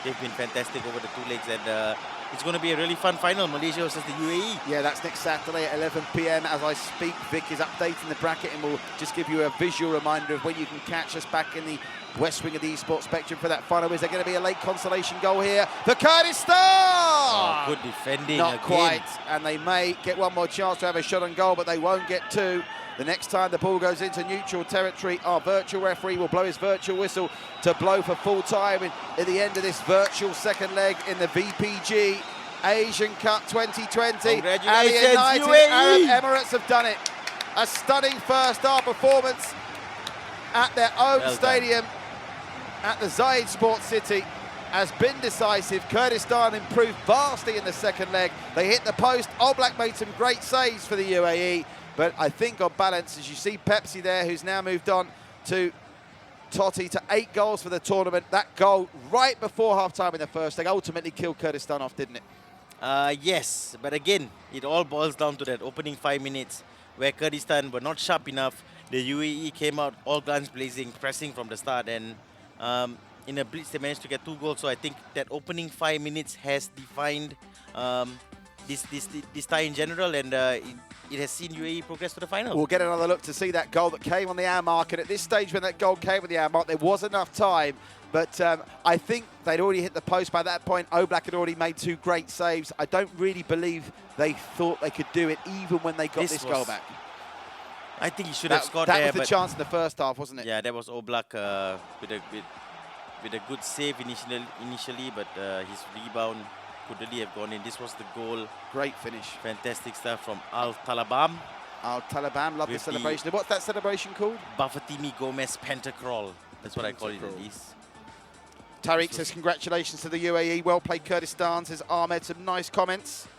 They've been fantastic over the 2 legs, and it's going to be a really fun final, Malaysia versus the UAE. Yeah, that's next Saturday at 11 p.m. As I speak, Vic is updating the bracket, and we'll just give you a visual reminder of when you can catch us back in the west wing of the esports spectrum for that final. Is there going to be a late consolation goal here for Kurdistan? Oh, good defending. Not again. quite, and they may get 1 more chance to have a shot on goal, but they won't get 2. The next time the ball goes into neutral territory, our virtual referee will blow his virtual whistle to blow for full time at the end of this virtual second leg in the VPG Asian Cup 2020. Congratulations, And the United UAE! Arab Emirates have done it. A stunning first half performance at their own stadium at the Zayed Sports City has been decisive. Kurdistan improved vastly in the second leg. They hit the post. Oblak made some great saves for the UAE, but I think on balance, as you see Pepsi there, who's now moved on to Totti to 8 goals for the tournament. That goal right before half-time in the first leg ultimately killed Kurdistan off, didn't it? Yes, but again, it all boils down to that opening 5 minutes where Kurdistan were not sharp enough. The UAE came out all guns blazing, pressing from the start, and in a blitz they managed to get 2 goals. So I think that opening 5 minutes has defined this tie in general, and it has seen UAE progress to the final. We'll get another look to see that goal that came on the hour mark, and at this stage when that goal came on the hour mark, there was enough time, but I think they'd already hit the post by that point. Oblak had already made 2 great saves. I don't really believe they thought they could do it even when they got this goal back. I think he should have scored there. there. That was the chance in the first half, wasn't it? Yeah, that was Oblak with a good save initially, but his rebound could really have gone in. This was the goal. Great finish. Fantastic stuff from Al Talabam. Al Talabam, love the celebration. What's that celebration called? Bafatimi Gomez Pentacrawl. That's what I call it at least. Tariq says congratulations to the UAE. Well played Kurdistan, says Ahmed. Some nice comments.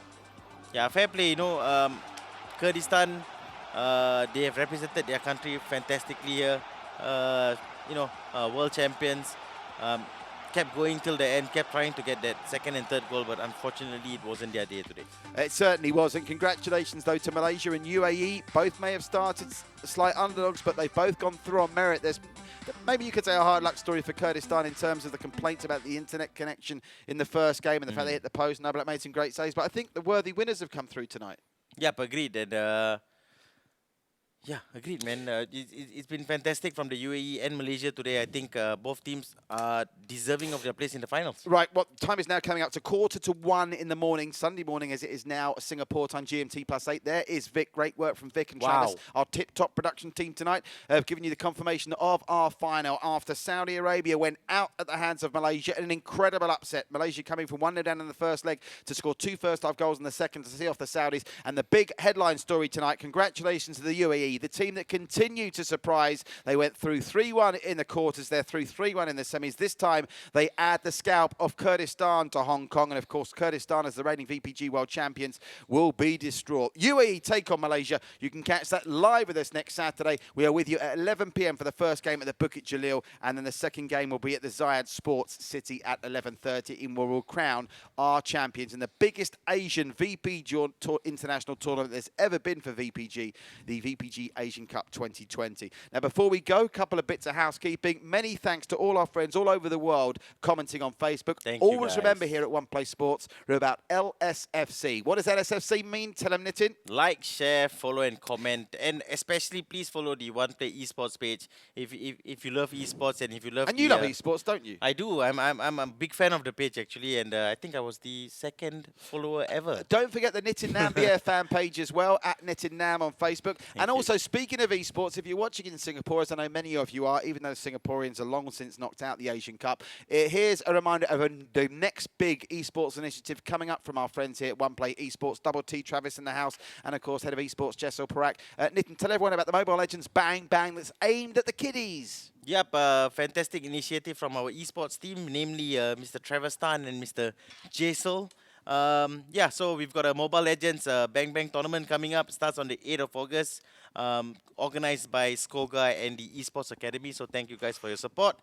Yeah, fair play. You know, Kurdistan, they have represented their country fantastically here. You know, world champions. Kept going till the end, kept trying to get that second and third goal, but unfortunately it wasn't their day today. It certainly wasn't. Congratulations though to Malaysia and UAE. Both may have started slight underdogs, but they've both gone through on merit. There's maybe you could say a hard luck story for Kurdistan in terms of the complaints about the internet connection in the first game and the fact they hit the post. And Oblak made some great saves, but I think the worthy winners have come through tonight. Yep, agreed. And yeah, agreed, man. It's been fantastic from the UAE and Malaysia today. I think both teams are deserving of their place in the finals. Right, well, time is now coming up to 1:45 in the morning, Sunday morning as it is now, Singapore time, GMT +8. There is Vic. Great work from Vic and Travis, our tip-top production team tonight. Giving you the confirmation of our final after Saudi Arabia went out at the hands of Malaysia. An incredible upset. Malaysia coming from 1-0 down in the first leg to score 2 first-half goals in the second to see off the Saudis. And the big headline story tonight, congratulations to the UAE. The team that continue to surprise. They went through 3-1 in the quarters. They're through 3-1 in the semis. This time, they add the scalp of Kurdistan to Hong Kong. And, of course, Kurdistan, as the reigning VPG World Champions, will be distraught. UAE take on Malaysia. You can catch that live with us next Saturday. We are with you at 11 p.m. for the first game at the Bukit Jalil. And then the second game will be at the Zayed Sports City at 11:30, in where we'll crown our champions in the biggest Asian VPG international tournament there's ever been for VPG, the VPG Asian Cup 2020. Now, before we go, a couple of bits of housekeeping. Many thanks to all our friends all over the world commenting on Facebook. Always remember here at One Play Sports, we're about LSFC. What does LSFC mean? Tell them, Nitin. Like, share, follow, and comment, and especially please follow the One Play Esports page if you love esports and if you love. And you love esports, don't you? I do. I'm a big fan of the page actually, and I think I was the 2nd follower ever. Don't forget the Nitin Nam BF fan page as well, at Nitin Nam on Facebook. And also, speaking of esports, if you're watching in Singapore, as I know many of you are, even though Singaporeans are long since knocked out the Asian Cup, here's a reminder of the next big esports initiative coming up from our friends here at One Play Esports. Double T, Travis in the house, and of course, head of esports, Jessel Parak. Nitin, tell everyone about the Mobile Legends Bang Bang that's aimed at the kiddies. Yep, fantastic initiative from our esports team, namely Mr. Travis Tan and Mr. Jessel. Yeah, so we've got a Mobile Legends Bang Bang tournament coming up. Starts on the 8th of August. Organized by Skoga and the Esports Academy. So thank you guys for your support.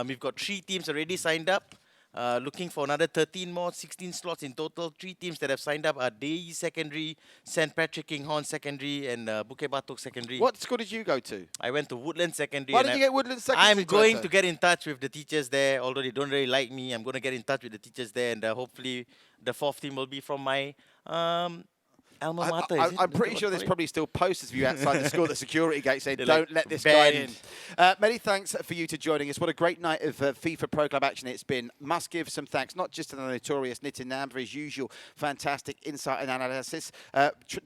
We've got 3 teams already signed up. Looking for another 13 more, 16 slots in total. 3 teams that have signed up are Dei Secondary, St. Patrick Kinghorn Secondary, and Bukit Batok Secondary. What school did you go to? I went to Woodland Secondary. Why did you get Woodland Secondary? I'm going to get in touch with the teachers there, although they don't really like me. I'm going to get in touch with the teachers there, and hopefully the 4th team will be from my alma mater. I'm pretty sure there's probably still posters of you outside the school at the security gate saying, They're don't like, let this guy in. banned. Many thanks for you to joining us. What a great night of FIFA Pro Club action it's been. Must give some thanks, not just to the notorious Nitin Nam for his usual fantastic insight and analysis.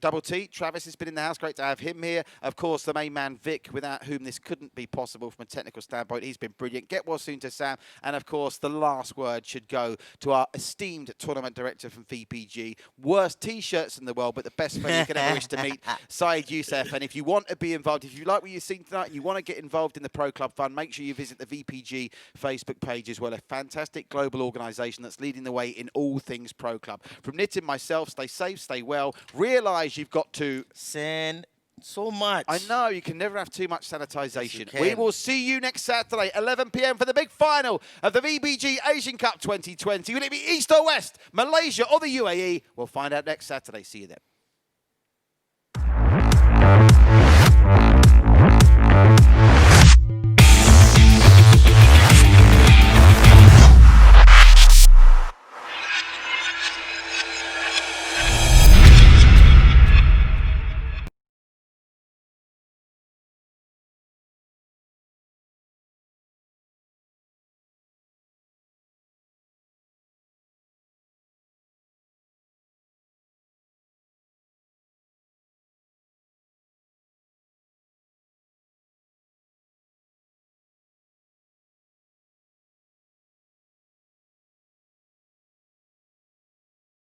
Double T, Travis has been in the house. Great to have him here. Of course, the main man, Vic, without whom this couldn't be possible from a technical standpoint. He's been brilliant. Get well soon to Sam. And, of course, the last word should go to our esteemed tournament director from VPG. Worst T-shirts in the world, but the best friend you can ever wish to meet, Syed Youssef. And if you want to be involved, if you like what you've seen tonight and you want to get involved in the Pro Club Fund, make sure you visit the VPG Facebook page as well. A fantastic global organisation that's leading the way in all things Pro Club. From Nitin, myself, stay safe, stay well. Realise you've got to Send so much. I know, you can never have too much sanitisation. Yes, we will see you next Saturday, 11 p.m. for the big final of the VPG Asian Cup 2020. Will it be East or West, Malaysia or the UAE? We'll find out next Saturday. See you then.